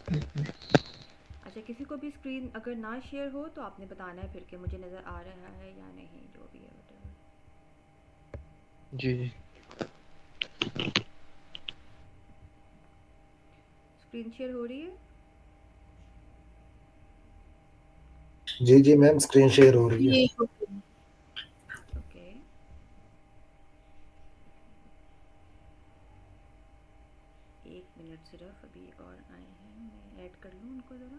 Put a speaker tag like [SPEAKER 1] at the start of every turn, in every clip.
[SPEAKER 1] अच्छा, किसी को भी स्क्रीन अगर ना शेयर हो तो आपने बताना है फिर कि मुझे नज़र आ रहा है या नहीं, जो भी है whatever।
[SPEAKER 2] जी जी।
[SPEAKER 1] स्क्रीन शेयर हो रही है?
[SPEAKER 3] जी जी मैम, स्क्रीन शेयर हो रही है।
[SPEAKER 4] ये
[SPEAKER 1] ओके। 1 मिनट सिर्फ, अभी और आए हैं, मैं ऐड कर लूँ उनको ज़रा।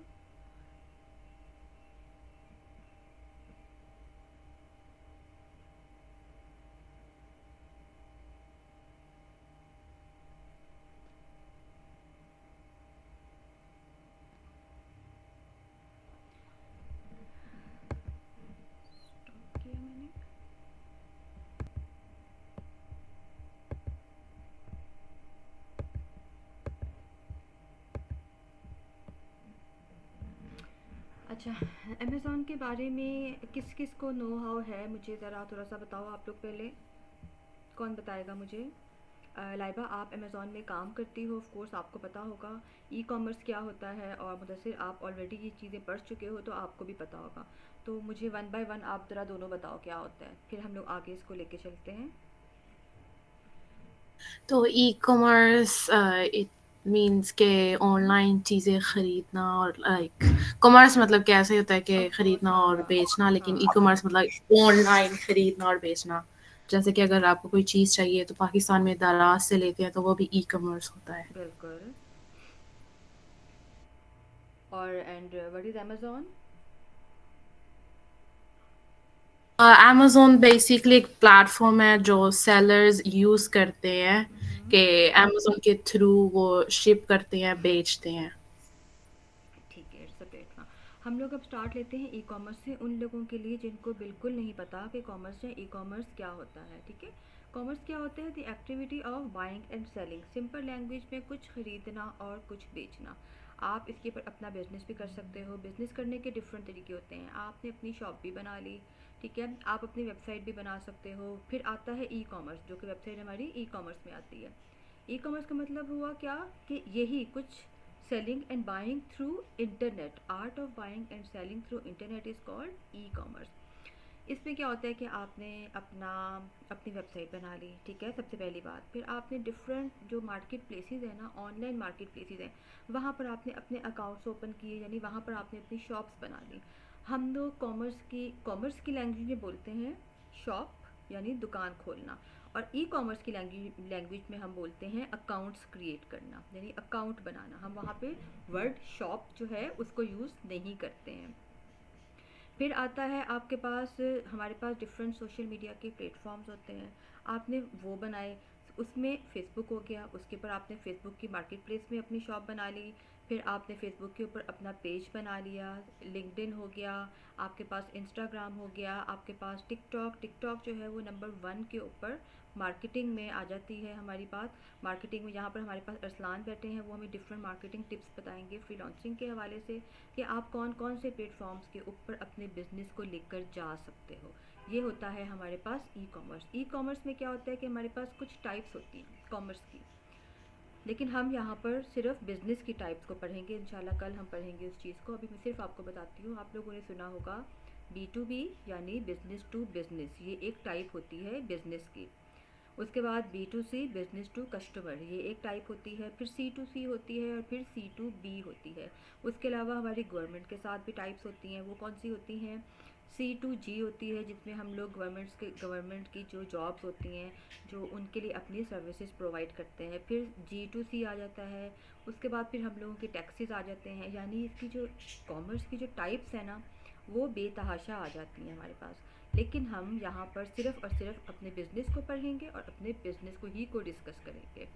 [SPEAKER 1] स्टॉप किया मैंने। अच्छा, अमेज़ॉन के बारे में किस किस को नो हाउ है, मुझे ज़रा थोड़ा सा बताओ आप लोग पहले। कौन बताएगा मुझे? लाइबा, आप अमेज़ॉन में काम करती हो, ऑफ कोर्स आपको पता होगा ई कॉमर्स क्या होता है, और मुदस्सिर आप ऑलरेडी ये चीज़ें पढ़ चुके हो तो आपको भी पता होगा। तो मुझे वन बाय वन आप ज़रा दोनों बताओ क्या होता है, फिर हम लोग आगे इसको लेके चलते हैं।
[SPEAKER 4] तो ई कॉमर्स इट मीन्स के ऑनलाइन चीज़ें खरीदना, और लाइक कॉमर्स मतलब कैसे होता है कि
[SPEAKER 1] ऑफ कोर्स,
[SPEAKER 4] खरीदना
[SPEAKER 1] हाँ
[SPEAKER 4] और
[SPEAKER 1] हाँ
[SPEAKER 4] बेचना, लेकिन ई
[SPEAKER 1] हाँ।
[SPEAKER 4] कॉमर्स मतलब ऑनलाइन खरीदना और बेचना। जैसे कि अगर आपको कोई चीज़ चाहिए तो पाकिस्तान में दराज से लेते हैं, तो वो भी ई कॉमर्स होता है।
[SPEAKER 1] बिल्कुल। और and what is Amazon?
[SPEAKER 4] Amazon basically एक प्लेटफॉर्म है जो सेलर्स यूज़ करते हैं, कि अमेज़न के थ्रू वो शिप करते हैं, बेचते हैं।
[SPEAKER 1] ठीक है, इट्स अ प्लेटफॉर्म। हम लोग अब स्टार्ट लेते हैं ई कॉमर्स से, उन लोगों के लिए जिनको बिल्कुल नहीं पता कि कॉमर्स या ई कॉमर्स क्या होता है। ठीक है, कॉमर्स क्या होता है? The activity of buying and selling, simple language में कुछ खरीदना और कुछ बेचना। आप इसके ऊपर अपना बिजनेस भी कर सकते हो। बिजनेस करने के डिफरेंट तरीके होते हैं। आपने अपनी शॉप भी बना ली, ठीक है, आप अपनी वेबसाइट भी बना सकते हो। फिर आता है ई कॉमर्स, जो कि वेबसाइट हमारी ई कॉमर्स में आती है। ई कॉमर्स का मतलब हुआ क्या, कि यही कुछ selling and buying through internet, art of buying and selling through internet is called e commerce. इसमें क्या होता है कि आपने अपना अपनी वेबसाइट बना ली, ठीक है, सबसे पहली बात। फिर आपने डिफरेंट जो मार्केट प्लेसेस है ना, ऑनलाइन मार्केट प्लेसेस हैं, वहाँ पर आपने अपने अकाउंट्स ओपन किए, यानी वहाँ पर आपने अपनी शॉप्स बना ली। हम लोग कॉमर्स की लैंग्वेज में बोलते हैं शॉप, यानी दुकान खोलना। और ई कॉमर्स की लैंग्वेज में हम बोलते हैं अकाउंट्स क्रिएट करना, यानी अकाउंट बनाना। हम वहाँ पे वर्ड शॉप जो है उसको यूज़ नहीं करते हैं। फिर आता है आपके पास, हमारे पास डिफरेंट सोशल मीडिया के प्लेटफॉर्म्स होते हैं, आपने वो बनाए। उसमें फ़ेसबुक हो गया, उसके ऊपर आपने फ़ेसबुक की मार्केट प्लेस में अपनी शॉप बना ली। फिर आपने फ़ेसबुक के ऊपर अपना पेज बना लिया। लिंक्डइन हो गया, आपके पास इंस्टाग्राम हो गया, आपके पास टिकटॉक। टिकटॉक जो है वो नंबर 1 के ऊपर मार्केटिंग में आ जाती है हमारी बात। मार्केटिंग में यहाँ पर हमारे पास अरसलान बैठे हैं, वो हमें डिफरेंट मार्केटिंग टिप्स बताएंगे फ्रीलांसिंग के हवाले से, कि आप कौन कौन से प्लेटफॉर्म्स के ऊपर अपने बिजनेस को लेकर जा सकते हो। ये होता है हमारे पास ई कॉमर्स। ई कॉमर्स में क्या होता है कि हमारे पास कुछ टाइप्स होती हैं कॉमर्स की, लेकिन हम यहाँ पर सिर्फ बिज़नेस की टाइप्स को पढ़ेंगे। इंशाल्लाह कल हम पढ़ेंगे उस चीज़ को। अभी मैं सिर्फ आपको बताती हूँ। आप लोगों ने सुना होगा B2B, यानी बिज़नेस टू बिज़नेस, ये एक टाइप होती है बिज़नेस की। उसके बाद B2C, बिज़नेस टू कस्टमर, ये एक टाइप होती है। फिर C2C होती है, और फिर C2B होती है। उसके अलावा हमारी गवर्नमेंट के साथ भी टाइप्स होती हैं। वो कौन सी होती हैं? C2G होती है, जिसमें हम लोग गवर्नमेंट की जो जॉब्स होती हैं, जो उनके लिए अपनी सर्विसेज प्रोवाइड करते हैं। फिर G2C आ जाता है। उसके बाद फिर हम लोगों के टैक्सेस आ जाते हैं। यानी इसकी जो कॉमर्स की जो टाइप्स है ना, वो बेतहाशा आ जाती हैं हमारे पास। लेकिन हम यहाँ पर सिर्फ और सिर्फ अपने बिजनेस को पढ़ेंगे और अपने बिजनेस को ही डिस्कस करेंगे,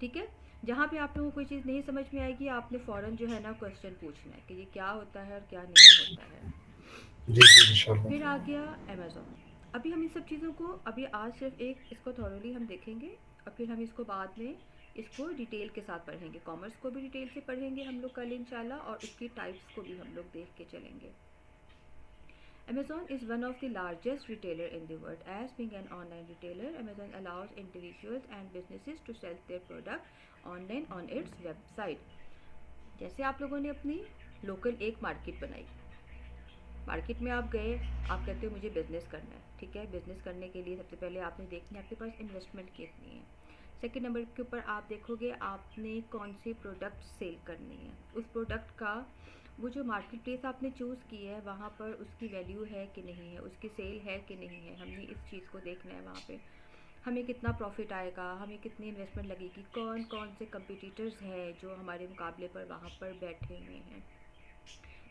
[SPEAKER 1] ठीक है। जहाँ पे आप लोगों को कोई चीज़ नहीं समझ में आएगी, आपने फ़ौरन जो है ना क्वेश्चन पूछना है कि ये क्या होता है और क्या नहीं होता है।
[SPEAKER 3] जी जी इंशाल्लाह।
[SPEAKER 1] फिर आ गया अमेज़ॉन। अभी हम इन सब चीज़ों को, अभी आज सिर्फ एक इसको थॉरोली हम देखेंगे, और फिर हम इसको बाद में इसको डिटेल के साथ पढ़ेंगे। कॉमर्स को भी डिटेल से पढ़ेंगे हम लोग कल इंशाल्लाह, और उसकी टाइप्स को भी हम लोग देख के चलेंगे। Amazon is one of the largest retailer in the world. As being an online retailer, Amazon allows individuals and businesses to sell their product online on its website. जैसे आप लोगों ने अपनी लोकल एक मार्केट बनाई, मार्केट में आप गए, आप कहते हो मुझे बिज़नेस करना है, ठीक है। बिज़नेस करने के लिए सबसे पहले आपने देखनी है आपके पास इन्वेस्टमेंट कितनी है। सेकंड नंबर के ऊपर आप देखोगे आपने कौन सी प्रोडक्ट सेल करनी है, उस प्रोडक्ट का वो जो मार्केट प्लेस आपने चूज़ की है वहाँ पर उसकी वैल्यू है कि नहीं है, उसकी सेल है कि नहीं है, हमने इस चीज़ को देखना है। वहाँ पे हमें कितना प्रॉफिट आएगा, हमें कितनी इन्वेस्टमेंट लगेगी, कौन कौन से कंपटीटर्स हैं जो हमारे मुकाबले पर वहाँ पर बैठे हुए हैं,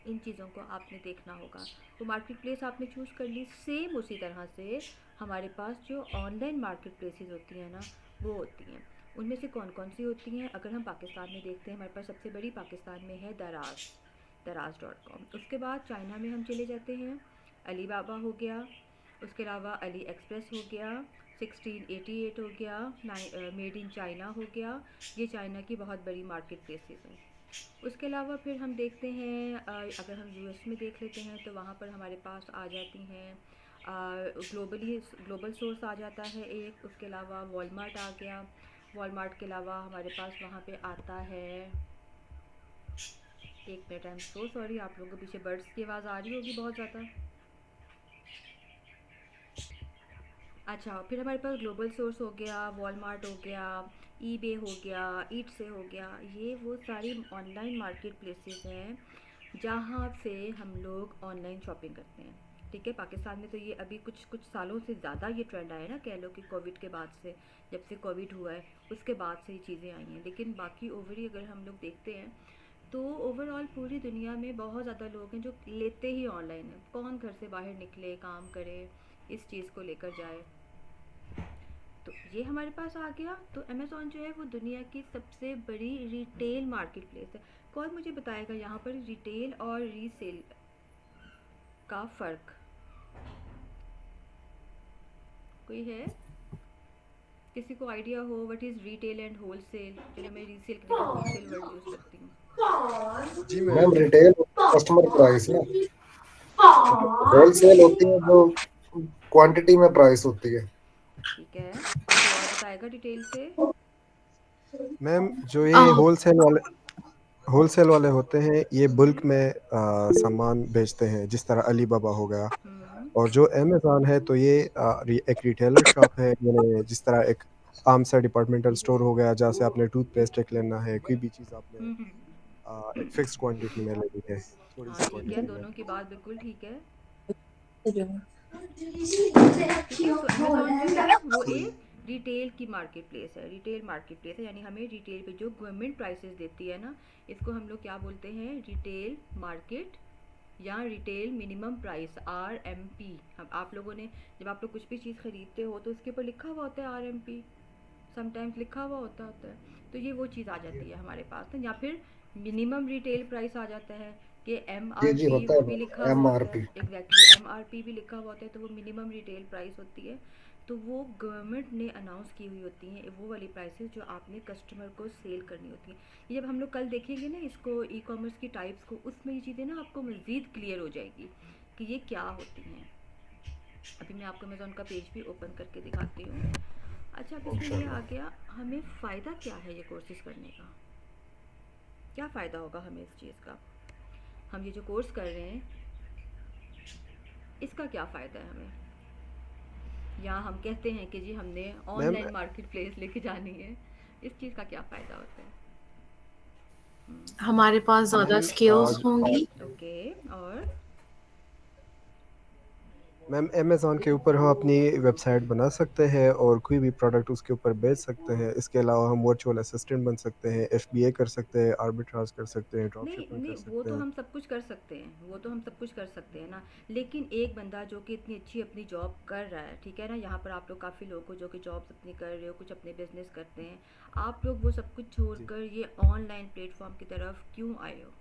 [SPEAKER 1] इन चीज़ों को आपने देखना होगा। वो मार्केट प्लेस आपने चूज़ कर ली। सेम उसी तरह से हमारे पास जो ऑनलाइन मार्केट प्लेसेस होती हैं ना, वो होती हैं। उनमें से कौन कौन सी होती हैं, अगर हम पाकिस्तान में देखते हैं, हमारे पास सबसे बड़ी पाकिस्तान में है दराज, दराज.com। उसके बाद चाइना में हम चले जाते हैं, अली बाबा हो गया, उसके अलावा अली एक्सप्रेस हो गया, 1688 हो गया, मेड इन चाइना हो गया। ये चाइना की बहुत बड़ी मार्केट प्लेसेस हैं। उसके अलावा फिर हम देखते हैं अगर हम यूएस में देख लेते हैं तो वहाँ पर हमारे पास आ जाती हैं ग्लोबल सोर्स आ जाता है एक। उसके अलावा वॉलमार्ट आ गया। वॉलमार्ट के अलावा हमारे पास वहाँ पे आता है, एक minute, I am so sorry, आप लोगों के पीछे बर्ड्स की आवाज़ आ रही होगी बहुत ज़्यादा। अच्छा, फिर हमारे पास ग्लोबल सोर्स हो गया, वॉलमार्ट हो गया, ईबे हो गया, ईट से हो गया। ये वो सारी ऑनलाइन मार्केट प्लेसेस हैं जहाँ से हम लोग ऑनलाइन शॉपिंग करते हैं, ठीक है। पाकिस्तान में तो ये अभी कुछ कुछ सालों से ज़्यादा ये ट्रेंड आया ना, कह लो कि कोविड के बाद से, जब से कोविड हुआ है उसके बाद से ये चीज़ें आई हैं। लेकिन बाकी ओवरी अगर हम लोग देखते हैं तो ओवरऑल पूरी दुनिया में बहुत ज़्यादा लोग हैं जो लेते ही ऑनलाइन है। कौन घर से बाहर निकले, काम करे, इस चीज़ को लेकर जाए। तो ये हमारे पास आ गया। तो अमेज़ॉन जो है वो दुनिया की सबसे बड़ी रिटेल मार्केट प्लेस है। कौन मुझे बताएगा यहाँ पर रिटेल और रीसेल का फ़र्क, कोई है? किसी को आइडिया हो what is retail and wholesale? चलो मैं रीसेल की जगह होलसेल वर्ड यूज़ करती हूँ।
[SPEAKER 2] जी
[SPEAKER 3] ma'am
[SPEAKER 2] ma'am.
[SPEAKER 3] Retail customer price ना, होलसेल होती है जो क्वांटिटी में प्राइस होती है।
[SPEAKER 1] ठीक है, कोई और बताएगा डिटेल से?
[SPEAKER 2] मैम जो ये
[SPEAKER 4] Um,
[SPEAKER 2] होलसेल वाले होते हैं ये बल्क में सामान बेचते हैं, जिस तरह अली बाबा हो गया।
[SPEAKER 1] हम्म
[SPEAKER 2] और जो अमेज़न है तो ये एक रिटेलर शॉप है, यानी जिस तरह एक आम सा डिपार्टमेंटल स्टोर हो गया, जहाँ से आपने टूथपेस्ट एक लेना है, कोई भी चीज़ आपने
[SPEAKER 1] हम्म।
[SPEAKER 2] एक फिक्स क्वांटिटी में लेनी है, थोड़ी
[SPEAKER 1] हाँ
[SPEAKER 2] सी
[SPEAKER 1] ठीक है,
[SPEAKER 2] क्वांटिटी में।
[SPEAKER 1] दोनों की बात बिल्कुल ठीक है। ठीक है, तो अमेज़ॉन जो है वो एक रिटेल की मार्केट प्लेस है, रिटेल मार्केट प्लेस है, यानी हमें रिटेल पे जो गवर्नमेंट प्राइसेस देती है ना, इसको हम लोग क्या बोलते हैं, रिटेल मार्केट या रिटेल मिनिमम प्राइस, RMP। हम आप लोगों ने जब आप लोग कुछ भी चीज़ खरीदते हो तो उसके ऊपर लिखा हुआ होता है RMP, समटाइम्स लिखा हुआ होता है। तो ये वो चीज़ आ जाती है हमारे पास ना, या फिर मिनिमम रिटेल प्राइस आ जाता है कि M
[SPEAKER 3] G
[SPEAKER 1] R
[SPEAKER 3] G
[SPEAKER 1] P
[SPEAKER 3] होता
[SPEAKER 1] वो
[SPEAKER 3] है
[SPEAKER 1] भी लिखा
[SPEAKER 3] मैम,
[SPEAKER 1] हुआ होता है,
[SPEAKER 3] MRP।
[SPEAKER 1] एग्जैक्टली MRP भी लिखा हुआ होता है, तो वो मिनिमम रिटेल प्राइस होती है। तो वो गवर्नमेंट ने अनाउंस की हुई होती हैं, वो वाली प्राइसेस जो आपने कस्टमर को सेल करनी होती हैं। ये जब हम लोग कल देखेंगे ना इसको, ई कॉमर्स की टाइप्स को, उसमें ये चीज़ें ना आपको मज़ीद क्लियर हो जाएगी कि ये क्या होती हैं। अभी मैं आपको अमेज़ॉन का पेज भी ओपन करके दिखाती हूँ। अच्छा, अब इसमें ये आ
[SPEAKER 3] इंशाल्लाह।
[SPEAKER 1] गया, हमें फ़ायदा क्या है ये कोर्सेज़ करने का, क्या फ़ायदा होगा हमें इस चीज़ का, हम ये जो कोर्स कर रहे हैं इसका क्या फ़ायदा है हमें, या हम कहते हैं कि जी हमने
[SPEAKER 2] मैम
[SPEAKER 1] ऑनलाइन मार्केट प्लेस लेके जानी है, इस चीज़ का क्या फ़ायदा होता है?
[SPEAKER 4] हमारे पास ज़्यादा
[SPEAKER 2] मैम
[SPEAKER 4] स्किल्स होंगी।
[SPEAKER 1] ओके, और
[SPEAKER 2] मैम अमेज़न के ऊपर हम अपनी वेबसाइट बना सकते हैं और कोई भी प्रोडक्ट उसके ऊपर बेच सकते हैं। इसके अलावा हम वर्चुअल असिस्टेंट बन सकते हैं, FBA कर सकते हैं, आर्बिट्राज कर सकते हैं, ड्रॉप
[SPEAKER 1] नहीं
[SPEAKER 2] शिपिंग कर
[SPEAKER 1] नहीं, वो
[SPEAKER 2] सकते
[SPEAKER 1] तो
[SPEAKER 2] हैं।
[SPEAKER 1] हम सब कुछ कर सकते हैं, वो तो हम सब कुछ कर सकते हैं ना। लेकिन एक बंदा जो कि इतनी अच्छी अपनी जॉब कर रहा है, ठीक है ना, यहाँ पर आप लोग काफ़ी लोग हो जो कि जॉब्स अपनी कर रहे हो, कुछ अपने बिजनेस करते हैं, आप लोग वो सब कुछ
[SPEAKER 2] जी
[SPEAKER 1] छोड़कर ये ऑनलाइन प्लेटफॉर्म की तरफ क्यों आए हो,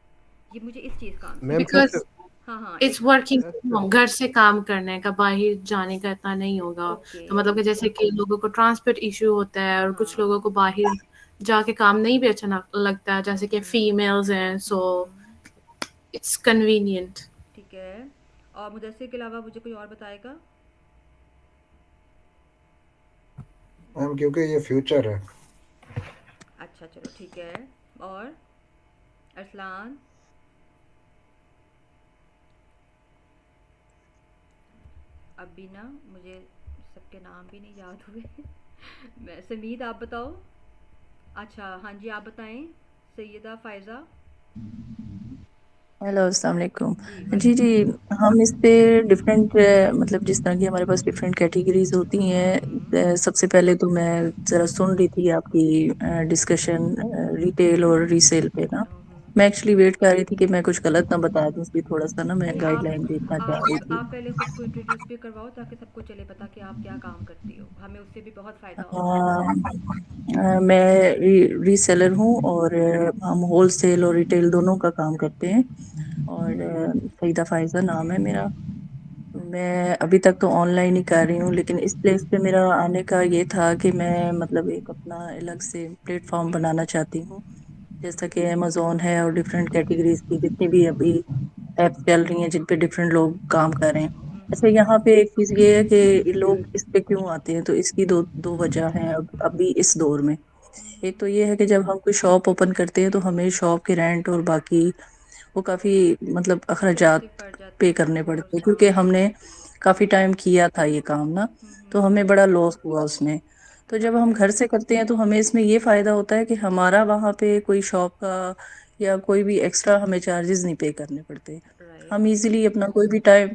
[SPEAKER 1] ये मुझे इस चीज़ का आंसर
[SPEAKER 2] मैम
[SPEAKER 1] दो।
[SPEAKER 2] सिर्फ
[SPEAKER 4] बिकॉज़
[SPEAKER 1] हाँ हाँ,
[SPEAKER 4] इट्स
[SPEAKER 1] एक,
[SPEAKER 4] वर्किंग फ्रॉम
[SPEAKER 2] सिर्फ
[SPEAKER 4] होम, घर से काम करने का, बाहर जाने का इतना नहीं होगा।
[SPEAKER 1] ओके,
[SPEAKER 4] तो मतलब कि जैसे कि लोगों को ट्रांसपोर्ट इश्यू होता है और कुछ लोगों
[SPEAKER 1] हाँ,
[SPEAKER 4] को बाहर जाके काम नहीं भी अच्छा लगता है, जैसे कि फीमेल्स हैं, सो
[SPEAKER 1] हम्म,
[SPEAKER 4] इट्स कन्वीनियंट।
[SPEAKER 1] ठीक है। और मुदस्सिर के अलावा मुझे कोई और बताएगा?
[SPEAKER 3] मैम क्योंकि ये फ्यूचर है।
[SPEAKER 1] अच्छा चलो ठीक है, और अरसलान, अभी ना मुझे सबके नाम भी नहीं याद हुए। समीद, आप बताओ। अच्छा, हाँ जी, आप बताएं। सैयदा फ़ायज़ा।
[SPEAKER 5] हेलो अस्सलाम वालेकुम।
[SPEAKER 1] जी,
[SPEAKER 5] जी
[SPEAKER 1] वालेकुम
[SPEAKER 5] जी,
[SPEAKER 1] अस्सलाम।
[SPEAKER 5] हम इस पे डिफरेंट मतलब जिस तरह की हमारे पास डिफरेंट कैटेगरीज होती हैं। सबसे पहले तो मैं ज़रा सुन रही थी आपकी डिस्कशन रिटेल और रीसेल पे ना। मैं एक्चुअली वेट कर रही थी कि मैं कुछ गलत ना बता दूं, इसलिए थोड़ा सा ना मैं
[SPEAKER 1] नहीं,
[SPEAKER 5] गाइडलाइन देखना चाह रही थी।
[SPEAKER 1] आप पहले खुद को इंट्रोड्यूस भी करवाओ ताकि सबको चले पता कि आप क्या काम करती हो, हमें उससे भी बहुत फ़ायदा होगा।
[SPEAKER 5] मैं रीसेलर हूँ और हम होलसेल और रिटेल दोनों का काम करते हैं। और सईदा फायजा नाम है मेरा। मैं अभी तक तो ऑनलाइन ही कर रही हूँ, लेकिन इस प्लेस पे मेरा आने का ये था कि मैं मतलब एक अपना अलग से प्लेटफॉर्म बनाना चाहती हूँ। जैसा कि अमेजोन है और डिफरेंट कैटेगरीज की जितनी भी अभी ऐप्स चल रही हैं जिन पे डिफरेंट लोग काम कर रहे हैं। अच्छा, यहाँ पे एक चीज ये है कि लोग इस पे क्यों आते हैं, तो इसकी दो दो वजह हैं अभी इस दौर में। एक तो ये है कि जब हम कोई शॉप ओपन करते हैं तो हमें शॉप के रेंट और बाकी वो काफी मतलब अखराजात
[SPEAKER 1] एक्सपेंसिव पड़ जाते
[SPEAKER 5] पे
[SPEAKER 1] हैं, ऑफ
[SPEAKER 5] करने पड़ते
[SPEAKER 1] कोर्स,
[SPEAKER 5] हैं, क्योंकि
[SPEAKER 1] हाँ।
[SPEAKER 5] हमने काफी टाइम किया था ये काम ना। तो हमें बड़ा लॉस हुआ उसमें। तो जब हम घर से करते हैं तो हमें इसमें ये फायदा होता है कि हमारा वहाँ पे कोई शॉप का या कोई भी एक्स्ट्रा हमें चार्जेस नहीं पे करने पड़ते। हम
[SPEAKER 1] राइट।
[SPEAKER 5] इजीली अपना कोई भी टाइम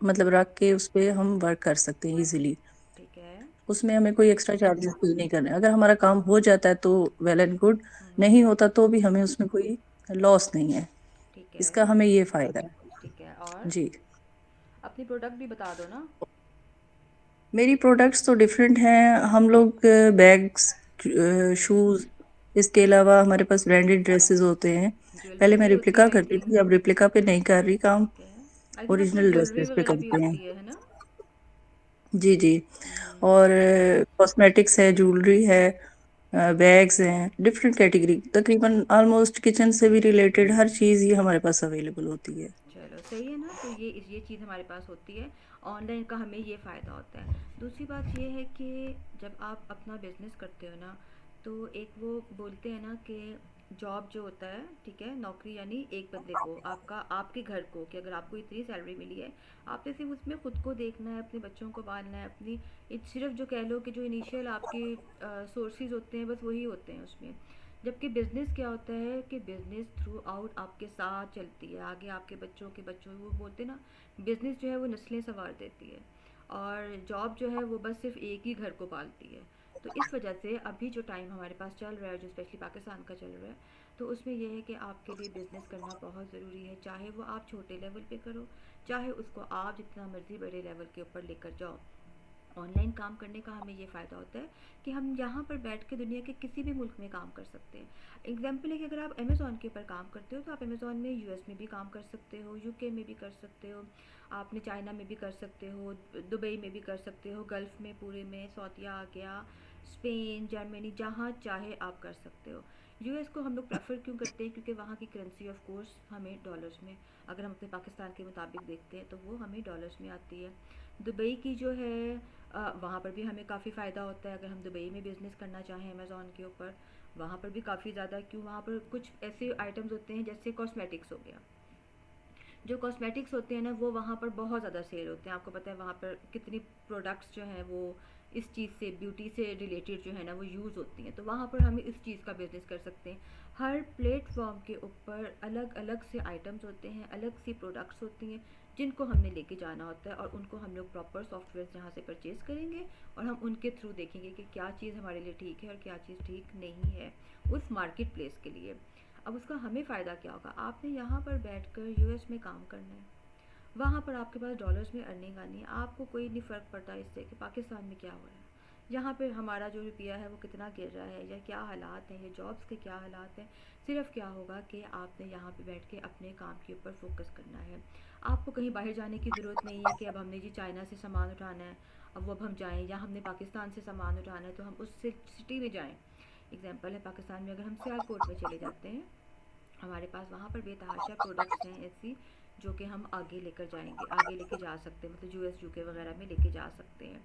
[SPEAKER 5] मतलब रख के उस पे हम वर्क कर सकते हैं इजीली।
[SPEAKER 1] ठीक है।
[SPEAKER 5] उसमें हमें कोई एक्स्ट्रा चार्जेस पे नहीं करने। अगर हमारा काम हो जाता है तो वेल एंड गुड, नहीं होता तो भी हमें उसमें कोई लॉस नहीं है।
[SPEAKER 1] ठीक है।
[SPEAKER 5] इसका हमें ये फायदा है।
[SPEAKER 1] ठीक है, और
[SPEAKER 5] जी।
[SPEAKER 1] अपनी प्रोडक्ट भी बता दो ना।
[SPEAKER 5] मेरी प्रोडक्ट्स तो डिफरेंट हैं। हम लोग बैग्स, शूज, इसके अलावा हमारे पास ब्रांडेड ड्रेसेस होते हैं।
[SPEAKER 1] ज्वेलरी
[SPEAKER 5] पहले मैं
[SPEAKER 1] भी होती है
[SPEAKER 5] रिप्लिका
[SPEAKER 1] आई
[SPEAKER 5] करती
[SPEAKER 1] थिंक।
[SPEAKER 5] थी, अब रिप्लिका पे नहीं कर रही काम।
[SPEAKER 1] ठीक है। आई थिंक आपके पास
[SPEAKER 5] ओरिजिनल
[SPEAKER 1] ज्वेलरी
[SPEAKER 5] ड्रेसेस पे
[SPEAKER 1] वगैरह भी
[SPEAKER 5] करते हैं।
[SPEAKER 1] होती है ना?
[SPEAKER 5] जी जी। और कॉस्मेटिक्स है, ज्वेलरी है, बैग्स हैं, डिफरेंट कैटेगरी, तकरीबन ऑलमोस्ट किचन से भी रिलेटेड हर चीज़ ये हमारे पास अवेलेबल होती है।
[SPEAKER 1] चलो सही है ना, तो ये चीज़ हमारे पास होती है। ऑनलाइन का हमें ये फ़ायदा होता है। दूसरी बात ये है कि जब आप अपना बिजनेस करते हो ना, तो एक वो बोलते हैं ना कि जॉब जो होता है, ठीक है, नौकरी यानी एक बंदे को, आपका आपके घर को, कि अगर आपको इतनी सैलरी मिली है, आपने सिर्फ उसमें खुद को देखना है, अपने बच्चों को पालना है, अपनी सिर्फ जो कह लो कि जो इनिशियल आपके सोर्सेज होते हैं बस वही होते हैं उसमें। जबकि बिज़नेस क्या होता है कि बिज़नेस थ्रू आउट आपके साथ चलती है, आगे आपके बच्चों के बच्चों, वो बोलते हैं ना, बिज़नेस जो है वो नस्लें संवार देती है, और जॉब जो है वो बस सिर्फ एक ही घर को पालती है। तो इस वजह से अभी जो टाइम हमारे पास चल रहा है, जो स्पेशली पाकिस्तान का चल रहा है, तो उसमें यह है कि आपके लिए बिज़नेस करना बहुत ज़रूरी है, चाहे वो आप छोटे लेवल पे करो, चाहे उसको आप जितना मर्ज़ी बड़े लेवल के ऊपर लेकर जाओ। ऑनलाइन काम करने का हमें ये फ़ायदा होता है कि हम यहाँ पर बैठ के दुनिया के किसी भी मुल्क में काम कर सकते हैं। एग्जाम्पल है कि अगर आप अमेज़ॉन के ऊपर काम करते हो तो आप अमेज़ॉन में यूएस में भी काम कर सकते हो, यूके में भी कर सकते हो, आपने चाइना में भी कर सकते हो, दुबई में भी कर सकते हो, गल्फ़ में पूरे में, सऊदीया आ गया, स्पेन, जर्मनी, जहाँ चाहे आप कर सकते हो। यूएस को हम लोग प्रेफर क्यों करते हैं? क्योंकि वहाँ की करेंसी ऑफ कोर्स हमें डॉलर्स में, अगर हम अपने पाकिस्तान के मुताबिक देखते हैं तो वो हमें डॉलर्स में आती है। दुबई की जो है वहाँ पर भी हमें काफ़ी फ़ायदा होता है, अगर हम दुबई में बिज़नेस करना चाहें अमेज़ॉन के ऊपर, वहाँ पर भी काफ़ी ज़्यादा, क्यों, वहाँ पर कुछ ऐसे आइटम्स होते हैं जैसे कॉस्मेटिक्स हो गया, जो कॉस्मेटिक्स होते हैं ना वो वहाँ पर बहुत ज़्यादा सेल होते हैं। आपको पता है वहाँ पर कितनी प्रोडक्ट्स जो हैं वो इस चीज़ से, ब्यूटी से रिलेटेड जो है ना वो यूज़ होती हैं, तो वहाँ पर हम इस चीज़ का बिज़नेस कर सकते हैं। हर प्लेटफॉर्म के ऊपर अलग अलग से आइटम्स होते हैं, अलग सी प्रोडक्ट्स होती हैं जिनको हमने लेके जाना होता है, और उनको हम लोग प्रॉपर सॉफ्टवेयर जहाँ से परचेज़ करेंगे, और हम उनके थ्रू देखेंगे कि क्या चीज़ हमारे लिए ठीक है और क्या चीज़ ठीक नहीं है उस मार्केट प्लेस के लिए। अब उसका हमें फ़ायदा क्या होगा? आपने यहाँ पर बैठकर यूएस में काम करना है, वहाँ पर आपके पास डॉलर्स में अर्निंग आनी है, आपको कोई नहीं फ़र्क पड़ता इससे कि पाकिस्तान में क्या हो रहा है, यहाँ पे हमारा जो रुपया है वो कितना गिर रहा है, या क्या हालात हैं, या जॉब्स के क्या हालात हैं। सिर्फ क्या होगा कि आपने यहाँ पे बैठ के अपने काम के ऊपर फोकस करना है। आपको कहीं बाहर जाने की ज़रूरत नहीं है कि अब हमने जी चाइना से सामान उठाना है, अब हम जाएँ, या हमने पाकिस्तान से सामान उठाना है तो हम उस सिटी में जाएँ। एग्जाम्पल है, पाकिस्तान में अगर हम सियालकोट में चले जाते हैं, हमारे पास वहाँ पर बेतहाशा प्रोडक्ट्स हैं ऐसी जो कि हम आगे लेकर जाएंगे, आगे लेके जा सकते हैं, मतलब यूएस यूके वगैरह में लेके जा सकते हैं।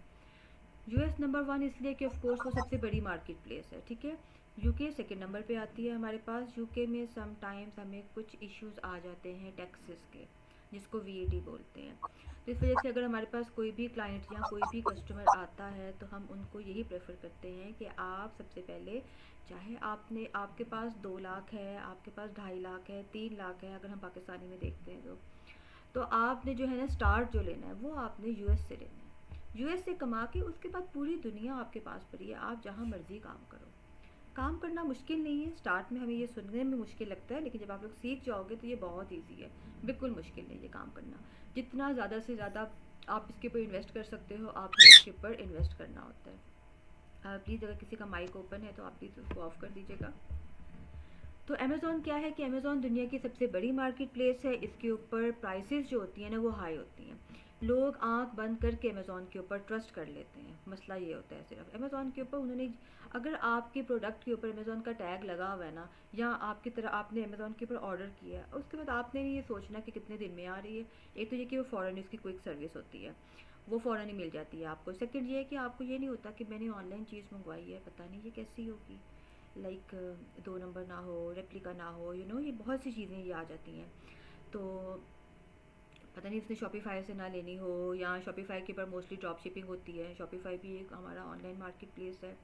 [SPEAKER 1] यूएस नंबर 1 इसलिए कि ऑफ कोर्स वो सबसे बड़ी मार्केट प्लेस है, ठीक है। यूके सेकंड नंबर पे आती है हमारे पास। यूके में सम टाइम्स हमें कुछ इश्यूज आ जाते हैं टैक्सेस के, जिसको वीएटी बोलते हैं। तो इस वजह से अगर हमारे पास कोई भी क्लाइंट या कोई भी कस्टमर आता है तो हम उनको यही प्रेफर करते हैं कि आप सबसे पहले, चाहे आपके पास 2 लाख है, आपके पास 2.5 लाख है, 3 लाख है, अगर हम पाकिस्तानी में देखते हैं तो आपने जो है ना स्टार्ट जो लेना है वो आपने यूएस से लेना है। यूएस से कमा के उसके बाद पूरी दुनिया आपके पास पड़ी है, आप जहाँ मर्जी काम करो। काम करना मुश्किल नहीं है, स्टार्ट में हमें ये सुनने में मुश्किल लगता है, लेकिन जब आप लोग सीख जाओगे तो ये बहुत ईजी है, बिल्कुल मुश्किल नहीं है काम करना। जितना ज़्यादा से ज़्यादा आप इसके ऊपर इन्वेस्ट कर सकते हो, आपने इसके ऊपर इन्वेस्ट करना होता है। प्लीज़ अगर किसी का माइक ओपन है तो आप प्लीज़ उसको ऑफ कर दीजिएगा। तो अमेज़ॉन क्या है कि अमेज़ॉन दुनिया की सबसे बड़ी मार्केट प्लेस है। इसके ऊपर प्राइसेस जो होती हैं ना वो हाई होती हैं। लोग आंख बंद करके अमेज़ॉन के ऊपर ट्रस्ट कर लेते हैं। मसला ये होता है सिर्फ अमेज़ॉन के ऊपर, उन्होंने अगर आपके प्रोडक्ट के ऊपर अमेज़ॉन का टैग लगा हुआ है ना, या आपकी तरह आपने अमेज़ॉन के ऊपर ऑर्डर किया है, उसके बाद आपने ये सोचना कि कितने दिन में आ रही है। एक तो ये कि वो फ़ौरन इसकी क्विक सर्विस होती है, वो फ़ौरन ही मिल जाती है आपको। सेकंड ये है कि आपको ये नहीं होता कि मैंने ऑनलाइन चीज़ मंगवाई है, पता नहीं ये कैसी होगी, लाइक 2 नंबर ना हो, रेप्लिका ना हो, ये बहुत सी चीज़ें ये आ जाती हैं। तो पता नहीं इसने शॉपिफाई से ना लेनी हो, या शॉपिफाई के ऊपर मोस्टली ड्रॉप शिपिंग होती है। शॉपिफाई भी एक हमारा ऑनलाइन मार्केट प्लेस है।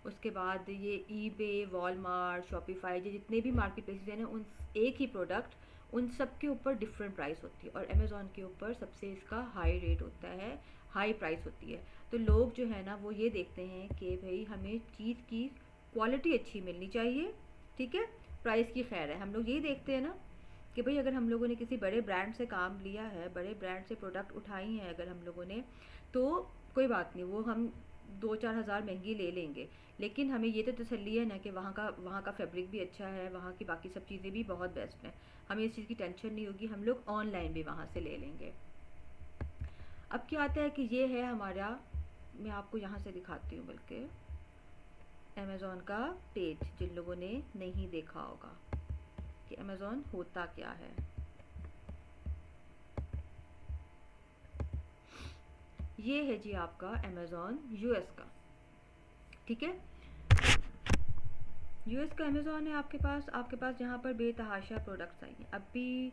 [SPEAKER 1] उसके बाद ये ईबे, वॉलमार्ट, शॉपिफाई, ये जितने भी मार्केट प्लेसेस हैं ना, उन एक ही प्रोडक्ट उन सब के ऊपर डिफरेंट प्राइस होती है, और अमेज़ॉन के ऊपर सबसे इसका हाई रेट होता है, हाई प्राइस होती है। तो लोग जो है ना वो ये देखते हैं कि भाई हमें चीज़ की क्वालिटी अच्छी मिलनी चाहिए, ठीक है, प्राइस की खैर है। हम लोग यही देखते हैं ना कि भाई अगर हम लोगों ने किसी बड़े ब्रांड से काम लिया है, बड़े ब्रांड से प्रोडक्ट उठाई हैं अगर हम लोगों ने, तो कोई बात नहीं, वो हम 2-4 हज़ार महंगी ले लेंगे, लेकिन हमें ये तो तसल्ली है ना कि वहाँ का फैब्रिक भी अच्छा है, वहाँ की बाकी सब चीज़ें भी बहुत बेस्ट हैं। हमें इस चीज़ की टेंशन नहीं होगी, हम लोग ऑनलाइन भी वहाँ से ले लेंगे। अब क्या आता है कि ये है हमारा, मैं आपको यहाँ से दिखाती हूँ बल्कि अमेज़ॉन का पेज, जिन लोगों ने नहीं देखा होगा कि अमेज़ॉन होता क्या है। ये है जी आपका अमेज़ॉन यूएस का, ठीक है। यूएस का अमेज़ॉन है आपके पास जहाँ पर बेतहाशा प्रोडक्ट्स आई हैं। अभी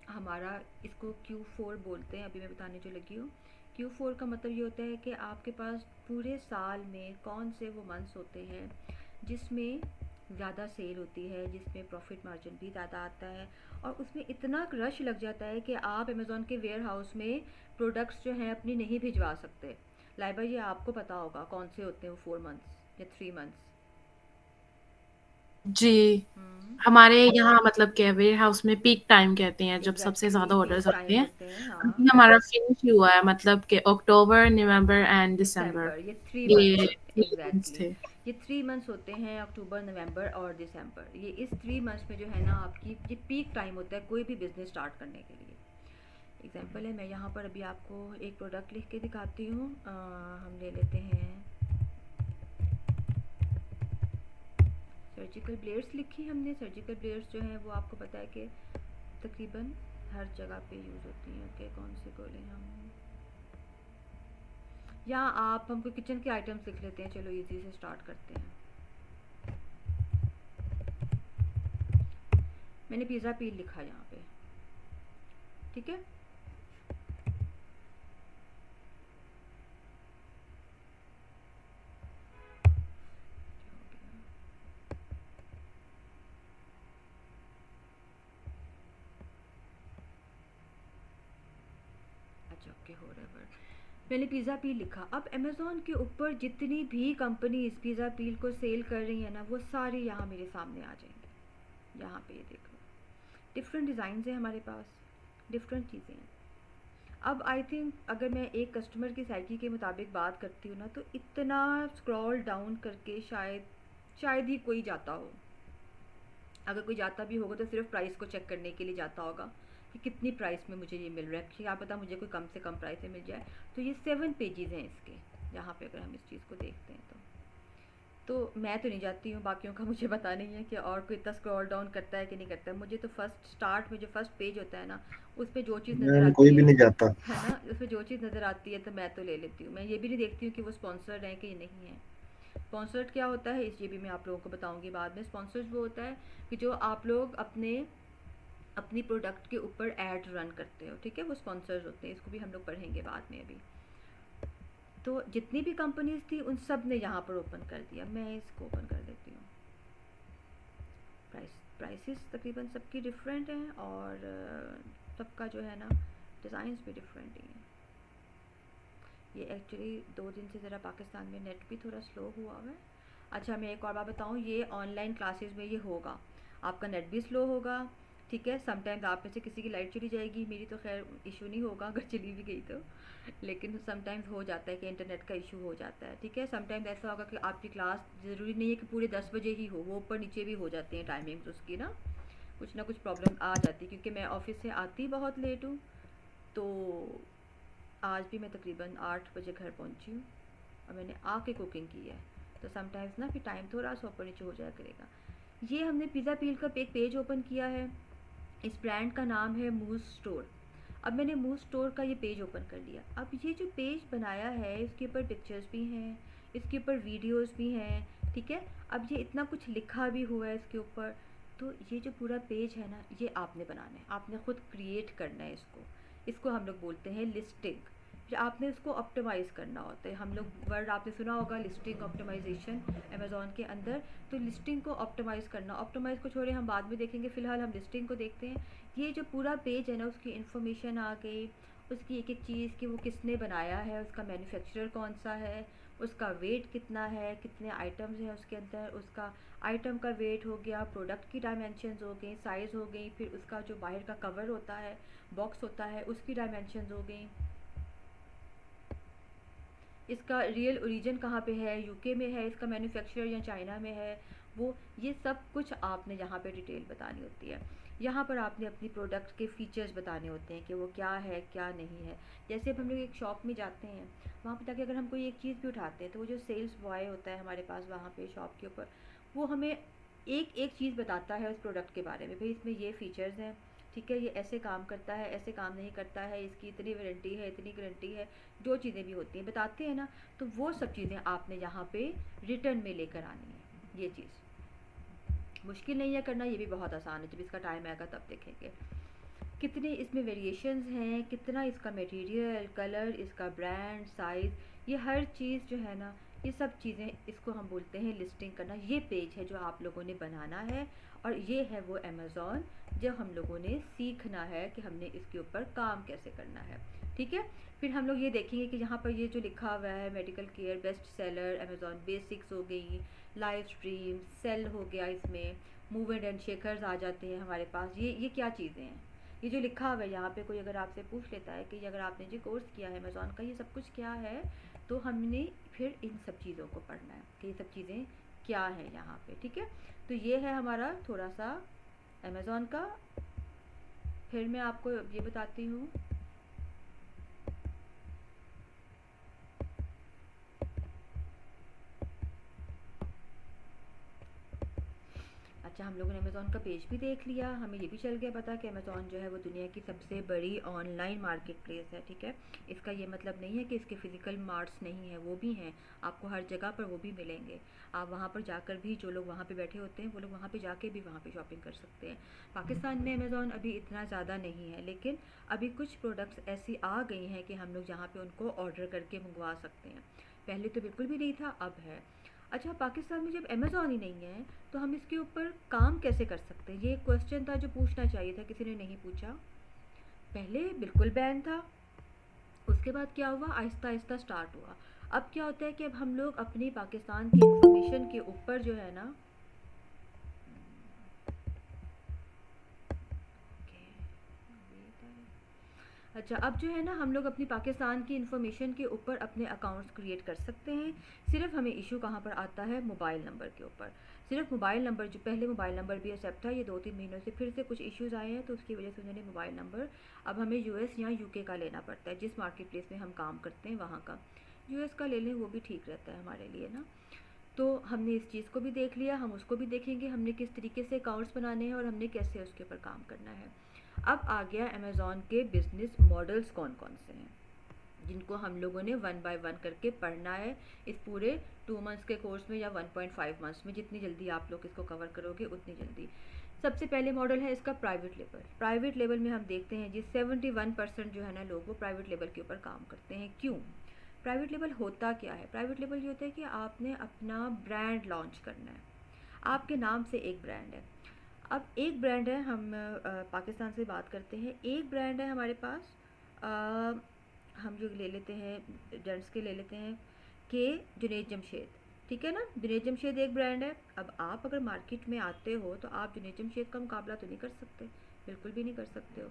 [SPEAKER 1] हमारा इसको Q4 बोलते हैं, अभी मैं बताने जो लगी हूँ। Q4 का मतलब ये होता है कि आपके पास पूरे साल में कौन से वो मंथ्स होते हैं जिसमें ज़्यादा सेल होती है, जिसमें प्रॉफिट मार्जिन भी ज़्यादा आता है, और उसमें इतना रश लग जाता है कि आप अमेज़ॉन के वेयर हाउस में प्रोडक्ट्स जो हैं अपनी नहीं भिजवा सकते। लाइबा ये आपको पता होगा कौन से होते हैं वो 4 मंथ्स या 3 मंथ्स।
[SPEAKER 4] जी, हमारे यहाँ मतलब क्या वेयर हाउस में पीक टाइम कहते हैं जब सबसे
[SPEAKER 1] एग्जैक्टली
[SPEAKER 4] ज़्यादा
[SPEAKER 1] पीक
[SPEAKER 4] ऑर्डर्स आते
[SPEAKER 1] टाइम
[SPEAKER 4] हैं।
[SPEAKER 1] होते हैं, हाँ।
[SPEAKER 4] अभी हमारा फिनिश ही हुआ है, मतलब कि अक्टूबर, नवंबर एंड दिसंबर
[SPEAKER 1] दिसंबर, ये 3 मंथ्स
[SPEAKER 4] ये
[SPEAKER 1] होते हैं,
[SPEAKER 4] 3 मंथ्स
[SPEAKER 1] एग्जैक्टली।
[SPEAKER 4] थे।
[SPEAKER 1] ये 3 मंथ्स होते हैं, अक्टूबर, नवंबर और दिसंबर। ये इस 3 मंथ्स में जो है ना आपकी ये पीक टाइम होता है कोई भी बिजनेस स्टार्ट करने के लिए। एग्जांपल है, मैं यहाँ पर अभी आपको एक प्रोडक्ट लिख के दिखाती हूँ। हम ले लेते हैं सर्जिकल ब्लेड्स, लिखी हमने। सर्जिकल ब्लेड्स जो हैं वो आपको पता है कि तकरीबन हर जगह पे यूज़ होती हैं। ओके, कौन से खोलें हम, या आप हमको किचन के आइटम्स लिख लेते हैं। चलो इजी से स्टार्ट करते हैं। मैंने पिज़्ज़ा पील लिखा यहाँ पे, ठीक है। अच्छा ओके, हो रहा है। मैंने पिज़्ज़ा पील लिखा। अब अमेज़ॉन के ऊपर जितनी भी कंपनी इस पिज़्ज़ा पील को सेल कर रही है ना, वो सारी यहाँ मेरे सामने आ जाएंगी। यहाँ पे ये देख लो, डिफरेंट डिज़ाइन है हमारे पास, डिफरेंट चीज़ें हैं। अब आई थिंक अगर मैं एक कस्टमर की साइकी के मुताबिक बात करती हूँ ना, तो इतना स्क्रॉल डाउन करके शायद ही कोई जाता हो। अगर कोई जाता भी होगा तो सिर्फ प्राइस को चेक करने के लिए जाता होगा कि कितनी प्राइस में मुझे ये मिल रहा है, क्या पता मुझे कोई कम से कम प्राइस में मिल जाए। तो ये 7 पेजेस हैं इसके, यहाँ पे अगर हम इस चीज़ को देखते हैं तो तो मैं तो नहीं जाती हूँ, बाकियों का मुझे पता नहीं है कि और कोई इतना स्क्रॉल डाउन करता है कि नहीं करता है। मुझे तो फर्स्ट स्टार्ट में जो फर्स्ट पेज होता है ना, उस पे जो चीज़ नज़र
[SPEAKER 3] मैम कोई
[SPEAKER 1] आती
[SPEAKER 3] भी नहीं जाता।
[SPEAKER 1] है ना, उसमें जो चीज़ नज़र आती है तो मैं तो ले लेती हूँ। मैं ये भी नहीं देखती हूँ कि वो स्पॉन्सर्ड है कि नहीं है। स्पॉन्सर्ड क्या होता है इस ये भी मैं आप लोगों को बताऊंगी बाद में। स्पॉन्सर्ड वो होता है कि जो आप लोग अपने अपनी प्रोडक्ट के ऊपर एड रन करते हो, ठीक है, वो स्पॉन्सर्स होते हैं। इसको भी हम लोग पढ़ेंगे बाद में अभी। तो जितनी भी कंपनीज थी उन सब ने यहाँ पर ओपन कर दिया। मैं इसको ओपन कर देती हूँ। प्राइसेस तकरीबन सबकी डिफरेंट हैं और सबका जो है ना डिज़ाइंस भी डिफरेंट ही हैं। ये एक्चुअली 2 दिन से ज़रा पाकिस्तान में नेट भी थोड़ा स्लो हुआ हुआ है। अच्छा, मैं एक और बात बताऊँ, ये ऑनलाइन क्लासेस में ये होगा, आपका नेट भी स्लो होगा, ठीक है। समटाइम्स आप में से किसी की लाइट चली जाएगी, मेरी तो खैर इशू नहीं होगा अगर चली भी गई तो, लेकिन समटाइम्स हो जाता है कि इंटरनेट का इशू हो जाता है, ठीक है। समटाइम्स ऐसा होगा कि आपकी क्लास ज़रूरी नहीं है कि पूरे 10 बजे ही हो, वो ऊपर नीचे भी हो जाती हैं टाइमिंग्स उसकी ना कुछ प्रॉब्लम आ जाती है। क्योंकि मैं ऑफिस से आती बहुत लेट हूँ, तो आज भी मैं तकरीबन 8 बजे घर पहुँची हूँ और मैंने आके कुकिंग की है। तो समटाइम्स ना फिर टाइम थोड़ा सा ऊपर नीचे हो जाया करेगा। ये हमने पिज़्ज़ा पील का एक पेज ओपन किया है। इस ब्रांड का नाम है मूज़ स्टोर। अब मैंने मूज़ स्टोर का ये पेज ओपन कर लिया। अब ये जो पेज बनाया है इसके ऊपर पिक्चर्स भी हैं, इसके ऊपर वीडियोस भी हैं, ठीक है। अब ये इतना कुछ लिखा भी हुआ है इसके ऊपर। तो ये जो पूरा पेज है ना, ये आपने बनाना है, आपने खुद क्रिएट करना है इसको। इसको हम लोग बोलते हैं लिस्टिंग। फिर आपने इसको ऑप्टिमाइज़ करना होता है। हम लोग वर्ड आपने सुना होगा, लिस्टिंग ऑप्टिमाइजेशन अमेज़ॉन के अंदर। तो लिस्टिंग को ऑप्टिमाइज़ करना, ऑप्टिमाइज़ को छोड़े हम बाद में देखेंगे, फ़िलहाल हम लिस्टिंग को देखते हैं। ये जो पूरा पेज है ना, उसकी इन्फॉर्मेशन आ गई, उसकी एक एक चीज़ कि वो किसने बनाया है, उसका मैन्युफैक्चरर कौन सा है, उसका वेट कितना है, कितने आइटम्स हैं उसके अंदर, उसका आइटम का वेट हो गया, प्रोडक्ट की डायमेंशंस हो गई, साइज़ हो गई, फिर उसका जो बाहर का कवर होता है, बॉक्स होता है, उसकी डायमेंशंस हो गई, इसका रियल ओरिजिन कहाँ पे है, यूके में है इसका मैन्युफैक्चरर या चाइना में है, वो ये सब कुछ आपने यहाँ पे डिटेल बतानी होती है। यहाँ पर आपने अपनी प्रोडक्ट के फ़ीचर्स बताने होते हैं कि वो क्या है क्या नहीं है। जैसे अब हम लोग एक शॉप में जाते हैं, वहाँ पे जाके अगर हम कोई एक चीज़ भी उठाते हैं तो वो जो सेल्स बॉय होता है हमारे पास वहाँ पे शॉप के ऊपर, वो हमें एक एक चीज़ बताता है उस प्रोडक्ट के बारे में। भाई इसमें ये फ़ीचर्स हैं, ठीक है, ये ऐसे काम करता है, ऐसे काम नहीं करता है, इसकी इतनी वारंटी है, इतनी गारंटी है, जो चीज़ें भी होती हैं बताते हैं ना। तो वो सब चीज़ें आपने यहाँ पे रिटर्न में लेकर आनी है। ये चीज़ मुश्किल नहीं है करना, ये भी बहुत आसान है, जब इसका टाइम आएगा तब देखेंगे। कितने इसमें वेरिएशंस हैं, कितना इसका मटेरियल, कलर, इसका ब्रांड, साइज़, ये हर चीज़ जो है ना, ये सब चीज़ें, इसको हम बोलते हैं लिस्टिंग करना। ये पेज है जो आप लोगों ने बनाना है और ये है वो अमेज़ॉन जो हम लोगों ने सीखना है कि हमने इसके ऊपर काम कैसे करना है, ठीक है। फिर हम लोग ये देखेंगे कि यहाँ पर ये जो लिखा हुआ है medical care, best seller, Amazon basics हो गई, लाइव स्ट्रीम, सेल हो गया, इसमें मूव एंड शेकर्स आ जाते हैं हमारे पास। ये क्या चीज़ें हैं, ये जो लिखा हुआ है यहाँ पे, कोई अगर आपसे पूछ लेता है कि अगर आपने जो कोर्स किया है अमेज़ॉन का, ये सब कुछ क्या है, तो हमने फिर इन सब चीज़ों को पढ़ना है कि ये सब चीज़ें क्या हैं यहाँ पे, ठीक है। तो ये है हमारा थोड़ा सा अमेज़ॉन का। फिर मैं आपको ये बताती हूँ, अच्छा हम लोगों ने अमेज़ॉन का पेज भी देख लिया, हमें ये भी चल गया पता कि अमेज़ॉन जो है वो दुनिया की सबसे बड़ी ऑनलाइन मार्केट प्लेस है, ठीक है। इसका ये मतलब नहीं है कि इसके फ़िज़िकल मार्ट्स नहीं हैं, वो भी हैं, आपको हर जगह पर वो भी मिलेंगे। आप वहाँ पर जाकर भी, जो लोग वहाँ पे बैठे होते हैं वो लोग वहाँ पे जाके भी वहाँ पे शॉपिंग कर सकते हैं। पाकिस्तान में अमेज़ॉन अभी इतना ज़्यादा नहीं है, लेकिन अभी कुछ प्रोडक्ट्स ऐसी आ गई हैं कि हम लोग जहाँ पर उनको ऑर्डर करके मंगवा सकते हैं। पहले तो बिल्कुल भी नहीं था, अब है। अच्छा, पाकिस्तान में जब अमेज़ॉन ही नहीं है तो हम इसके ऊपर काम कैसे कर सकते हैं, ये एक क्वेश्चन था जो पूछना चाहिए था, किसी ने नहीं पूछा। पहले बिल्कुल बैन था, उसके बाद क्या हुआ, आहिस्ता आहिस्ता स्टार्ट हुआ। अब क्या होता है कि अब हम लोग अपनी पाकिस्तान की इंफॉर्मेशन के ऊपर जो है ना, अच्छा अब जो है ना, हम लोग अपनी पाकिस्तान की इन्फॉर्मेशन के ऊपर अपने अकाउंट्स क्रिएट कर सकते हैं। सिर्फ हमें इशू कहाँ पर आता है, मोबाइल नंबर के ऊपर। सिर्फ मोबाइल नंबर, जो पहले मोबाइल नंबर भी एक्सेप्ट था, ये 2-3 महीनों से फिर से कुछ इश्यूज़ आए हैं, तो उसकी वजह से उन्होंने मोबाइल नंबर अब हमें यूएस या यूके का लेना पड़ता है। जिस मार्केट प्लेस में हम काम करते हैं वहाँ का यूएस का ले लें, वो भी ठीक रहता है हमारे लिए ना। तो हमने इस चीज़ को भी देख लिया, हम उसको भी देखेंगे हमने किस तरीके से अकाउंट्स बनाने हैं और हमने कैसे उसके ऊपर काम करना है। अब आ गया अमेज़ॉन के बिज़नेस मॉडल्स कौन कौन से हैं, जिनको हम लोगों ने 1 बाय 1 करके पढ़ना है इस पूरे 2 मंथ्स के कोर्स में या 1.5 मंथ्स में। जितनी जल्दी आप लोग इसको कवर करोगे उतनी जल्दी। सबसे पहले मॉडल है इसका प्राइवेट लेबल। प्राइवेट लेबल में हम देखते हैं जी 71% जो है ना लोग वो प्राइवेट लेबल के ऊपर काम करते हैं। क्यों? प्राइवेट लेबल होता क्या है? प्राइवेट लेबल ये होता है कि आपने अपना ब्रांड लॉन्च करना है, आपके नाम से एक ब्रांड है। अब एक ब्रांड है, हम पाकिस्तान से बात करते हैं, एक ब्रांड है हमारे पास, हम जो ले लेते हैं जेंट्स के ले लेते हैं के जुनैद जमशेद, ठीक है ना। जुनैद जमशेद एक ब्रांड है। अब आप अगर मार्केट में आते हो तो आप जुनैद जमशेद का मुकाबला तो नहीं कर सकते, बिल्कुल भी नहीं कर सकते हो।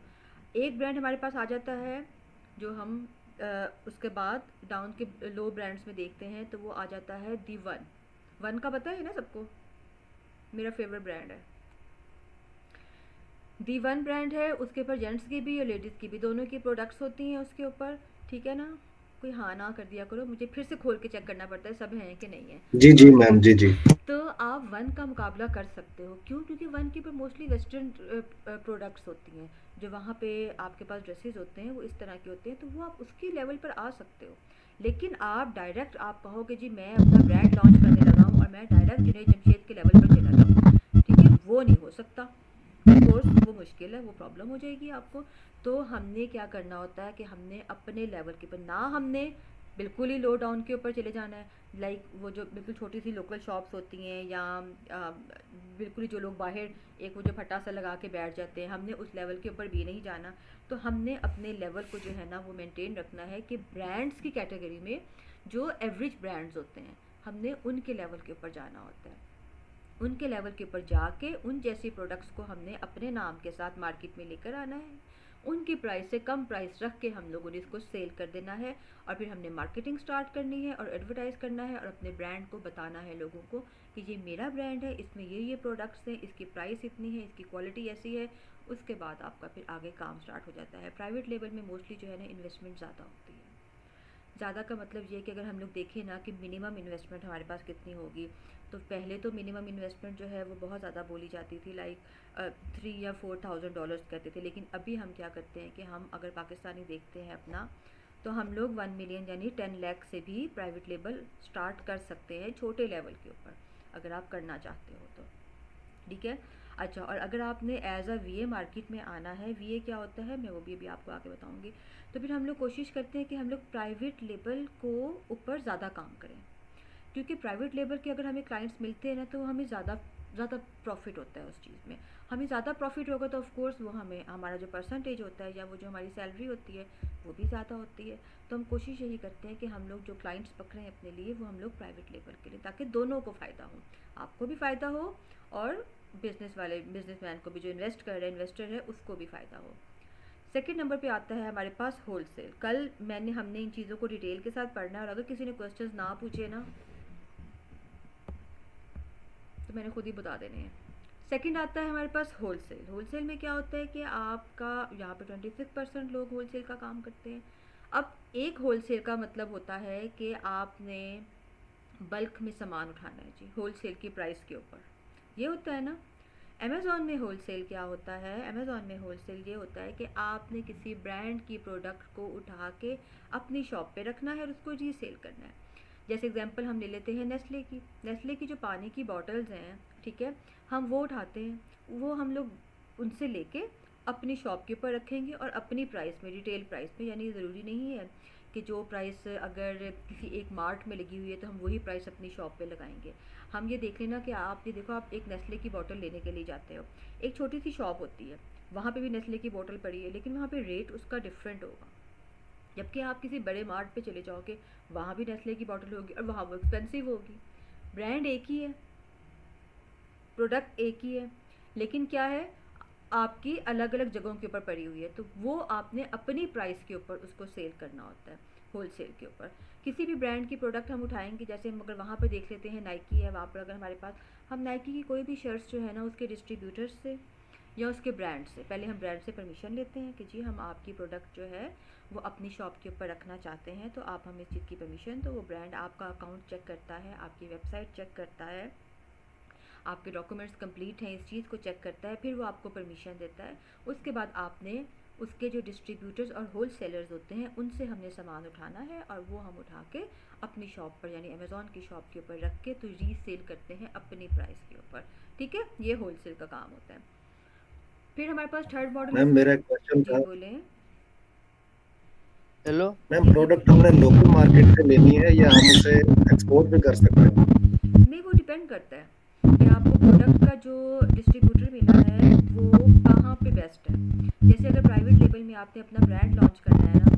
[SPEAKER 1] एक ब्रांड हमारे पास आ जाता है जो हम उसके बाद डाउन के लो ब्रांड्स में देखते हैं तो वो आ जाता है दी वन का पता है ना सबको, मेरा फेवरेट ब्रांड है दी वन ब्रांड है। उसके ऊपर जेंट्स की भी और लेडीज़ की भी दोनों की प्रोडक्ट्स होती हैं उसके ऊपर, ठीक है ना। कोई हाँ ना कर दिया करो, मुझे फिर से खोल के चेक करना पड़ता है सब हैं कि नहीं है।
[SPEAKER 3] जी जी मैम, जी जी।
[SPEAKER 1] तो आप वन का मुकाबला कर सकते हो। क्यों? क्योंकि वन के ऊपर मोस्टली वेस्टर्न प्रोडक्ट्स होती हैं, जो वहाँ पे आपके पास ड्रेसेस होते हैं वो इस तरह के होते हैं, तो वो आप उसकी लेवल पर आ सकते हो। लेकिन आप डायरेक्ट आप कहोगे जी मैं अपना ब्रांड लॉन्च करने लगा हूँ और मैं डायरेक्ट जुनैद जमशेद के लेवल पर चला जाऊँ, ठीक है, वो नहीं हो सकता। कोर्स वो मुश्किल है, वो प्रॉब्लम हो जाएगी आपको। तो हमने क्या करना होता है कि हमने अपने लेवल के ऊपर ना, हमने बिल्कुल ही लो डाउन के ऊपर चले जाना है, लाइक वो जो बिल्कुल छोटी सी लोकल शॉप्स होती हैं या बिल्कुल ही जो लोग बाहर एक वो जो फटा सा लगा के बैठ जाते हैं, हमने उस लेवल के ऊपर भी नहीं जाना। तो हमने अपने लेवल को जो है ना वो मेंटेन रखना है कि ब्रांड्स की कैटेगरी में जो एवरेज ब्रांड्स होते हैं हमने उनके लेवल के ऊपर जाना होता है। उनके लेवल के ऊपर जाके उन जैसी प्रोडक्ट्स को हमने अपने नाम के साथ मार्केट में लेकर आना है, उनकी प्राइस से कम प्राइस रख के हम लोगों ने इसको सेल कर देना है और फिर हमने मार्केटिंग स्टार्ट करनी है और एडवर्टाइज़ करना है और अपने ब्रांड को बताना है लोगों को कि ये मेरा ब्रांड है, इसमें ये प्रोडक्ट्स हैं, इसकी प्राइस इतनी है, इसकी क्वालिटी ऐसी है। उसके बाद आपका फिर आगे काम स्टार्ट हो जाता है। प्राइवेट लेवल में मोस्टली जो है ना इन्वेस्टमेंट ज़्यादा होती है। ज़्यादा का मतलब ये कि अगर हम लोग देखें ना कि मिनिमम इन्वेस्टमेंट हमारे पास कितनी होगी, तो पहले तो मिनिमम इन्वेस्टमेंट जो है वो बहुत ज़्यादा बोली जाती थी, लाइक 3 या 4,000 डॉलर्स कहते थे। लेकिन अभी हम क्या करते हैं कि हम अगर पाकिस्तानी देखते हैं अपना, तो हम लोग 1 मिलियन यानी 10 लाख से भी प्राइवेट लेबल स्टार्ट कर सकते हैं छोटे लेवल के ऊपर, अगर आप करना चाहते हो तो, ठीक है। अच्छा, और अगर आपने एज अ वीए मार्केट में आना है, वीए क्या होता है मैं वो भी अभी आपको आगे बताऊंगी। तो फिर हम लोग कोशिश करते हैं कि हम लोग प्राइवेट लेबल को ऊपर ज़्यादा काम करें, क्योंकि प्राइवेट लेबल के अगर हमें क्लाइंट्स मिलते हैं ना तो हमें ज़्यादा प्रॉफिट होता है उस चीज़ में। हमें ज़्यादा प्रॉफिट होगा तो ऑफ कोर्स वो हमें हमारा जो परसेंटेज होता है या वो जो हमारी सैलरी होती है वो भी ज़्यादा होती है। तो हम कोशिश यही करते हैं कि हम लोग जो क्लाइंट्स पकड़ें अपने लिए वो हम लोग प्राइवेट लेबल के लिए, ताकि दोनों को फ़ायदा हो, आपको भी फ़ायदा हो और बिजनेसमैन को भी, जो इन्वेस्ट कर रहे हैं इन्वेस्टर है, उसको भी फ़ायदा हो। सेकंड नंबर पे आता है हमारे पास होलसेल। कल हमने इन चीज़ों को डिटेल के साथ पढ़ना है और अगर किसी ने क्वेश्चंस ना पूछे ना तो मैंने खुद ही बता देने हैं। सेकंड आता है हमारे पास होलसेल। होलसेल में क्या होता है कि आपका यहाँ पे 26% लोग होलसेल का काम करते हैं। अब एक होलसेल का मतलब होता है कि आपने बल्क में सामान उठाना है जी, होलसेल की प्राइस के ऊपर, ये होता है ना। अमेज़ॉन में होलसेल क्या होता है? अमेज़ॉन में होलसेल ये होता है कि आपने किसी ब्रांड की प्रोडक्ट को उठा के अपनी शॉप पे रखना है और उसको रीसेल करना है। जैसे एग्जांपल हम ले लेते हैं नेस्ले की जो पानी की बॉटल्स हैं, ठीक है, हम वो उठाते हैं, वो हम लोग उनसे लेके अपनी शॉप के ऊपर रखेंगे और अपनी प्राइस में, रिटेल प्राइस में, यानी ज़रूरी नहीं है कि जो प्राइस अगर किसी एक मार्ट में लगी हुई है तो हम वही प्राइस अपनी शॉप पे लगाएंगे। हम ये देख लेना कि आप ये देखो, आप एक नेस्ले की बोतल लेने के लिए जाते हो, एक छोटी सी शॉप होती है, वहाँ पे भी नेस्ले की बोतल पड़ी है, लेकिन वहाँ पे रेट उसका डिफरेंट होगा। जबकि आप किसी बड़े मार्ट पे चले जाओगे, वहाँ भी नेस्ले की बोतल होगी और वहाँ वो एक्सपेंसिव होगी। ब्रांड एक ही है, प्रोडक्ट एक ही है, लेकिन क्या है, आपकी अलग अलग जगहों के ऊपर पड़ी हुई है, तो वो आपने अपनी प्राइस के ऊपर उसको सेल करना होता है होलसेल के ऊपर। किसी भी ब्रांड की प्रोडक्ट हम उठाएंगे, जैसे हम अगर वहाँ पर देख लेते हैं नाइकी है, वहाँ पर अगर हमारे पास हम नाइकी की कोई भी शर्ट्स जो है ना उसके डिस्ट्रीब्यूटर्स से या उसके ब्रांड से। पहले हम ब्रांड से परमिशन लेते हैं कि जी हम आपकी प्रोडक्ट जो है वो अपनी शॉप के ऊपर रखना चाहते हैं, तो आप हमें इस चीज़ की परमिशन। तो वो ब्रांड आपका अकाउंट चेक करता है, आपकी वेबसाइट चेक करता है, आपके डॉक्यूमेंट्स कंप्लीट हैं, इस चीज़ को चेक करता है, फिर वो आपको परमिशन देता है। उसके बाद आपने उसके जो डिस्ट्रीब्यूटर्स और होल सेलर्स होते हैं उनसे हमने सामान उठाना है, और वो हम उठा के अपनी शॉप पर यानी अमेज़ॉन की शॉप के ऊपर रख के तो रीसेल करते हैं अपनी प्राइस के ऊपर। ठीक है, ये होलसेल का काम होता है। फिर हमारे पास थर्ड मॉडल
[SPEAKER 3] मैम मेरा एक क्वेश्चन
[SPEAKER 1] जी
[SPEAKER 3] था।
[SPEAKER 1] बोलें।
[SPEAKER 6] हेलो।
[SPEAKER 3] मैम
[SPEAKER 1] जी
[SPEAKER 3] प्रोडक्ट
[SPEAKER 1] बोलिए।
[SPEAKER 3] हमने लोकल मार्केट से लेनी है या हम उसे एक्सपोर्ट भी कर सकते हैं?
[SPEAKER 1] नहीं, वो डिपेंड करता है कि आपको प्रोडक्ट का जो डिस्ट्रीब्यूटर मिला है वो कहाँ पे बेस्ट है। जैसे अगर प्राइवेट लेवल में आपने अपना ब्रांड लॉन्च करना है ना,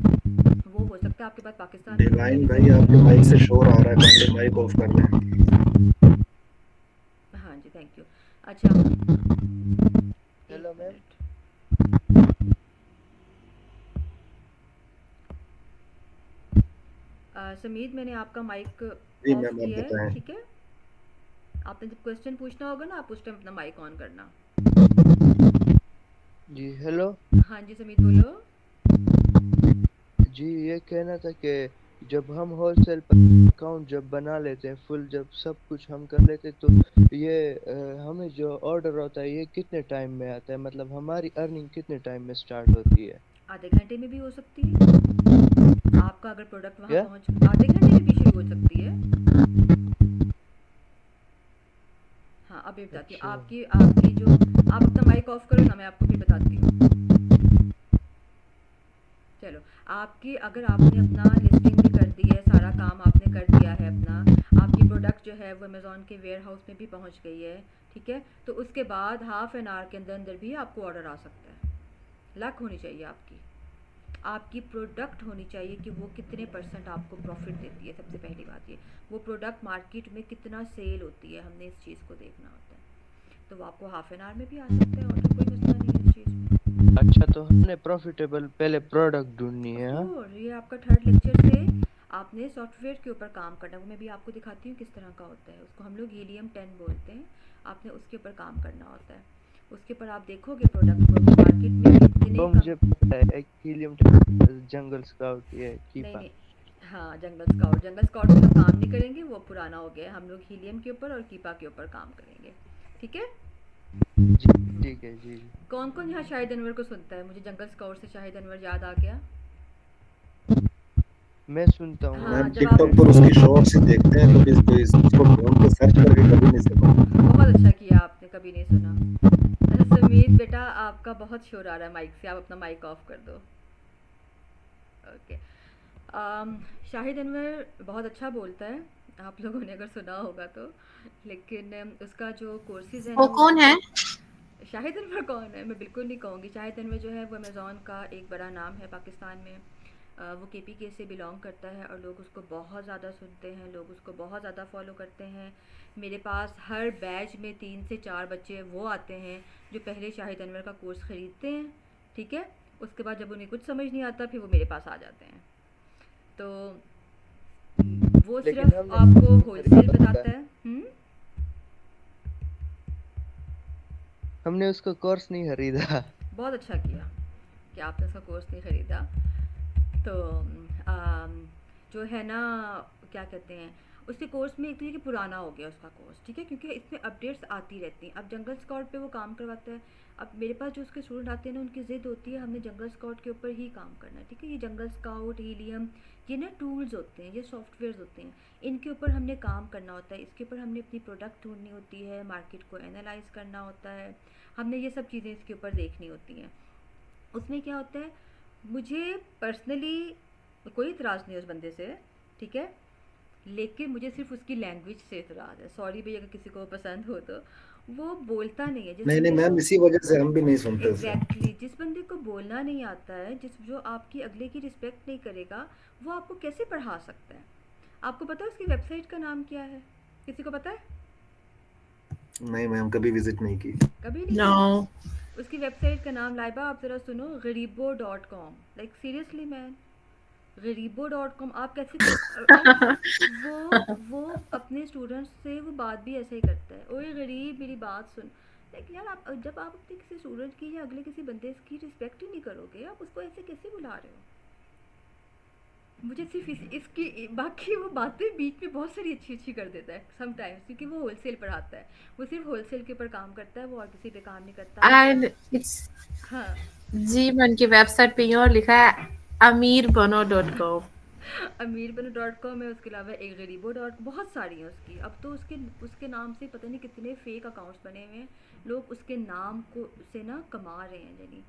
[SPEAKER 1] वो हो सकता है आपके पास पाकिस्तान में कोई
[SPEAKER 3] डिवाइन
[SPEAKER 1] ऐसा
[SPEAKER 3] भाई आपके
[SPEAKER 1] डीलर।
[SPEAKER 3] माइक से शोर आ रहा है, पहले माइक ऑफ कर लें।
[SPEAKER 1] हाँ जी, थैंक यू। अच्छा,
[SPEAKER 6] हेलो
[SPEAKER 1] एक
[SPEAKER 6] मैम।
[SPEAKER 1] मिनट। समीद, मैंने आपका माइक
[SPEAKER 3] जी
[SPEAKER 1] ऑफ
[SPEAKER 3] मैम आप
[SPEAKER 1] किया है,
[SPEAKER 3] बताएं।
[SPEAKER 1] ठीक है। आपने जब क्वेश्चन पूछना होगा ना, आप उस टाइम अपना माइक ऑन करना।
[SPEAKER 6] जी हेलो।
[SPEAKER 1] हाँ जी समीद, बोलो।
[SPEAKER 6] जी ये कहना था कि जब हम होलसेल पर अकाउंट जब बना लेते हैं फुल, जब सब कुछ हम कर लेते हैं, तो ये हमें जो ऑर्डर होता है ये कितने टाइम में आता है, मतलब हमारी अर्निंग कितने टाइम में स्टार्ट होती है?
[SPEAKER 1] आधे घंटे में भी हो सकती है। आपका अगर प्रोडक्ट वहाँ
[SPEAKER 6] क्या?
[SPEAKER 1] पहुँच आधे घंटे में भी शुरू हो सकती है। हाँ, अभी बताती हूँ।
[SPEAKER 6] अच्छा।
[SPEAKER 1] आपकी आपकी जो आप अपना माइक ऑफ करो ना, मैं आपको फिर बताती हूँ। चलो, आपकी अगर आपने अपना लिस्टिंग भी कर दी है, सारा काम आपने कर दिया है अपना, आपकी प्रोडक्ट जो है वो अमेज़ॉन के वेयर हाउस में भी पहुँच गई है, ठीक है, तो उसके बाद हाफ एन आवर के अंदर अंदर भी आपको ऑर्डर आ सकता है। लक होनी चाहिए आपकी प्रोडक्ट होनी चाहिए कि वो कितने % आपको प्रॉफिट देती है। सबसे पहली बात ये, वो प्रोडक्ट मार्केट में कितना सेल होती है, हमने इस चीज़ को देखना होता है। तो वो आपको हाफ एन आवर में भी आ सकता है ऑर्डर, कोई मसला नहीं है इस चीज़ में।
[SPEAKER 6] अच्छा, तो हमने प्रॉफिटेबल पहले प्रोडक्ट ढूंढनी
[SPEAKER 1] ऑफ
[SPEAKER 6] है, हाँ?
[SPEAKER 1] कोर्स, ये आपका थर्ड लेक्चर से आपने सॉफ्टवेयर के ऊपर काम करना है, वो मैं भी आपको दिखाती हूँ किस तरह का होता है। उसको हम लोग हीलियम 10 बोलते हैं। आपने उसके ऊपर काम करना होता है। उसके ऊपर आप देखोगे प्रोडक्ट को मार्केट में कितने
[SPEAKER 6] वो
[SPEAKER 1] का।
[SPEAKER 6] मुझे पता है, एक हीलियम, जंगल स्काउट, ये
[SPEAKER 1] नहीं
[SPEAKER 6] कीपा।
[SPEAKER 1] नहीं, हाँ, जंगल स्काउट में हम काम नहीं करेंगे, वो पुराना हो गया है। हम लोग हीलियम के ऊपर और कीपा के ऊपर काम करेंगे, ठीक है।
[SPEAKER 6] जी ठीक है। जी जी।
[SPEAKER 1] कौन कौन यहाँ शाहिद अनवर को सुनता है? मुझे जंगल स्काउट से शाहिद अनवर याद आ गया।
[SPEAKER 6] मैं सुनता हूँ।
[SPEAKER 1] हाँ,
[SPEAKER 3] मैम
[SPEAKER 1] जब आप
[SPEAKER 3] टिकटॉक पर उसकी शॉर्ट्स ही देखते हैं, कभी तो इसको ढूंढ के सर्च करके कभी नहीं सुना।
[SPEAKER 1] बहुत अच्छा किया आपने, कभी नहीं सुना। अच्छा समीत बेटा, आपका बहुत शोर आ रहा है माइक से, आप अपना माइक ऑफ कर दो। ओके। शाहिद अनवर बहुत अच्छा बोलता है, आप लोगों ने अगर सुना होगा तो, लेकिन उसका जो कोर्सेज है
[SPEAKER 4] वो
[SPEAKER 1] ना
[SPEAKER 4] कौन है?
[SPEAKER 1] शाहिद अनवर कौन है मैं बिल्कुल नहीं कहूँगी। शाहिद अनवर जो है वो अमेज़ॉन का एक बड़ा नाम है पाकिस्तान में। वो KPK से बिलोंग करता है और लोग उसको बहुत ज़्यादा सुनते हैं, लोग उसको बहुत ज़्यादा फॉलो करते हैं। मेरे पास हर बैच में 3 से 4 बच्चे वो आते हैं जो पहले शाहिद अनवर का कोर्स ख़रीदते हैं, ठीक है। उसके बाद जब उन्हें कुछ समझ नहीं आता फिर वो मेरे पास आ जाते हैं। तो वो
[SPEAKER 6] लेकिन
[SPEAKER 1] सिर्फ
[SPEAKER 6] हमने
[SPEAKER 1] आपको होलसेल
[SPEAKER 6] खरीदा
[SPEAKER 1] बताता
[SPEAKER 6] था।
[SPEAKER 1] है।
[SPEAKER 6] हमने उसका कोर्स नहीं खरीदा।
[SPEAKER 1] बहुत अच्छा किया कि आपने उसका कोर्स नहीं ख़रीदा। तो जो है ना, क्या कहते हैं, उसके कोर्स में एक तो ये कि पुराना हो गया उसका कोर्स, ठीक है, क्योंकि इसमें अपडेट्स आती रहती हैं। अब जंगल स्काउट पे वो काम करवाता है। अब मेरे पास जो उसके स्टूडेंट आते हैं ना, उनकी ज़िद होती है हमने जंगल स्काउट के ऊपर ही काम करना है, ठीक है। ये जंगल स्काउट, हीलियम, ये ना टूल्स होते हैं, ये सॉफ्टवेयर्स होते हैं, इनके ऊपर हमने काम करना होता है। इसके ऊपर हमने अपनी प्रोडक्ट ढूंढनी होती है, मार्केट को एनालाइज करना होता है, हमने ये सब चीज़ें इसके ऊपर देखनी होती हैं। उसमें क्या होता है, मुझे पर्सनली कोई इतराज़ नहीं है उस बंदे से, ठीक है, लेकिन मुझे सिर्फ उसकी लैंग्वेज से इतराज़ है। सॉरी भैया अगर किसी को पसंद हो तो। वो बोलता नहीं है जिस
[SPEAKER 3] नहीं नहीं
[SPEAKER 1] बंदे
[SPEAKER 3] मैम,
[SPEAKER 1] को।
[SPEAKER 3] इसी वजह से हम भी नहीं सुनते उसे।
[SPEAKER 1] एग्जैक्टली, जिस बंदे को बोलना नहीं आता है, जो आपकी अगले की रिस्पेक्ट नहीं करेगा, वो आपको कैसे पढ़ा सकता है? आपको पता है उसकी वेबसाइट का नाम क्या है? किसी को पता है?
[SPEAKER 3] नहीं मैम, कभी विजिट नहीं की।
[SPEAKER 1] कभी नहीं
[SPEAKER 4] नो।
[SPEAKER 1] किया? उसकी वेबसाइट का नाम, लाइबा आप ज़रा सुनो, गरीबो.com। लाइक सीरियसली मैन, गरीबो.com। आप कैसे और वो अपने स्टूडेंट्स से वो बात भी ऐसे ही करता है, ओए गरीब मेरी बात सुन। लाइक यार आप जब आप अपने किसी स्टूडेंट की या अगले किसी बंदे की रिस्पेक्ट ही नहीं करोगे, आप उसको ऐसे कैसे बुला रहे हो? मुझे सिर्फ इसकी बाकी वो बातें बीच में बहुत सारी अच्छी अच्छी कर देता है समटाइम्स, क्योंकि वो होलसेल पढ़ाता है, वो सिर्फ होलसेल के ऊपर काम करता है, वो और किसी पे काम नहीं करता।
[SPEAKER 4] एंड इट्स
[SPEAKER 1] हाँ।
[SPEAKER 4] जी, मैं उनकी वेबसाइट पे और लिखा है amirbano.com।
[SPEAKER 1] amirbano.com है, उसके अलावा एक गरीबो डॉट, बहुत सारी हैं उसकी। अब तो उसके उसके नाम से पता नहीं कितने फेक अकाउंट्स बने हुए हैं, लोग उसके नाम को से ना कमा रहे हैं। यानी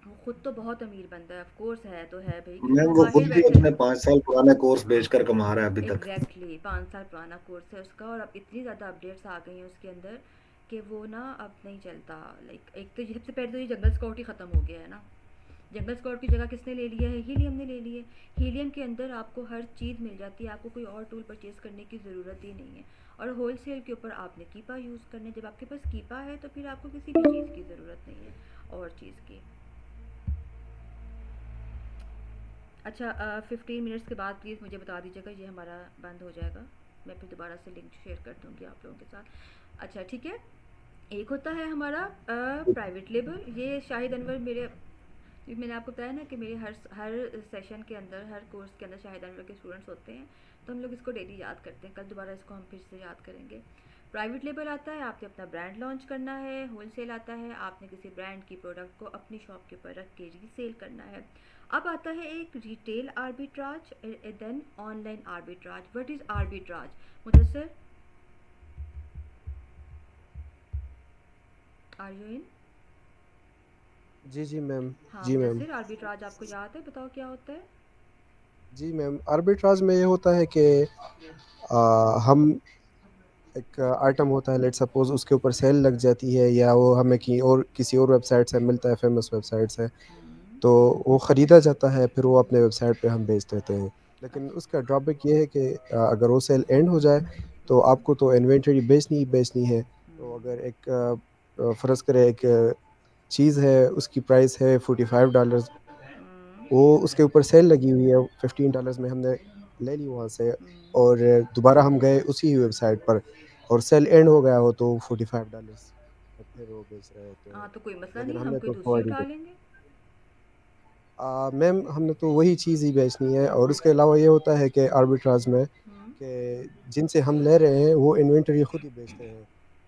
[SPEAKER 1] वो खुद तो बहुत अमीर बंदा है, ऑफ कोर्स है तो है भाई, क्योंकि
[SPEAKER 3] मैम
[SPEAKER 1] वो
[SPEAKER 3] वो खुद
[SPEAKER 1] बाहर
[SPEAKER 3] भी
[SPEAKER 1] बैठे।
[SPEAKER 3] अपने 5 साल पुराने कोर्स बेचकर कमा रहा है अभी तक।
[SPEAKER 1] एग्जैक्टली 5 साल पुराना कोर्स है उसका, और अब इतनी ज़्यादा अपडेट्स आ गई हैं उसके अंदर कि वो ना अब नहीं चलता। लाइक एक तो सबसे पहले तो ये जंगल स्कॉट ही ख़त्म हो गया है ना। जंगल स्कॉट की जगह किसने ले लिया है? हीलियम ने ले ली है। हीलियम के अंदर आपको हर चीज़ मिल जाती है, आपको कोई और टूल परचेज़ करने की ज़रूरत ही नहीं है। और होलसेल के ऊपर आपने कीपा यूज़ करना है। जब आपके पास कीपा है तो फिर आपको किसी भी चीज़ की ज़रूरत नहीं है और चीज़ की। अच्छा 15 मिनट्स के बाद प्लीज़ मुझे बता दीजिएगा, ये हमारा बंद हो जाएगा, मैं फिर दोबारा से लिंक शेयर कर दूँगी आप लोगों के साथ। अच्छा ठीक है। एक होता है हमारा प्राइवेट लेबल। ये शाहिद अनवर मेरे, मैंने आपको बताया ना कि मेरे हर सेशन के अंदर, हर कोर्स के अंदर शाहिद अनवर के स्टूडेंट्स होते हैं, तो हम लोग इसको डेली याद करते हैं। कल दोबारा इसको हम फिर से याद करेंगे। प्राइवेट लेबल आता है, आपने अपना ब्रांड लॉन्च करना है। होलसेल आता है, आपने किसी ब्रांड की प्रोडक्ट को अपनी शॉप के ऊपर रख के रीसेल करना है। अब आता है एक retail arbitrage, then online arbitrage. What is arbitrage Mudassar? Are you in?
[SPEAKER 2] जी जी मैम।
[SPEAKER 1] हाँ
[SPEAKER 2] जी मैम।
[SPEAKER 1] मुदस्सर, आर्बिट्राज आपको याद है? बताओ क्या होता है।
[SPEAKER 2] जी मैम, आर्बिट्राज में ये होता है कि हम एक आइटम होता है, लेट सपोज उसके ऊपर सेल लग जाती है, या वो हमें की और किसी और वेबसाइट से मिलता है, फेमस वेबसाइट से, तो वो ख़रीदा जाता है, फिर वो अपने वेबसाइट पे हम बेच देते हैं। लेकिन उसका ड्रॉबैक ये है कि अगर वो सेल एंड हो जाए तो आपको तो इन्वेंटरी बेचनी ही बेचनी है। तो अगर एक फ़र्ज़ करें एक चीज़ है, उसकी प्राइस है $45, वो उसके ऊपर सेल लगी हुई है, $15 में हमने ले ली वहाँ से, और दोबारा हम गए उसी वेबसाइट पर और सेल एंड हो गया हो तो $45 में फिर वो बेच रहे होते हैं।
[SPEAKER 1] हाँ तो कोई मसला
[SPEAKER 2] लेकिन
[SPEAKER 1] नहीं, हम
[SPEAKER 2] हमने
[SPEAKER 1] कोई
[SPEAKER 2] तो
[SPEAKER 1] दूसरी
[SPEAKER 2] प्रोवाइड ही
[SPEAKER 1] उठा लेंगे।
[SPEAKER 2] मैम हमने तो वही चीज़ ही बेचनी है। और उसके अलावा ये होता है कि आर्बिट्राज में कि जिनसे हम ले रहे हैं वो इन्वेंटरी खुद ही बेचते हैं,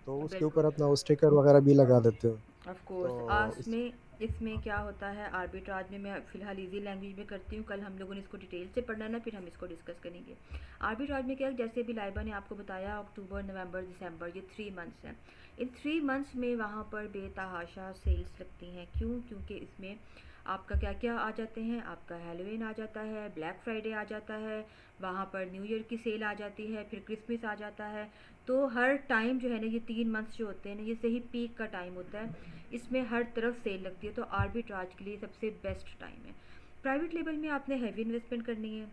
[SPEAKER 2] तो उसके
[SPEAKER 1] बिल्कुल।
[SPEAKER 2] ऊपर अपना वो स्टिकर वगैरह भी लगा देते हैं।
[SPEAKER 1] ऑफ कोर्स
[SPEAKER 2] तो
[SPEAKER 1] आज में इसमें क्या होता है आर्बिट्राज में, मैं फ़िलहाल इजी लैंग्वेज में करती हूँ, कल हम लोगों ने इसको डिटेल से पढ़ना ना, फिर हम इसको डिस्कस करेंगे। आर्बिट्राज में क्या है, जैसे अभी लाइबा ने आपको बताया अक्टूबर नवंबर दिसंबर ये 3 मंथ्स हैं। इन 3 मंथ्स में वहाँ पर बेतहाशा सेल्स लगती हैं। क्यों? क्योंकि इसमें आपका क्या क्या आ जाते हैं, आपका हेलोवीन आ जाता है, ब्लैक फ्राइडे आ जाता है, वहाँ पर न्यू ईयर की सेल आ जाती है, फिर क्रिसमस आ जाता है। तो हर टाइम जो है ना, ये 3 मंथ्स जो होते हैं ना, ये सही पीक का टाइम होता है, इसमें हर तरफ सेल लगती है। तो आर्बिट्राज के लिए सबसे बेस्ट टाइम है। प्राइवेट लेवल में आपने हैवी इन्वेस्टमेंट करनी है,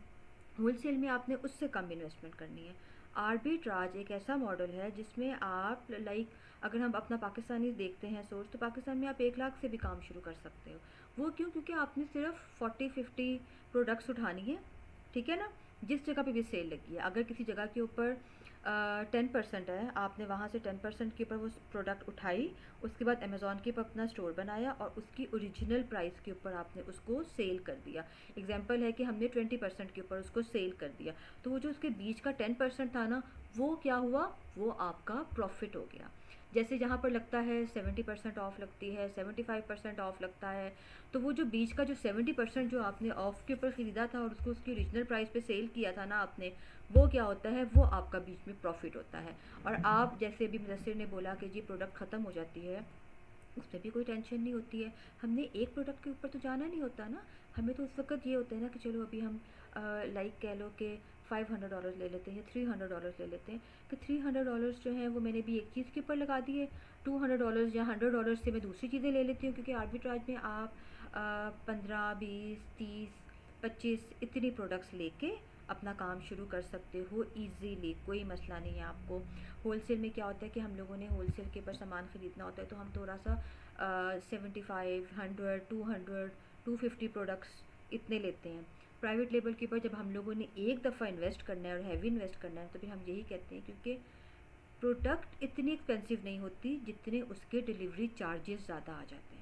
[SPEAKER 1] होलसेल में आपने उससे कम इन्वेस्टमेंट करनी है। आर्बिट्राज एक ऐसा मॉडल है जिसमें आप लाइक, अगर हम अपना पाकिस्तानी देखते हैं सोर्स, तो पाकिस्तान में आप 1 लाख से भी काम शुरू कर सकते हो। वो क्यों? क्योंकि आपने सिर्फ 40-50 प्रोडक्ट्स उठानी है, ठीक है ना। जिस जगह पे भी सेल लगी है, अगर किसी जगह के ऊपर 10% है, आपने वहाँ से 10% के ऊपर वो प्रोडक्ट उठाई, उसके बाद अमेज़ॉन के ऊपर अपना स्टोर बनाया और उसकी ओरिजिनल प्राइस के ऊपर आपने उसको सेल कर दिया। एग्जांपल है कि हमने 20% के ऊपर उसको सेल कर दिया, तो वो जो उसके बीच का 10% था ना, वो क्या हुआ, वो आपका प्रॉफिट हो गया। जैसे जहाँ पर लगता है 70% ऑफ लगती है, 75% ऑफ लगता है, तो वो जो बीच का जो 70% जो आपने ऑफ के ऊपर ख़रीदा था और उसको उसकी ओरिजिनल प्राइस पे सेल किया था ना आपने, वो क्या होता है, वो आपका बीच में प्रॉफिट होता है। और आप जैसे अभी मुदस्सिर ने बोला कि जी प्रोडक्ट ख़त्म हो जाती है, उसमें भी कोई टेंशन नहीं होती है। हमने एक प्रोडक्ट के ऊपर तो जाना नहीं होता ना, हमें तो उस वक्त ये होता है ना कि चलो अभी हम लाइक कह लो कि $500 ले लेते हैं, $300 ले लेते हैं, कि $300 जो हैं वो मैंने भी एक चीज़ के ऊपर लगा दिए, $200 या $100 से मैं दूसरी चीज़ें ले लेती हूँ। क्योंकि आर्बिट्राज में आप 15, 20, 30, 25 इतनी प्रोडक्ट्स लेके अपना काम शुरू कर सकते हो इजीली, कोई मसला नहीं है आपको। होलसेल में क्या होता है कि हम लोगों ने होलसेल के ऊपर सामान ख़रीदना होता है, तो हम थोड़ा सा 75, 100, 200, 250 प्रोडक्ट्स इतने लेते हैं। प्राइवेट लेवल के ऊपर जब हम लोगों ने एक दफ़ा इन्वेस्ट करना है और हैवी इन्वेस्ट करना है, तो फिर हम यही कहते हैं, क्योंकि प्रोडक्ट इतनी एक्सपेंसिव नहीं होती जितने उसके डिलीवरी चार्जेस ज़्यादा आ जाते हैं।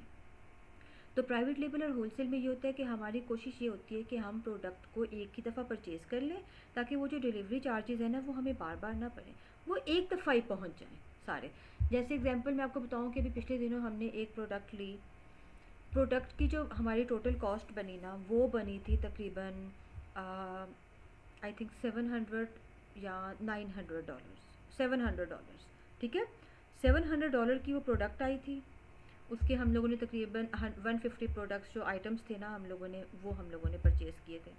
[SPEAKER 1] तो प्राइवेट लेबल और होलसेल में ये होता है कि हमारी कोशिश ये होती है कि हम प्रोडक्ट को एक ही दफ़ा परचेज़ कर लें, ताकि वो जो डिलीवरी चार्जेस है ना वो हमें बार बार ना पड़े, वो एक दफ़ा ही पहुंच जाएं सारे। जैसे एग्जांपल मैं आपको बताऊं कि अभी पिछले दिनों हमने एक प्रोडक्ट ली, प्रोडक्ट की जो हमारी टोटल कॉस्ट बनी ना वो बनी थी तकरीबन आई थिंक $700 या $900, $700, ठीक है। $700 की वो प्रोडक्ट आई थी। उसके हम लोगों ने तकरीबन 150 प्रोडक्ट्स जो आइटम्स थे ना हम लोगों ने परचेज़ किए थे।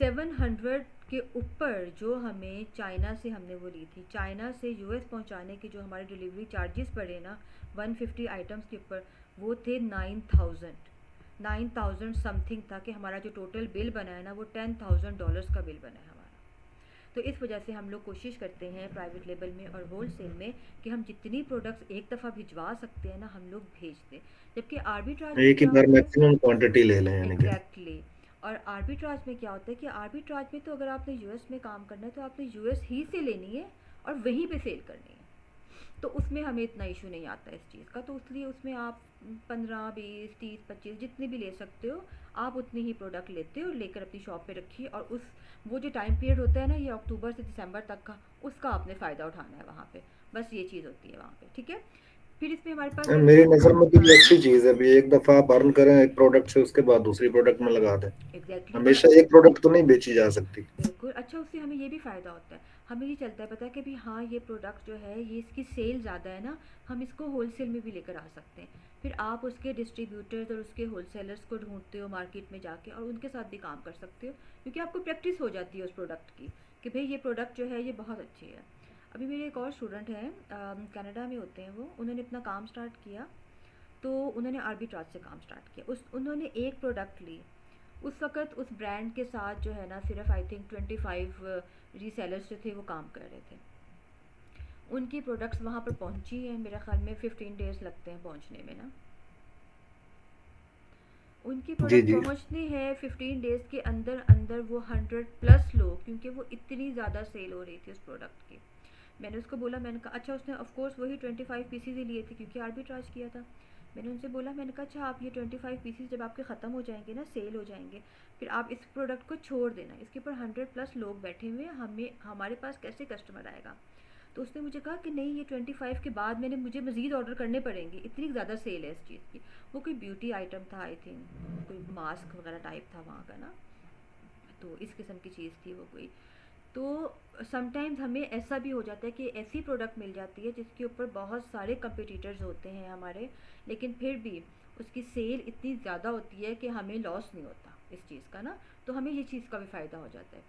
[SPEAKER 1] 700 के ऊपर जो हमें चाइना से हमने वो ली थी, चाइना से यूएस पहुंचाने के जो हमारे डिलीवरी चार्जेस पड़े ना 150 आइटम्स के ऊपर, वो थे 9000 समथिंग था, कि हमारा जो टोटल बिल बना है ना वो $10,000 का बिल बना है हमारा। तो इस वजह से हम लोग कोशिश करते हैं प्राइवेट लेबल में और होलसेल में कि हम जितनी प्रोडक्ट्स एक दफ़ा भिजवा सकते हैं ना हम लोग भेज दें। जबकि आर्बिट्राज में
[SPEAKER 3] एक ही
[SPEAKER 1] क्या
[SPEAKER 3] बार
[SPEAKER 1] होता है,
[SPEAKER 3] मैक्सिमम क्वांटिटी ले लें यानी कि।
[SPEAKER 1] एग्जैक्टली। और आर्बिट्राज में क्या होता है कि आर्बिट्राज में तो अगर आपने यूएस में काम करना है तो आपने यूएस ही से लेनी है और वहीं पे सेल करनी है, तो उसमें हमें इतना इशू नहीं आता इस चीज़ का। तो इसलिए उसमें आप 15, 20, 30, 25 जितने भी ले सकते हो, आप उतनी ही प्रोडक्ट लेते हो, लेकर अपनी शॉप पे रखिए। और उस वो जो टाइम पीरियड होता है ना, ये अक्टूबर से दिसंबर तक का, उसका आपने फ़ायदा उठाना है वहाँ पे, बस ये चीज़ होती है वहाँ पे, ठीक है। फिर इसमें हमारे पास
[SPEAKER 3] मेरी नज़र में तो ये
[SPEAKER 1] हाँ,
[SPEAKER 3] अच्छी चीज़ है, अभी एक दफ़ा बर्न करें एक प्रोडक्ट से, उसके बाद दूसरी प्रोडक्ट में लगा दें।
[SPEAKER 1] एग्जैक्टली। और
[SPEAKER 3] हमेशा एक प्रोडक्ट तो नहीं बेची जा सकती।
[SPEAKER 1] बिल्कुल, अच्छा उससे हमें ये भी फ़ायदा होता है, हमें ये चलता है पता है कि भी हाँ ये प्रोडक्ट जो है ये इसकी सेल ज़्यादा है ना, हम इसको होलसेल में भी लेकर आ सकते हैं। फिर आप उसके डिस्ट्रीब्यूटर्स और उसके होलसेलर्स को ढूंढते हो मार्केट में जाके और उनके साथ भी काम कर सकते हो, क्योंकि आपको प्रैक्टिस हो जाती है उस प्रोडक्ट की कि भाई ये प्रोडक्ट जो है ये बहुत अच्छी है। अभी मेरे एक और स्टूडेंट हैं, कनाडा में होते हैं वो, उन्होंने अपना काम स्टार्ट किया, तो उन्होंने आर्बिट्राज से काम स्टार्ट किया। उन्होंने एक प्रोडक्ट ली, उस वक़्त उस ब्रांड के साथ जो है ना सिर्फ आई थिंक 25 रीसेलर्स जो थे वो काम कर रहे थे। उनकी प्रोडक्ट्स वहाँ पर पहुँची हैं, मेरे ख़्याल में 15 डेज़ लगते हैं पहुँचने में ना। उनकी
[SPEAKER 3] जी
[SPEAKER 1] प्रोडक्ट
[SPEAKER 3] जी।
[SPEAKER 1] पहुँचनी है 15 डेज़ के अंदर अंदर, वो 100+ लोग, क्योंकि वो इतनी ज़्यादा सेल हो रही थी उस प्रोडक्ट की। मैंने उसको बोला, मैंने कहा अच्छा, उसने ऑफ कोर्स वही 25 पीसीज ही लिए थे क्योंकि आर्बिट्राज किया था। मैंने उनसे बोला, मैंने कहा अच्छा आप ये 25 पीसीज जब आपके ख़त्म हो जाएंगे ना, सेल हो जाएंगे, फिर आप इस प्रोडक्ट को छोड़ देना, इसके ऊपर 100+ लोग बैठे हुए हैं, हमें हमारे पास कैसे कस्टमर आएगा। तो उसने मुझे कहा कि नहीं, ये 25 के बाद मुझे मज़ीद ऑर्डर करने पड़ेंगे, इतनी ज़्यादा सेल है इस चीज़ की। वो कोई ब्यूटी आइटम था आई थिंक, कोई मास्क वगैरह टाइप था वहाँ का ना, तो इस किस्म की चीज़ थी वो कोई। तो समटाइम्स हमें ऐसा भी हो जाता है कि ऐसी प्रोडक्ट मिल जाती है जिसके ऊपर बहुत सारे कंपटीटर्स होते हैं हमारे, लेकिन फिर भी उसकी सेल इतनी ज़्यादा होती है कि हमें लॉस नहीं होता इस चीज़ का ना, तो हमें ये चीज़ का भी फ़ायदा हो जाता है।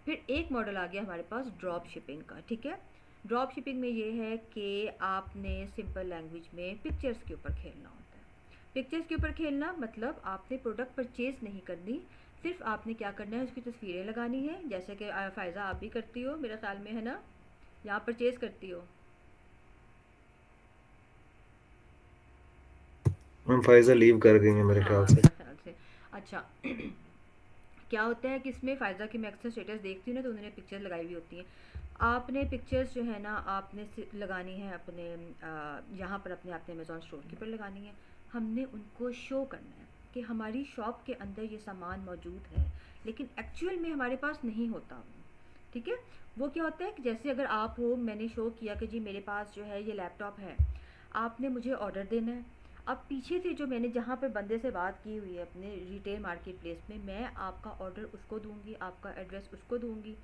[SPEAKER 1] फिर एक मॉडल आ गया हमारे पास ड्रॉप शिपिंग का, ठीक है। ड्रॉप शिपिंग में ये है कि आपने सिंपल लैंग्वेज में पिक्चर्स के ऊपर खेलना होता है। पिक्चर्स के ऊपर खेलना मतलब आपने प्रोडक्ट परचेज़ नहीं करनी, सिर्फ आपने क्या करना है, उसकी तस्वीरें लगानी है, जैसे कि फ़ायज़ा आप भी करती हो मेरे ख्याल में, है ना, यहाँ परचेज़ करती हो।
[SPEAKER 3] मैम फाइजा लीव कर गई है मेरे ख्याल
[SPEAKER 1] हाँ
[SPEAKER 3] से।
[SPEAKER 1] मेरे ख्याल से। अच्छा क्या होता है कि इसमें फ़ायदा की मैं अक्सर स्टेटस देखती हूँ ना, तो उन्होंने पिक्चर लगाई हुई होती हैं। आपने पिक्चर्स जो है ना आपने लगानी है अपने यहाँ पर अपने अमेज़ॉन स्टोर के ऊपर लगानी है। हमने उनको शो करना है कि हमारी शॉप के अंदर ये सामान मौजूद है, लेकिन एक्चुअल में हमारे पास नहीं होता वो, ठीक है। वो क्या होता है कि जैसे अगर आप हो, मैंने शो किया कि जी मेरे पास जो है ये लैपटॉप है, आपने मुझे ऑर्डर देना है। अब पीछे से जो मैंने जहाँ पर बंदे से बात की हुई है अपने रिटेल मार्केट प्लेस में, मैं आपका ऑर्डर उसको दूंगी, आपका एड्रेस उसको दूंगी,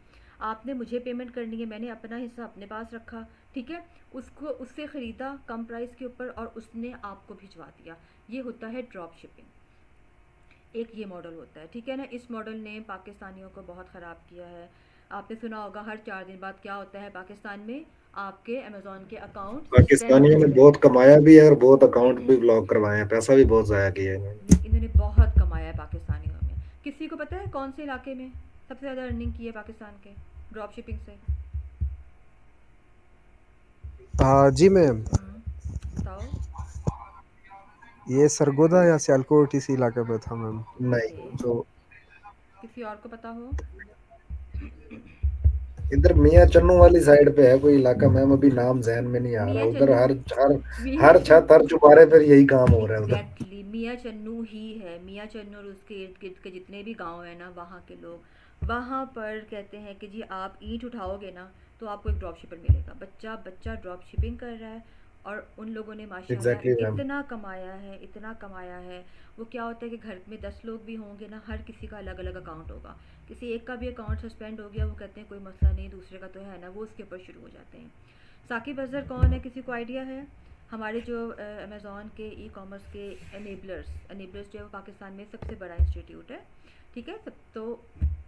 [SPEAKER 1] आपने मुझे पेमेंट करनी है, मैंने अपना हिस्सा अपने पास रखा, ठीक है, उसको उससे ख़रीदा कम प्राइस के ऊपर और उसने आपको भिजवा दिया। ये होता है ड्रॉप शिपिंग, एक ये मॉडल होता है, ठीक है ना। इस मॉडल ने पाकिस्तानियों को बहुत ख़राब किया है। आपने सुना होगा हर 4 दिन बाद क्या होता है पाकिस्तान में, आपके अमेज़ॉन के अकाउंट सस्पेंड
[SPEAKER 3] पाकिस्तानियों
[SPEAKER 1] हो
[SPEAKER 3] ने
[SPEAKER 1] गए।
[SPEAKER 3] बहुत कमाया भी है और बहुत अकाउंट भी ब्लॉक करवाए हैं, पैसा भी बहुत ज़ाया किया है इन्होंने।
[SPEAKER 1] इन्होंने बहुत कमाया है पाकिस्तानियों में। किसी को पता है कौन से इलाके में सबसे ज़्यादा अर्निंग की है पाकिस्तान के ड्रॉप शिपिंग से?
[SPEAKER 2] जी मैम,
[SPEAKER 1] बताओ।
[SPEAKER 2] ये सरगोदा या सियालकोट इसी इलाके पे था मैम।
[SPEAKER 3] नहीं।
[SPEAKER 1] ओके,
[SPEAKER 2] जो
[SPEAKER 1] किसी और को पता हो?
[SPEAKER 3] इधर मियाँ चन्नू वाली साइड पे है कोई इलाका, मैम अभी नाम जहन में नहीं आ रहा,
[SPEAKER 1] मियाँ
[SPEAKER 3] उधर
[SPEAKER 1] चन्नू,
[SPEAKER 3] हर हर
[SPEAKER 1] मियाँ
[SPEAKER 3] हर छत हर चुबारे पर यही काम हो रहा है उधर।
[SPEAKER 1] एग्जैक्टली मियाँ चन्नू ही है। मियाँ चन्नू और उसके इर्द गिर्द के जितने भी गांव हैं ना, वहाँ के लोग वहाँ पर कहते हैं कि जी आप ईंट उठाओगे ना तो आपको एक ड्रॉप शिपर मिलेगा। बच्चा बच्चा ड्रॉप शिपिंग कर रहा है और उन लोगों ने
[SPEAKER 3] एग्जैक्टली
[SPEAKER 1] माशाल्लाह
[SPEAKER 3] मैम।
[SPEAKER 1] इतना कमाया है, इतना कमाया है। वो क्या होता है कि घर में 10 लोग भी होंगे ना, हर किसी का अलग अलग अकाउंट होगा। किसी एक का भी अकाउंट सस्पेंड हो गया, वो कहते हैं कोई मसला नहीं, दूसरे का तो है ना, वो उसके ऊपर शुरू हो जाते हैं। साकिब अजहर कौन है, किसी को आइडिया है? हमारे जो अमेज़ॉन के ई कॉमर्स के एनेबलर्स जो है वो पाकिस्तान में सबसे बड़ा इंस्टीट्यूट है, ठीक है। तो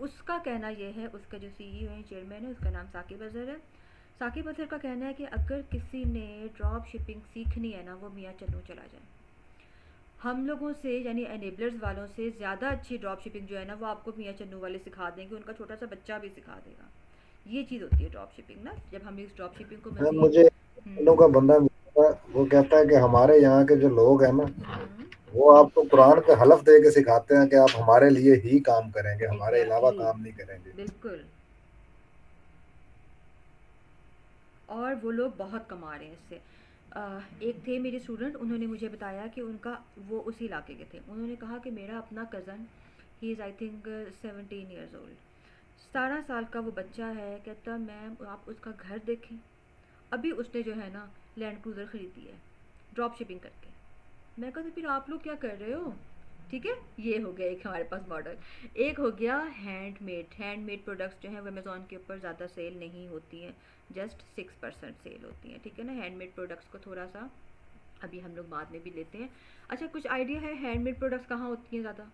[SPEAKER 1] उसका कहना ये है, उसका जो सीईओ है, चेयरमैन है, उसका नाम साकिब अजहर है। साकिब अजहर का कहना है कि अगर किसी ने ड्रॉप शिपिंग सीखनी है ना, वो मियाँ चन्नू चला जाए। हम लोगों से यानी एनेबलर्स वालों से ज़्यादा अच्छी ड्रॉप शिपिंग जो है ना, वो आपको मियाँ चन्नू वाले सिखा देंगे, उनका छोटा सा बच्चा भी सिखा देगा। ये चीज़ होती है ड्रॉप शिपिंग ना। जब हम इस ड्रॉप शिपिंग को
[SPEAKER 3] मैम
[SPEAKER 1] मज़ीद
[SPEAKER 3] मुझे चन्नू का बंदा मिला था, वो कहता है कि हमारे यहाँ के जो लोग हैं ना, वो आपको कुरान पे हलफ दे के सिखाते हैं कि आप हमारे लिए ही काम करेंगे, हमारे अलावा
[SPEAKER 1] एग्जैक्टली,
[SPEAKER 3] काम नहीं करेंगे।
[SPEAKER 1] बिल्कुल। और वो लोग बहुत कमा रहे हैं इससे। एक थे मेरे स्टूडेंट, उन्होंने मुझे बताया कि उनका, वो उसी इलाके के थे, उन्होंने कहा कि मेरा अपना cousin, he is I think 17 years old, 17 साल का वो बच्चा है। कहता मैम आप उसका घर देखें, अभी उसने जो है ना लैंड क्रूज़र ख़रीदी है ड्रॉप शिपिंग करके। मैं कहा तो फिर आप लोग क्या कर रहे हो? ठीक है, ये हो गया एक हमारे पास मॉडल। एक हो गया हैंडमेड प्रोडक्ट्स जो हैं वो अमेज़ॉन के ऊपर ज़्यादा सेल नहीं होती हैं, जस्ट 6% सेल होती हैं, ठीक है ना। हैंडमेड प्रोडक्ट्स को थोड़ा सा अभी हम लोग बाद में भी लेते हैं। अच्छा, कुछ आइडिया है हैंडमेड प्रोडक्ट्स कहाँ होती हैं ज़्यादा?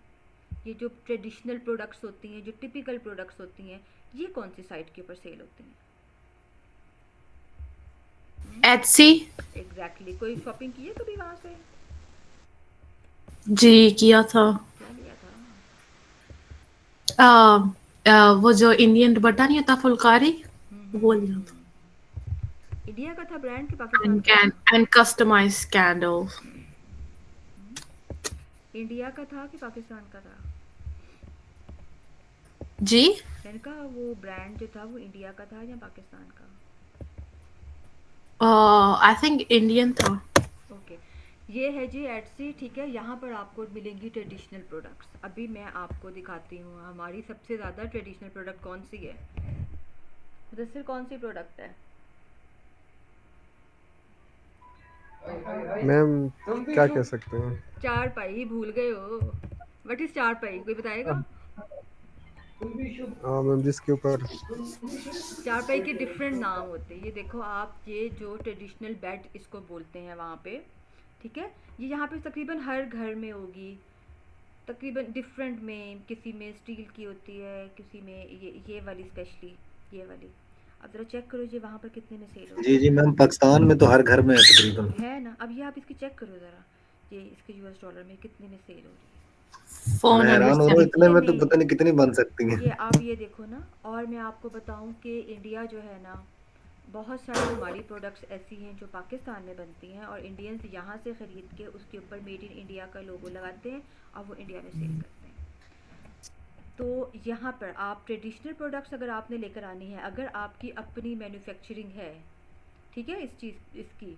[SPEAKER 1] ये जो ट्रेडिशनल प्रोडक्ट्स होती हैं, जो टिपिकल प्रोडक्ट्स होती हैं, ये कौन सी साइट के ऊपर सेल होती हैं?
[SPEAKER 4] एटसी।
[SPEAKER 1] एग्जैक्टली। कोई शॉपिंग की है कभी वहाँ से?
[SPEAKER 4] जी किया था।
[SPEAKER 1] क्या लिया था?
[SPEAKER 4] वो जो इंडियन दुपट्टा नहीं होता फुलकारी, वो लिया था।
[SPEAKER 1] इंडिया का था ब्रांड कि पाकिस्तान
[SPEAKER 4] एंड
[SPEAKER 1] का था?
[SPEAKER 4] And customised candles.
[SPEAKER 1] इंडिया का था कि पाकिस्तान का था?
[SPEAKER 4] जी।
[SPEAKER 1] मैंने कहा वो ब्रांड जो था वो इंडिया का था या पाकिस्तान का?
[SPEAKER 4] आई थिंक इंडियन था।
[SPEAKER 1] ओके। ये है जी एटसी, ठीक है। यहाँ पर आपको मिलेंगी ट्रेडिशनल प्रोडक्ट्स। अभी मैं आपको दिखाती हूँ हमारी सबसे ज़्यादा ट्रेडिशनल प्रोडक्ट कौन सी है। मुदस्सिर कौन सी प्रोडक्ट है?
[SPEAKER 2] मैम क्या कह सकते हैं?
[SPEAKER 1] चार पाई भूल गए हो? व्हाट इज़ चार पाई, कोई बताएगा?
[SPEAKER 2] हाँ मैम, जिसके ऊपर
[SPEAKER 1] चारपाई के डिफरेंट नाम होते हैं। ये देखो आप, ये जो ट्रेडिशनल बेड इसको बोलते हैं वहाँ पे, ठीक है। ये यहाँ पे तकरीबन हर घर में होगी, तकरीबन डिफरेंट में, किसी में स्टील की होती है, किसी में ये वाली स्पेशली, ये वाली। अब ज़रा चेक करो जी वहाँ पर कितने में सेल हो
[SPEAKER 3] जी
[SPEAKER 1] रही
[SPEAKER 3] जी मैम, पाकिस्तान में तो हर घर में है तकरीबन।
[SPEAKER 1] है ना। अब ये आप इसकी चेक करो ज़रा, ये इसके US डॉलर में कितने में सेल हो रही है।
[SPEAKER 3] मैं हैरान हो रहा हूँ, इतने
[SPEAKER 1] ये
[SPEAKER 3] में तो
[SPEAKER 1] नहीं,
[SPEAKER 3] पता नहीं कितनी बन सकती हैं।
[SPEAKER 1] ये आप ये देखो ना। और मैं आपको बताऊं कि इंडिया जो है ना, बहुत सारी हमारी प्रोडक्ट्स ऐसी हैं जो पाकिस्तान में बनती हैं और इंडियंस यहाँ से ख़रीद के उसके ऊपर मेड इन इंडिया का लोगो लगाते हैं और वो इंडिया में सेल करते हैं। तो यहाँ पर आप ट्रेडिशनल प्रोडक्ट्स अगर आपने लेकर आनी है, अगर आपकी अपनी मैन्युफैक्चरिंग है, ठीक है, इस चीज़ इसकी,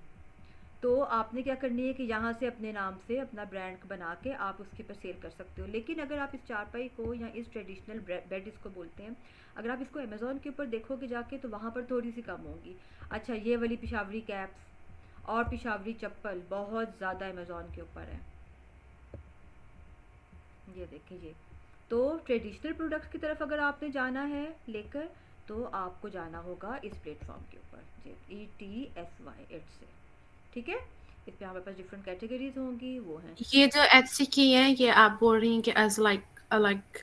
[SPEAKER 1] तो आपने क्या करनी है कि यहाँ से अपने नाम से अपना ब्रांड बना के आप उसके पर सेल कर सकते हो। लेकिन अगर आप इस चारपाई को या इस ट्रेडिशनल बेड इसको बोलते हैं, अगर आप इसको अमेज़ॉन के ऊपर देखोगे जाके तो वहाँ पर थोड़ी सी कम होगी। अच्छा, ये वाली पिशावरी कैप्स और पिशावरी चप्पल बहुत ज़्यादा अमेज़ॉन के ऊपर है, ये देखिए ये। तो ट्रेडिशनल प्रोडक्ट्स की तरफ अगर आपने जाना है लेकर, तो आपको जाना होगा इस प्लेटफॉर्म के ऊपर, ETSY इट्स से, ठीक है। इस पे हमारे पास डिफरेंट कैटेगरीज होंगी, वो हैं।
[SPEAKER 4] ये जो एटसी की है, ये आप बोल रही हैं कि एज लाइक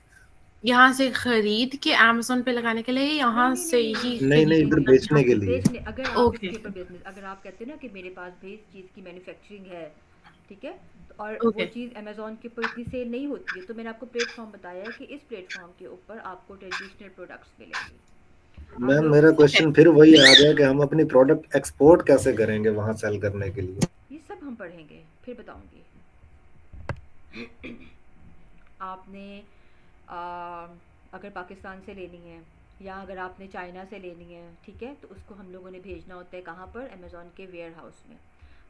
[SPEAKER 4] यहाँ से खरीद के अमेज़न पे लगाने के लिए,
[SPEAKER 1] नहीं
[SPEAKER 4] यहाँ
[SPEAKER 1] नहीं
[SPEAKER 4] से
[SPEAKER 1] नहीं नहीं
[SPEAKER 4] ही
[SPEAKER 1] नहीं
[SPEAKER 3] नहीं
[SPEAKER 1] नहीं
[SPEAKER 3] नहीं,
[SPEAKER 1] नहीं
[SPEAKER 3] इधर
[SPEAKER 1] नहीं
[SPEAKER 3] बेचने के
[SPEAKER 1] नहीं,
[SPEAKER 3] लिए।
[SPEAKER 1] बेचने, अगर आप
[SPEAKER 4] ओके
[SPEAKER 1] इसके ऊपर बिजनेस, अगर आप कहते हैं ना कि मेरे पास भी इस चीज़ की मैन्युफैक्चरिंग है, ठीक है, तो और वो
[SPEAKER 4] ओके।
[SPEAKER 1] चीज़ अमेज़ॉन के ऊपर इतनी सेल नहीं होती है, तो मैंने आपको प्लेटफॉर्म बताया है कि इस प्लेटफॉर्म के ऊपर आपको ट्रेडिशनल प्रोडक्ट्स मिलेंगे। हम
[SPEAKER 3] मैम
[SPEAKER 1] लोग
[SPEAKER 3] मेरा
[SPEAKER 4] ओके।
[SPEAKER 3] क्वेश्चन फिर वही आ गया कि हम अपनी प्रोडक्ट एक्सपोर्ट कैसे करेंगे वहां सेल करने के लिए।
[SPEAKER 1] ये सब हम पढ़ेंगे, फिर बताऊंगी। आपने अगर पाकिस्तान से लेनी है या अगर आपने चाइना से लेनी है, ठीक है, तो उसको हम लोगों ने भेजना होता है कहाँ पर, अमेज़ॉन के वेयर हाउस में।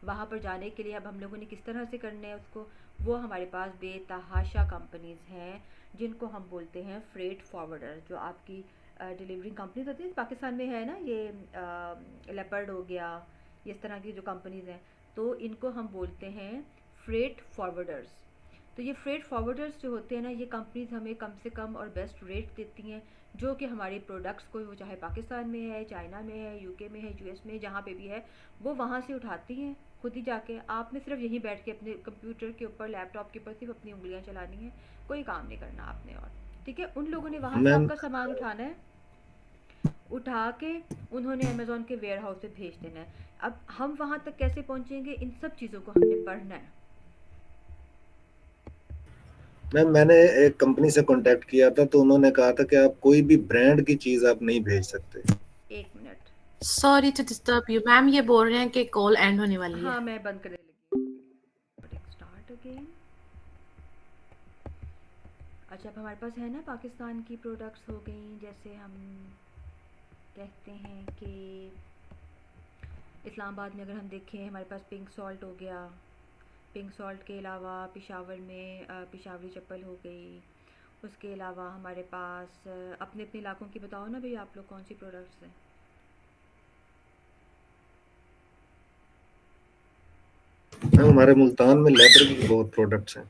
[SPEAKER 1] वहाँ पर जाने के लिए अब हम लोगों ने किस तरह से करना है उसको, वो हमारे पास बेतहाशा कंपनीज़ हैं जिनको हम बोलते हैं फ्रेट फॉरवर्डर, जो आपकी डिलीवरी कंपनीज होती है पाकिस्तान में है ना, ये लेपर्ड हो गया, इस तरह की जो कंपनीज़ हैं, तो इनको हम बोलते हैं फ्रेट फॉरवर्डर्स। तो ये फ्रेट फॉरवर्डर्स जो होते हैं ना, ये कंपनीज हमें कम से कम और बेस्ट रेट देती हैं, जो कि हमारे प्रोडक्ट्स को, वो चाहे पाकिस्तान में है, चाइना में है, यूके में है, यूएस में, जहाँ पे भी है, वो वहाँ से उठाती हैं खुद ही जाके। आपने सिर्फ यहीं बैठ के अपने कंप्यूटर के ऊपर, लैपटॉप के ऊपर सिर्फ अपनी उंगलियाँ चलानी है, कोई काम नहीं करना आपने। और ठीक है, उन लोगों ने वहाँ से
[SPEAKER 3] मैम
[SPEAKER 1] आपका सामान उठाना है, उठा के उन्होंने अमेज़ॉन के वेयर हाउस पे भेज देना है। अब हम वहाँ तक कैसे पहुँचेंगे, इन सब चीज़ों को हमने पढ़ना है।
[SPEAKER 3] मैम मैंने एक कंपनी से कांटेक्ट किया था, तो उन्होंने कहा था कि आप कोई भी ब्रांड की चीज आप नहीं भेज सकते।
[SPEAKER 1] एक minute,
[SPEAKER 4] sorry to disturb you ma'am, ये बोल रहे हैं कि कॉल एंड होने वाली है।
[SPEAKER 1] हाँ मैं बंद करने लगी, स्टार्ट अगेन। अच्छा, अब हमारे पास है ना पाकिस्तान की प्रोडक्ट्स हो गई, जैसे हम कहते हैं कि इस्लामाबाद में अगर हम देखें, हमारे पास पिंक सॉल्ट हो गया। पिंक सॉल्ट के अलावा पेशावर में पेशावरी चप्पल हो गई। उसके अलावा हमारे पास अपने अपने इलाकों की बताओ ना भाई, आप लोग कौन सी प्रोडक्ट्स हैं?
[SPEAKER 3] मैम हमारे मुल्तान में लेदर की बहुत प्रोडक्ट्स हैं।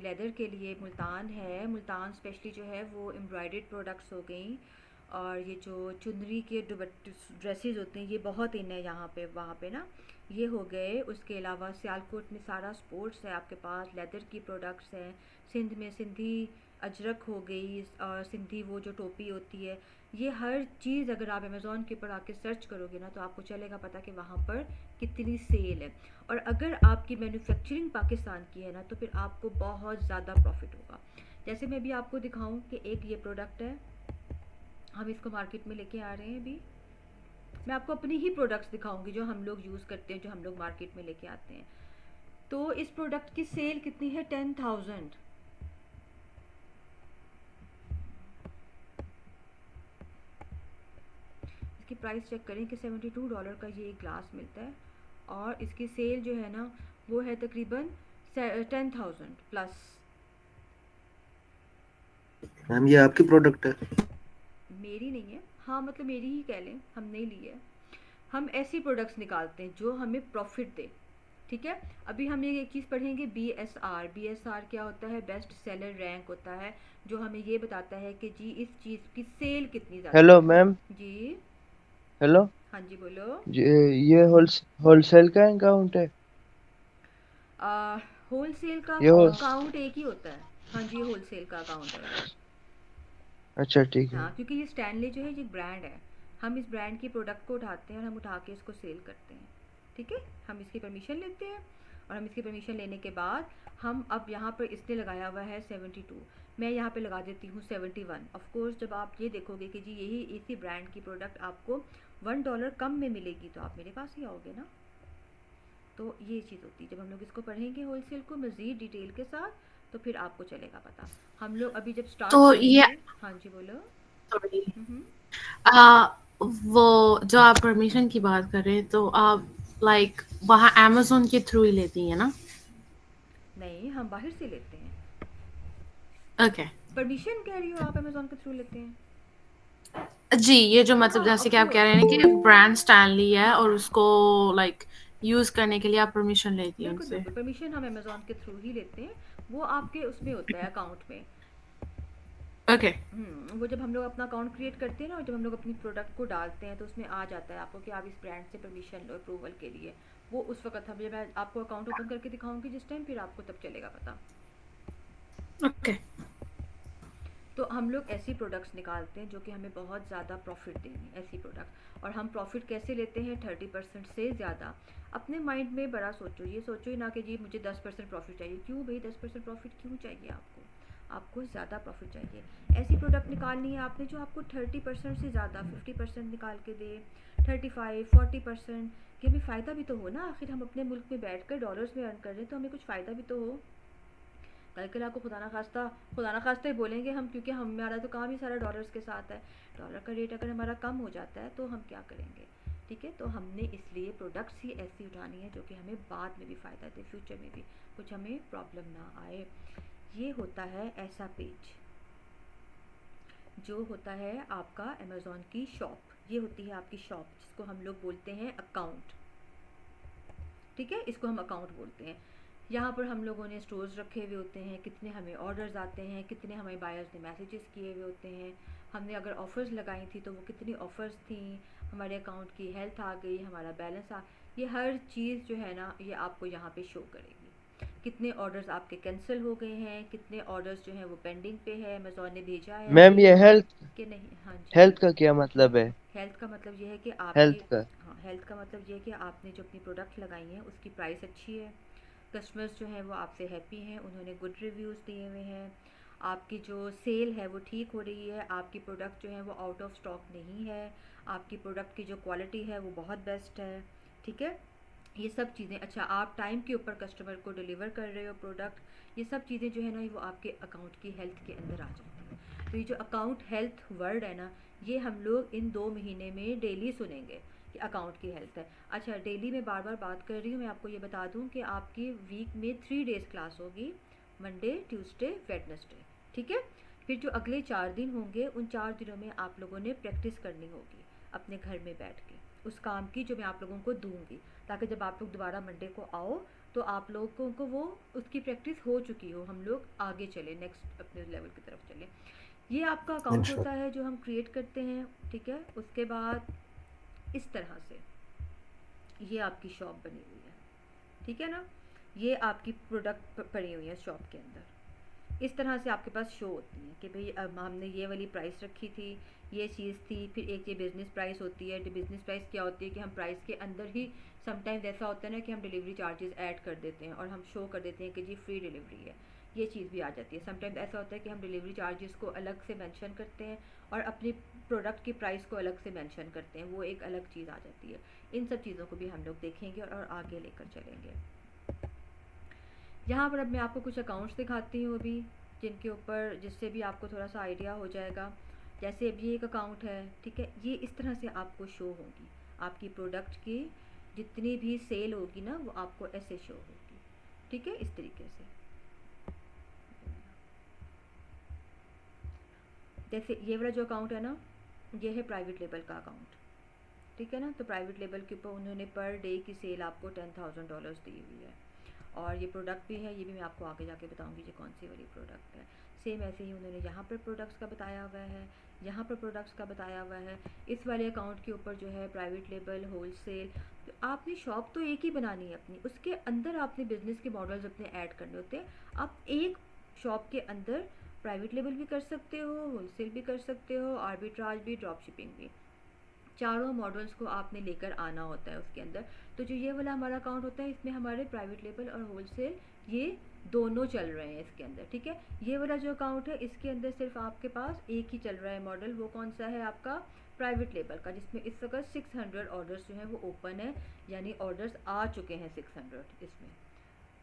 [SPEAKER 1] लेदर के लिए मुल्तान है। मुल्तान स्पेशली जो है वो एम्ब्रॉयडर्ड प्रोडक्ट्स हो गई, और ये जो चुनरी के ड्रेसेस होते हैं, ये बहुत इन है यहाँ पे, वहाँ पे ना, ये हो गए। उसके अलावा सियालकोट में सारा स्पोर्ट्स है आपके पास, लेदर की प्रोडक्ट्स हैं। सिंध में सिंधी अजरक हो गई, और सिंधी वो जो टोपी होती है, ये हर चीज़ अगर आप अमेज़ॉन के ऊपर आके सर्च करोगे ना, तो आपको चलेगा पता कि वहाँ पर कितनी सेल है। और अगर आपकी मैन्युफैक्चरिंग पाकिस्तान की है ना, तो फिर आपको बहुत ज़्यादा प्रॉफिट होगा। जैसे मैं भी आपको दिखाऊं कि एक ये प्रोडक्ट है, हम इसको मार्केट में लेके आ रहे हैं अभी। मैं आपको अपनी ही प्रोडक्ट्स दिखाऊंगी जो हम लोग यूज़ करते हैं, जो हम लोग मार्केट में लेके आते हैं। तो इस प्रोडक्ट की सेल कितनी है, 10,000। इसकी प्राइस चेक करें कि $72 का ये एक ग्लास मिलता है, और इसकी सेल जो है ना, वो है तकरीबन 10,000 प्लस।
[SPEAKER 3] मैम ये आपकी प्रोडक्ट है?
[SPEAKER 1] मेरी नहीं है, हाँ मतलब मेरी ही कह लें, हम नहीं ली है। हम ऐसी प्रोडक्ट्स निकालते हैं जो हमें प्रॉफिट दे, ठीक है। अभी हम ये एक चीज़ पढ़ेंगे, BSR। BSR क्या होता है? बेस्ट सेलर रैंक होता है, जो हमें ये बताता है कि जी इस चीज़ की सेल कितनी ज़्यादा
[SPEAKER 6] हेलो
[SPEAKER 1] है।
[SPEAKER 6] मैम।
[SPEAKER 1] जी
[SPEAKER 6] हेलो।
[SPEAKER 1] हाँ जी बोलो।
[SPEAKER 6] ये होलसेल का अकाउंट है?
[SPEAKER 1] होलसेल का
[SPEAKER 6] ये हो
[SPEAKER 1] अकाउंट एक ही होता है। हाँ जी, होलसेल का अकाउंट है।
[SPEAKER 6] अच्छा ठीक है।
[SPEAKER 1] हाँ, क्योंकि ये स्टैनले जो है ये ब्रांड है, हम इस ब्रांड की प्रोडक्ट को उठाते हैं और हम उठा के इसको सेल करते हैं, ठीक है। हम इसकी परमिशन लेते हैं, और हम इसकी परमिशन लेने के बाद हम, अब यहाँ पर इसने लगाया हुआ है 72, मैं यहाँ पे लगा देती हूँ 71। ऑफ कोर्स जब आप ये देखोगे कि जी यही इसी ब्रांड की प्रोडक्ट आपको $1 कम में मिलेगी, तो आप मेरे पास ही आओगे ना। तो ये चीज़ होती है, जब हम लोग इसको पढ़ेंगे होलसेल को मज़ीद डिटेल के साथ, तो फिर आपको चलेगा पता। हम लोग अभी जब स्टार्ट
[SPEAKER 4] तो ये
[SPEAKER 1] करेंगे, हाँ जी बोलो।
[SPEAKER 4] सॉरी,
[SPEAKER 1] हम्म।
[SPEAKER 4] वो जो आप परमिशन की बात कर रहे हैं, तो आप लाइक वहाँ अमेज़न के थ्रू ही लेती हैं ना?
[SPEAKER 1] नहीं, हम बाहर से लेते हैं।
[SPEAKER 4] ओके।
[SPEAKER 1] परमिशन कह रही हो आप, अमेज़न के थ्रू लेते हैं?
[SPEAKER 4] जी, ये जो मतलब
[SPEAKER 1] हाँ
[SPEAKER 4] जैसे
[SPEAKER 1] ऑफ
[SPEAKER 4] कि आप कह रहे हैं ना कि ब्रांड स्टैनली है और उसको लाइक यूज़ करने के लिए आप परमिशन लेती हैं
[SPEAKER 1] बिल्कुल
[SPEAKER 4] उनसे।
[SPEAKER 1] बिल्कुल, परमिशन हम अमेज़न के थ्रू ही लेते हैं, वो आपके उसमें होता है अकाउंट में।
[SPEAKER 4] ओके।
[SPEAKER 1] वो जब हम लोग अपना अकाउंट क्रिएट करते हैं ना, और जब हम लोग अपनी प्रोडक्ट को डालते हैं, तो उसमें आ जाता है आपको कि आप इस ब्रांड से परमिशन लो अप्रूवल के लिए। वो उस वक्त हम, जब मैं आपको अकाउंट ओपन करके दिखाऊंगी जिस टाइम, फिर आपको तब चलेगा पता।
[SPEAKER 4] ओके।
[SPEAKER 1] तो हम लोग ऐसी प्रोडक्ट्स निकालते हैं जो कि हमें बहुत ज़्यादा प्रॉफिट देंगे, ऐसी प्रोडक्ट। और हम प्रॉफिट कैसे लेते हैं? 30% से ज़्यादा। अपने माइंड में बड़ा सोचो, ये सोचो ही ना कि जी मुझे 10% प्रॉफिट चाहिए। क्यों भाई 10% प्रॉफिट क्यों चाहिए आपको? आपको ज़्यादा प्रॉफिट चाहिए। ऐसी प्रोडक्ट निकालनी है आपने जो आपको 30% से ज़्यादा, 50% निकाल के दे, 35, 40%, कि हमें फ़ायदा भी तो हो ना। आखिर हम अपने मुल्क में बैठ कर डॉलर्स में अर्न कर रहे हैं, तो हमें कुछ फ़ायदा भी तो हो। कल के आपको खुदा ना खास्ता ही बोलेंगे हम, क्योंकि हमारा तो काम ही सारा डॉलर्स के साथ है। डॉलर का रेट अगर हमारा कम हो जाता है तो हम क्या करेंगे, ठीक है। तो हमने इसलिए प्रोडक्ट्स ही ऐसी उठानी है जो कि हमें बाद में भी फ़ायदा दे, फ्यूचर में भी कुछ हमें प्रॉब्लम ना आए। ये होता है ऐसा पेज जो होता है आपका अमेज़ॉन की शॉप। ये होती है आपकी शॉप, जिसको हम लोग बोलते हैं अकाउंट, ठीक है, इसको हम अकाउंट बोलते हैं। यहाँ पर हम लोगों ने स्टोर्स रखे हुए होते हैं, कितने हमें ऑर्डर्स आते हैं, कितने हमें बायर्स ने मैसेजेस किए हुए होते हैं, हमने अगर ऑफ़र्स लगाई थी तो वो कितनी ऑफ़र्स थी, हमारे अकाउंट की हेल्थ आ गई, हमारा बैलेंस ये हर चीज़ जो है ना, ये आपको यहाँ पे शो करेगी। कितने ऑर्डर्स आपके कैंसिल हो गए हैं, कितने ऑर्डर्स जो हैं वो पेंडिंग पे है, अमेज़ॉन ने भेजा है
[SPEAKER 6] मैम
[SPEAKER 1] अभी
[SPEAKER 6] ये
[SPEAKER 1] कि नहीं। हाँ जी।
[SPEAKER 6] हेल्थ का क्या मतलब है?
[SPEAKER 1] हेल्थ का मतलब ये है कि आपकी,
[SPEAKER 6] हेल्थ का
[SPEAKER 1] हाँ, हेल्थ का मतलब ये है कि आपने जो अपनी प्रोडक्ट लगाई हैं उसकी प्राइस अच्छी है, कस्टमर्स जो हैं वो आपसे हैप्पी हैं, उन्होंने गुड रिव्यूज़ दिए हुए हैं, आपकी जो सेल है वो ठीक हो रही है, आपकी प्रोडक्ट जो है वो आउट ऑफ स्टॉक नहीं है, आपकी प्रोडक्ट की जो क्वालिटी है वो बहुत बेस्ट है, ठीक है। ये सब चीज़ें, अच्छा आप टाइम के ऊपर कस्टमर को डिलीवर कर रहे हो प्रोडक्ट, ये सब चीज़ें जो है ना वो आपके अकाउंट की हेल्थ के अंदर आ जाती हैं। तो ये जो अकाउंट हेल्थ वर्ड है ना, ये हम लोग इन 2 महीने में डेली सुनेंगे कि अकाउंट की हेल्थ है। अच्छा, डेली में बार बार बात कर रही हूँ, मैं आपको ये बता दूँ कि आपकी वीक में 3 डेज़ क्लास होगी, मंडे, ट्यूसडे, वेडनेसडे, ठीक है। फिर जो अगले 4 दिन होंगे, उन 4 दिनों में आप लोगों ने प्रैक्टिस करनी होगी अपने घर में बैठ के उस काम की जो मैं आप लोगों को दूंगी, ताकि जब आप लोग दोबारा मंडे को आओ तो आप लोगों को वो उसकी प्रैक्टिस हो चुकी हो, हम लोग आगे चले, नेक्स्ट अपने लेवल की तरफ चले। ये आपका अकाउंट होता
[SPEAKER 3] इंशाल्लाह।
[SPEAKER 1] है जो हम क्रिएट करते हैं, ठीक है। उसके बाद इस तरह से ये आपकी शॉप बनी हुई है, ठीक है ना। ये आपकी प्रोडक्ट पड़ी हुई है शॉप के अंदर, इस तरह से आपके पास शो होती हैं कि भाई अब हमने ये वाली प्राइस रखी थी, ये चीज़ थी। फिर एक ये बिज़नेस प्राइस होती है। बिज़नेस प्राइस क्या होती है कि हम प्राइस के अंदर ही समटाइम्स ऐसा होता है ना कि हम डिलीवरी चार्जेस ऐड कर देते हैं और हम शो कर देते हैं कि जी फ्री डिलीवरी है, ये चीज़ भी आ जाती है। समटाइम्स ऐसा होता है कि हम डिलीवरी चार्जेस को अलग से मेंशन करते हैं और अपनी प्रोडक्ट की प्राइस को अलग से मेंशन करते हैं, वो एक अलग चीज़ आ जाती है। इन सब चीज़ों को भी हम लोग देखेंगे और आगे लेकर चलेंगे। यहाँ पर अब मैं आपको कुछ अकाउंट्स दिखाती हूँ अभी, जिनके ऊपर, जिससे भी आपको थोड़ा सा आइडिया हो जाएगा। जैसे अब ये एक अकाउंट है, ठीक है, ये इस तरह से आपको शो होगी, आपकी प्रोडक्ट की जितनी भी सेल होगी ना वो आपको ऐसे शो होगी, ठीक है, इस तरीके से। जैसे ये वाला जो अकाउंट है ना, ये है प्राइवेट लेबल का अकाउंट, ठीक है ना। तो प्राइवेट लेबल के ऊपर उन्होंने पर डे की सेल आपको $10,000 दी हुई है, और ये प्रोडक्ट भी है, ये भी मैं आपको आगे जाके बताऊंगी ये कौन सी वाली प्रोडक्ट है। सेम ऐसे ही उन्होंने यहाँ पर प्रोडक्ट्स का बताया हुआ है, यहाँ पर प्रोडक्ट्स का बताया हुआ है। इस वाले अकाउंट के ऊपर जो है प्राइवेट लेबल, होलसेल, तो आपने शॉप तो एक ही बनानी है अपनी, उसके अंदर आपने बिजनेस के मॉडल्स अपने ऐड करने होते हैं। आप एक शॉप के अंदर प्राइवेट लेबल भी कर सकते हो, होलसेल भी कर सकते हो, आर्बिट्राज भी, ड्रॉप शिपिंग भी, चारों मॉडल्स को आपने लेकर आना होता है उसके अंदर। तो जो ये वाला हमारा अकाउंट होता है, इसमें हमारे प्राइवेट लेबल और होलसेल ये दोनों चल रहे हैं इसके अंदर, ठीक है। ये वाला जो अकाउंट है इसके अंदर सिर्फ आपके पास एक ही चल रहा है मॉडल, वो कौन सा है आपका प्राइवेट लेबल का, जिसमें इस वक्त 600 ऑर्डर्स जो हैं वो ओपन है, यानी ऑर्डर्स आ चुके हैं 600 इसमें।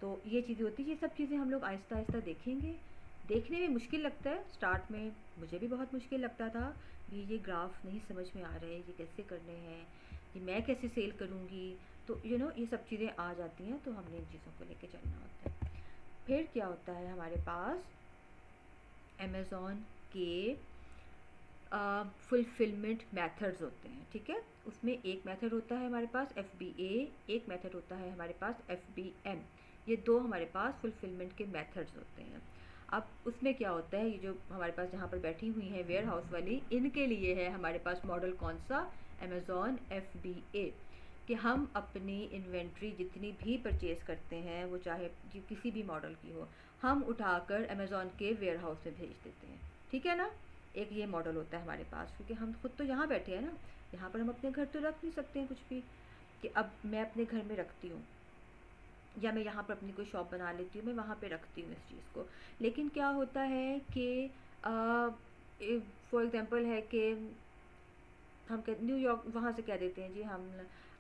[SPEAKER 1] तो ये चीज़ें होती है, ये सब चीज़ें हम लोग आहिस्ता आहिस्ता देखेंगे। देखने में मुश्किल लगता है, स्टार्ट में मुझे भी बहुत मुश्किल लगता था भी, ये ग्राफ नहीं समझ में आ रहे, ये कैसे करने हैं, ये मैं कैसे सेल करूँगी। तो ये सब चीज़ें आ जाती हैं, तो हमने इन चीज़ों को लेके चलना होता है। फिर क्या होता है हमारे पास अमेज़ॉन के फुलफिलमेंट मेथड्स होते हैं, ठीक है। उसमें एक मेथड होता है हमारे पास FBA, एक मेथड होता है हमारे पास FBM। ये दो हमारे पास फुलफिलमेंट के मेथड्स होते हैं। अब उसमें क्या होता है, ये जो हमारे पास जहाँ पर बैठी हुई हैं वेयर हाउस वाली, इनके लिए है हमारे पास मॉडल कौन सा, अमेज़ॉन FBA, कि हम अपनी इन्वेंट्री जितनी भी परचेज़ करते हैं, वो चाहे किसी भी मॉडल की हो, हम उठाकर अमेज़ॉन के वेयर हाउस में भेज देते हैं, ठीक है ना। एक ये मॉडल होता है हमारे पास, क्योंकि हम खुद तो यहाँ बैठे हैं ना, यहाँ पर हम अपने घर तो रख नहीं सकते हैं कुछ भी, कि अब मैं अपने घर में रखती हूँ या मैं यहाँ पर अपनी कोई शॉप बना लेती हूँ, मैं वहाँ पे रखती हूँ इस चीज़ को। लेकिन क्या होता है कि फॉर एग्ज़ाम्पल है कि हम न्यूयॉर्क वहाँ से कह देते हैं जी, हम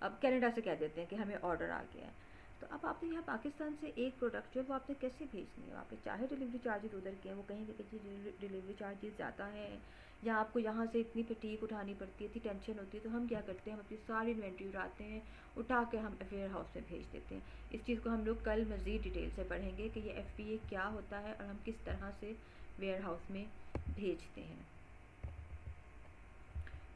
[SPEAKER 1] अब कनाडा से कह देते हैं कि हमें ऑर्डर आ गया है, तो अब आपने यहाँ पाकिस्तान से एक प्रोडक्ट जो है वो आपने कैसे भेजनी है, आपने चाहे डिलीवरी चार्जेस उधर के हैं, वो कहीं कहीं डिलीवरी चार्जेस ज़्यादा हैं, या आपको यहाँ से इतनी फटीक उठानी पड़ती है, इतनी टेंशन होती है, तो हम क्या करते हैं, हम अपनी सारी इन्वेंट्री उठाते हैं, उठा के हम वेयर हाउस में भेज देते हैं। इस चीज़ को हम लोग कल मज़ीद डिटेल से पढ़ेंगे कि ये FBA क्या होता है और हम किस तरह से वेयर हाउस में भेजते हैं।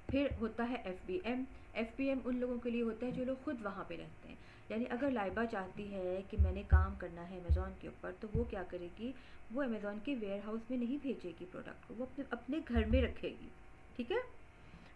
[SPEAKER 1] फिर होता है FBM। FBM उन लोगों के लिए होता है जो लोग खुद वहाँ पे रहते हैं। यानी अगर लाइबा चाहती है कि मैंने काम करना है अमेज़ॉन के ऊपर, तो वो क्या करेगी, वो अमेज़ॉन के वेयर हाउस में नहीं भेजेगी प्रोडक्ट को, वो अपने घर में रखेगी, ठीक है,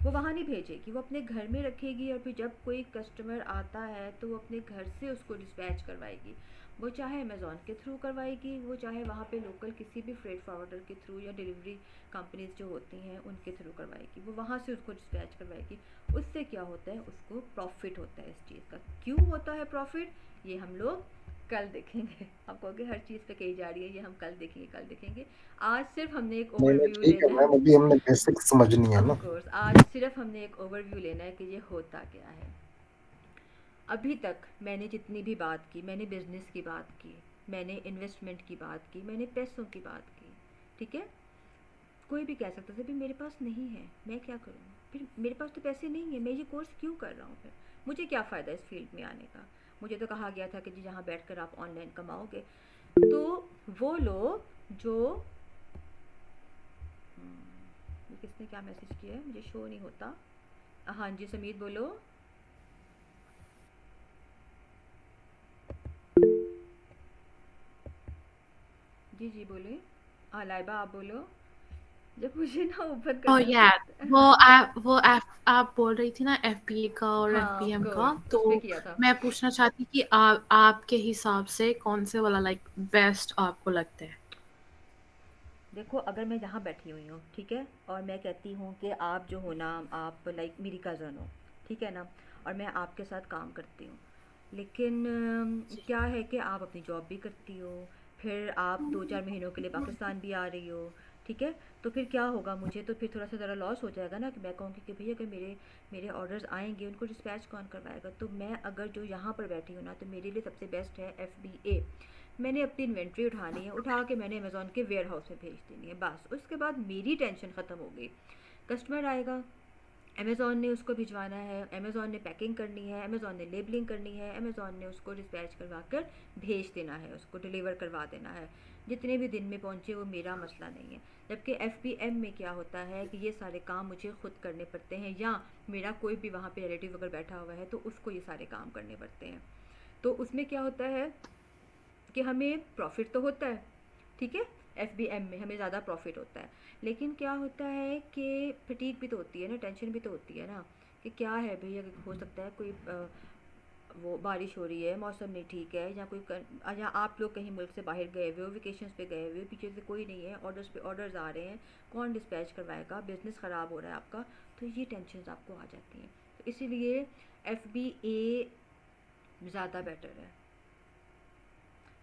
[SPEAKER 1] वो वहाँ नहीं भेजेगी, वो अपने घर में रखेगी, और फिर जब कोई कस्टमर आता है तो वो अपने घर से उसको डिस्पैच करवाएगी। वो चाहे अमेज़ॉन के थ्रू करवाएगी, वो चाहे वहाँ पे लोकल किसी भी फ्रेट फॉरवर्डर के थ्रू या डिलीवरी कंपनीज जो होती हैं उनके थ्रू करवाएगी, वो वहाँ से उसको डिस्पैच करवाएगी। उससे क्या होता है, उसको प्रॉफिट होता है इस चीज़ का। क्यों होता है प्रॉफिट, ये हम लोग कल देखेंगे। आप कहोगे हर चीज़ पे कही जा रही है, ये हम कल देखेंगे। आज सिर्फ हमने एक
[SPEAKER 3] नहीं नहीं
[SPEAKER 1] ओवरव्यू
[SPEAKER 3] ठीक है
[SPEAKER 1] लेना
[SPEAKER 3] मैम,
[SPEAKER 1] है।
[SPEAKER 3] अभी हमने बेसिक समझनी है ना।
[SPEAKER 1] ऑफ कोर्स आज सिर्फ हमने एक ओवरव्यू लेना है कि ये होता क्या है। अभी तक मैंने जितनी भी बात की, मैंने बिज़नेस की बात की, मैंने इन्वेस्टमेंट की बात की, मैंने पैसों की बात की, ठीक है। कोई भी कह सकता है भी मेरे पास नहीं है, मैं क्या करूँ, फिर मेरे पास तो पैसे नहीं है, मैं ये कोर्स क्यों कर रहा हूँ, फिर मुझे क्या फ़ायदा इस फील्ड में आने का। मुझे तो कहा गया था कि जी जहाँ बैठकर आप ऑनलाइन कमाओगे। तो वो लोग जो ये किसने क्या मैसेज किया है, मुझे शो नहीं होता। हाँ जी समीत बोलो। जी जी बोले। हाँ लाइबा आप बोलो। जब मुझे ना ओपन
[SPEAKER 4] Oh
[SPEAKER 1] करना
[SPEAKER 4] yeah,
[SPEAKER 1] था।
[SPEAKER 4] आप बोल रही थी ना FBA का और
[SPEAKER 1] हाँ
[SPEAKER 4] FBM का,
[SPEAKER 1] ऑफकोर्स
[SPEAKER 4] तो
[SPEAKER 1] उस पे किया था।
[SPEAKER 4] मैं पूछना चाहती कि आपके हिसाब से कौन से वाला लाइक बेस्ट आपको लगता है?
[SPEAKER 1] देखो अगर मैं यहाँ बैठी हुई हूँ, ठीक है, और मैं कहती हूँ कि आप जो हो ना, आप लाइक मेरी कज़न हो, ठीक है ना, और मैं आपके साथ काम करती हूँ, लेकिन क्या है कि आप अपनी जॉब भी करती हो, फिर आप 2-4 महीनों के लिए पाकिस्तान भी आ रही हो, ठीक है, तो फिर क्या होगा, मुझे तो फिर थोड़ा सा ज़रा लॉस हो जाएगा ना, कि मैं कहूँगी कि भैया अगर मेरे ऑर्डर्स आएंगे उनको डिस्पैच कौन करवाएगा। तो मैं अगर जो यहाँ पर बैठी हूँ ना, तो मेरे लिए सबसे बेस्ट है FBA। मैंने अपनी इन्वेंट्री उठानी है, उठा के मैंने अमेज़ॉन के वेयर हाउस में भेज देनी है, बस उसके बाद मेरी टेंशन ख़त्म हो गई। कस्टमर आएगा, अमेज़ॉन ने उसको भिजवाना है, अमेज़ॉन ने पैकिंग करनी है, अमेज़ॉन ने लेबलिंग करनी है, अमेज़ॉन ने उसको डिस्पैच करवा कर भेज देना है, उसको डिलीवर करवा देना है। जितने भी दिन में पहुँचे वो मेरा मसला नहीं है। जबकि FBM में क्या होता है कि ये सारे काम मुझे खुद करने पड़ते हैं, या मेरा कोई भी वहाँ पे रिलेटिव अगर बैठा हुआ है तो उसको ये सारे काम करने पड़ते हैं। तो उसमें क्या होता है कि हमें प्रॉफिट तो होता है, ठीक है, FBM में हमें ज़्यादा प्रॉफिट होता है, लेकिन क्या होता है कि फटीक भी तो होती है ना, टेंशन भी तो होती है ना, कि क्या है भैया, हो सकता है कोई वो बारिश हो रही है, मौसम नहीं ठीक है, या कोई या आप लोग कहीं मुल्क से बाहर गए हुए हो, वेकेशंस पे गए हुए हो, पीछे से कोई नहीं है, ऑर्डर्स पे ऑर्डर्स आ रहे हैं, कौन डिस्पैच करवाएगा, बिज़नेस ख़राब हो रहा है आपका, तो ये टेंशन आपको आ जाती हैं। तो इसीलिए FBA ज़्यादा बेटर है।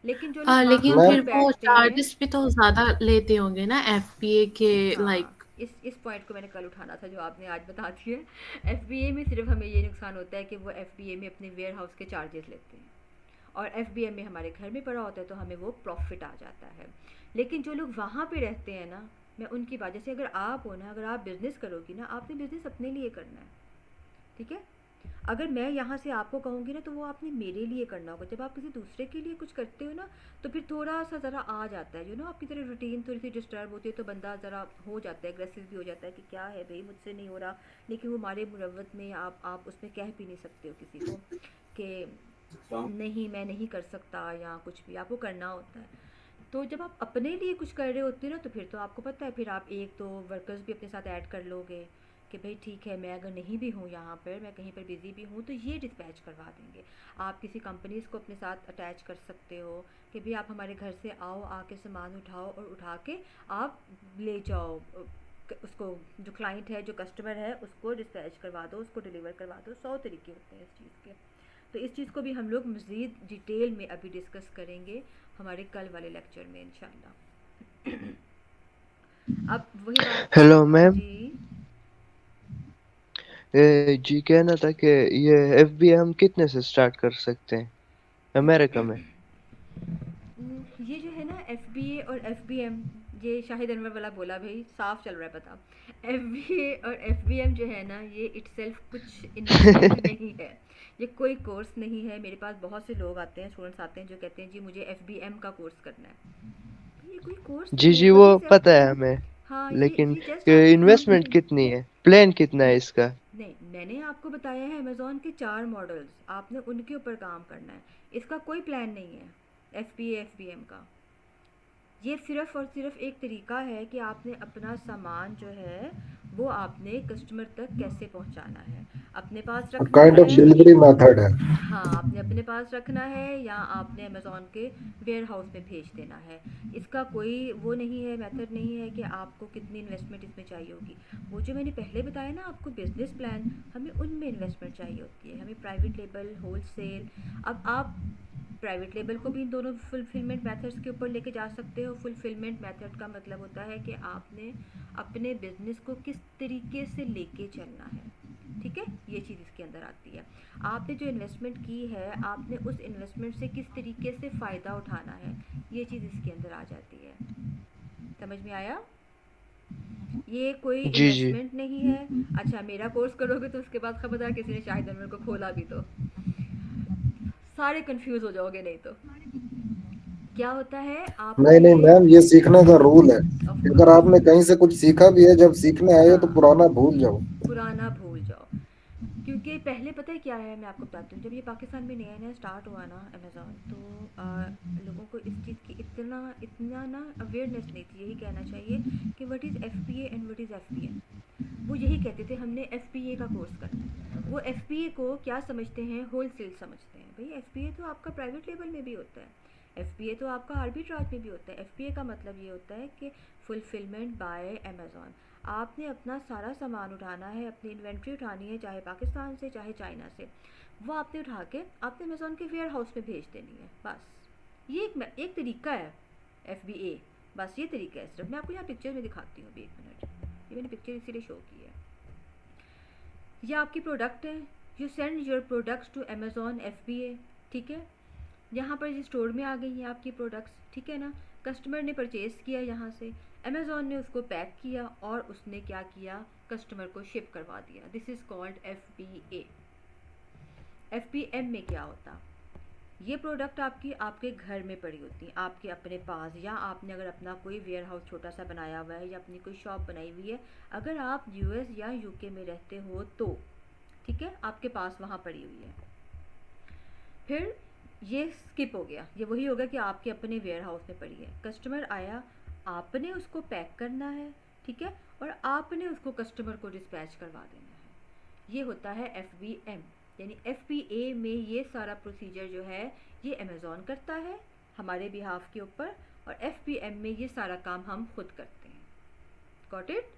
[SPEAKER 1] लेकिन जो लोग
[SPEAKER 4] लेकिन
[SPEAKER 1] वहाँ
[SPEAKER 4] फिर
[SPEAKER 1] पर
[SPEAKER 4] वो
[SPEAKER 1] बैठते हैं,
[SPEAKER 4] चार्जेस भी तो ज़्यादा लेते होंगे ना FBA के लाइक।
[SPEAKER 1] हाँ, इस पॉइंट को मैंने कल उठाना था जो आपने आज बता दिया। FBA में सिर्फ हमें ये नुकसान होता है कि वो FBA में अपने वेयर हाउस के चार्जेस लेते हैं, और FBM में हमारे घर में पड़ा होता है, तो हमें वो प्रॉफिट आ जाता है। लेकिन जो लोग वहाँ पे रहते हैं ना, मैं उनकी बात, जैसे अगर आप हो ना, अगर आप बिज़नेस करोगी ना, आपने बिज़नेस अपने लिए करना है, ठीक है। अगर मैं यहाँ से आपको कहूँगी ना, तो वो आपने मेरे लिए करना होगा। जब आप किसी दूसरे के लिए कुछ करते हो ना, तो फिर थोड़ा सा ज़रा आ जाता है, आपकी तरह रूटीन थोड़ी सी डिस्टर्ब होती है, तो बंदा ज़रा हो जाता है, एग्रेसिव भी हो जाता है कि क्या है भाई, मुझसे नहीं हो रहा। लेकिन वो हमारे मुरव्वत में आप उसमें कह भी नहीं सकते हो किसी को कि नहीं मैं नहीं कर सकता, या कुछ भी आपको करना होता है। तो जब आप अपने लिए कुछ कर रहे होते हो ना, तो फिर तो आपको पता है, फिर आप 1-2 वर्कर्स भी अपने साथ ऐड कर लोगे कि भाई ठीक है, मैं अगर नहीं भी हूँ यहाँ पर, मैं कहीं पर बिज़ी भी हूँ, तो ये डिस्पैच करवा देंगे। आप किसी कंपनीज़ को अपने साथ अटैच कर सकते हो कि भाई आप हमारे घर से आओ, आके सामान उठाओ, और उठा के आप ले जाओ, उसको जो क्लाइंट है, जो कस्टमर है, उसको डिस्पैच करवा दो, उसको डिलीवर करवा दो। 100 तरीके होते हैं इस चीज़ के। तो इस चीज़ को भी हम लोग मज़ीद डिटेल में अभी डिस्कस करेंगे हमारे कल वाले लेक्चर में इंशाल्लाह। अब वही बात।
[SPEAKER 6] हेलो मैम,
[SPEAKER 1] जी
[SPEAKER 6] जी कहना था कि ये FBA हम कितने से स्टार्ट कर सकते हैं? अमेरिका में।
[SPEAKER 1] ये जो है ना FBA और FBM, ये शाहिद अनवर वाला बोला भाई, साफ चल रहा है पता। FBA और FBM जो है ना, ये इटसेल्फ कुछ इन्वेस्टमेंट नहीं है, ये कोई कोर्स नहीं है। मेरे पास बहुत से लोग आते हैं, स्टूडेंट्स आते हैं जो कहते हैं जी मुझे FBM का कोर्स करना है। ये कोई कोर्स
[SPEAKER 6] जी
[SPEAKER 1] नहीं है,
[SPEAKER 6] जी, वो
[SPEAKER 1] व्हाट इज़
[SPEAKER 6] पता है हमें,
[SPEAKER 1] हाँ
[SPEAKER 6] लेकिन
[SPEAKER 1] ये जस्ट आपको
[SPEAKER 6] इन्वेस्टमेंट कितनी है, प्लान कितना है इसका?
[SPEAKER 1] नहीं, मैंने आपको बताया है अमेज़न के 4 मॉडल्स, आपने उनके ऊपर काम करना है। इसका कोई प्लान नहीं है FBA FBM का। ये सिर्फ़ और सिर्फ एक तरीका है कि आपने अपना सामान जो है वो आपने कस्टमर तक कैसे पहुंचाना है, अपने पास रखना
[SPEAKER 3] काइंड ऑफ
[SPEAKER 1] है।
[SPEAKER 3] डिलीवरी मेथड है।
[SPEAKER 1] हाँ, आपने अपने पास रखना है या आपने अमेज़न के वेयर हाउस में भेज देना है। इसका कोई वो नहीं है, मेथड नहीं है कि आपको कितनी इन्वेस्टमेंट इसमें चाहिए होगी। वो जो मैंने पहले बताया ना आपको बिजनेस प्लान, हमें उनमें इन्वेस्टमेंट चाहिए होती है, हमें प्राइवेट लेबल, होलसेल। अब आप प्राइवेट लेबल को भी इन दोनों फुलफिलमेंट मेथड्स के ऊपर लेके जा सकते हो। फुलफिलमेंट मेथड का मतलब होता है कि आपने अपने बिजनेस को किस तरीके से लेके चलना है, ठीक है, ये चीज़ इसके अंदर आती है। आपने जो इन्वेस्टमेंट की है, आपने उस इन्वेस्टमेंट से किस तरीके से फ़ायदा उठाना है, ये चीज़ इसके अंदर आ जाती है। समझ में आया? ये कोई
[SPEAKER 6] जी जी।
[SPEAKER 1] इन्वेस्टमेंट नहीं है। अच्छा, मेरा कोर्स करोगे तो उसके बाद खबरदार किसी ने शाहिद अनवर को खोला भी तो सारे कंफ्यूज हो जाओगे। नहीं तो क्या होता है आपको
[SPEAKER 3] नहीं नहीं
[SPEAKER 1] ये
[SPEAKER 3] मैम, ये सीखने का रूल है।
[SPEAKER 1] ऑफ
[SPEAKER 3] अगर
[SPEAKER 1] कोर्स
[SPEAKER 3] आपने कहीं से कुछ सीखा भी है, जब सीखने आए हो तो
[SPEAKER 1] हाँ,
[SPEAKER 3] पुराना भूल जाओ।
[SPEAKER 1] पुराना भूल जाओ। क्योंकि पहले पता है क्या है, मैं आपको बताती हूँ। जब ये पाकिस्तान में नया नया स्टार्ट हुआ ना अमेज़न, तो लोगों को इस चीज़ की इतना इतना ना अवेयरनेस नहीं थी। यही कहना चाहिए कि what is FBA and what is FBM। वो यही कहते थे हमने FBA का कोर्स करना है। वो FBA को क्या समझते हैं, होलसेल समझते हैं। भाई FBA तो आपका प्राइवेट लेवल में भी होता है, FBA तो आपका आर्बिट्राज में भी होता है। FBA का मतलब ये होता है कि फुलफिलमेंट बाय अमेज़न। आपने अपना सारा सामान उठाना है, अपनी इन्वेंट्री उठानी है, चाहे पाकिस्तान से चाहे चाइना से। वो आपने उठा के आपने अमेज़न के वेयर हाउस में भेज देनी है, बस। ये एक तरीका है FBA, बस ये तरीका है सिर्फ। मैं आपको यहाँ पिक्चर में दिखाती हूँ अभी, 1 मिनट। ये मैंने पिक्चर इसीलिए शो की है। ये आपकी प्रोडक्ट है, you send your products to Amazon FBA, ठीक है। यहाँ पर ये स्टोर में आ गई हैं आपकी प्रोडक्ट्स, ठीक है ना। कस्टमर ने परचेज़ किया यहाँ से, अमेज़न ने उसको पैक किया और उसने क्या किया, कस्टमर को शिप करवा दिया। This is called FBA। FBM में क्या होता, ये प्रोडक्ट आपकी आपके घर में पड़ी होती है, आपके अपने पास, या आपने अगर अपना कोई वेयर हाउस छोटा सा बनाया हुआ है या अपनी कोई शॉप बनाई हुई है, अगर आप US या UK में रहते हो तो ठीक है, आपके पास वहाँ पड़ी हुई है। फिर ये स्किप हो गया, ये वही होगा कि आपके अपने वेयर हाउस में पड़ी है। कस्टमर आया, आपने उसको पैक करना है, ठीक है, और आपने उसको कस्टमर को डिस्पैच करवा देना है। ये होता है FBM। यानी FBA में ये सारा प्रोसीजर जो है ये अमेज़न करता है हमारे बिहाफ के ऊपर, और FBM में ये सारा काम हम खुद करते हैं। Got it?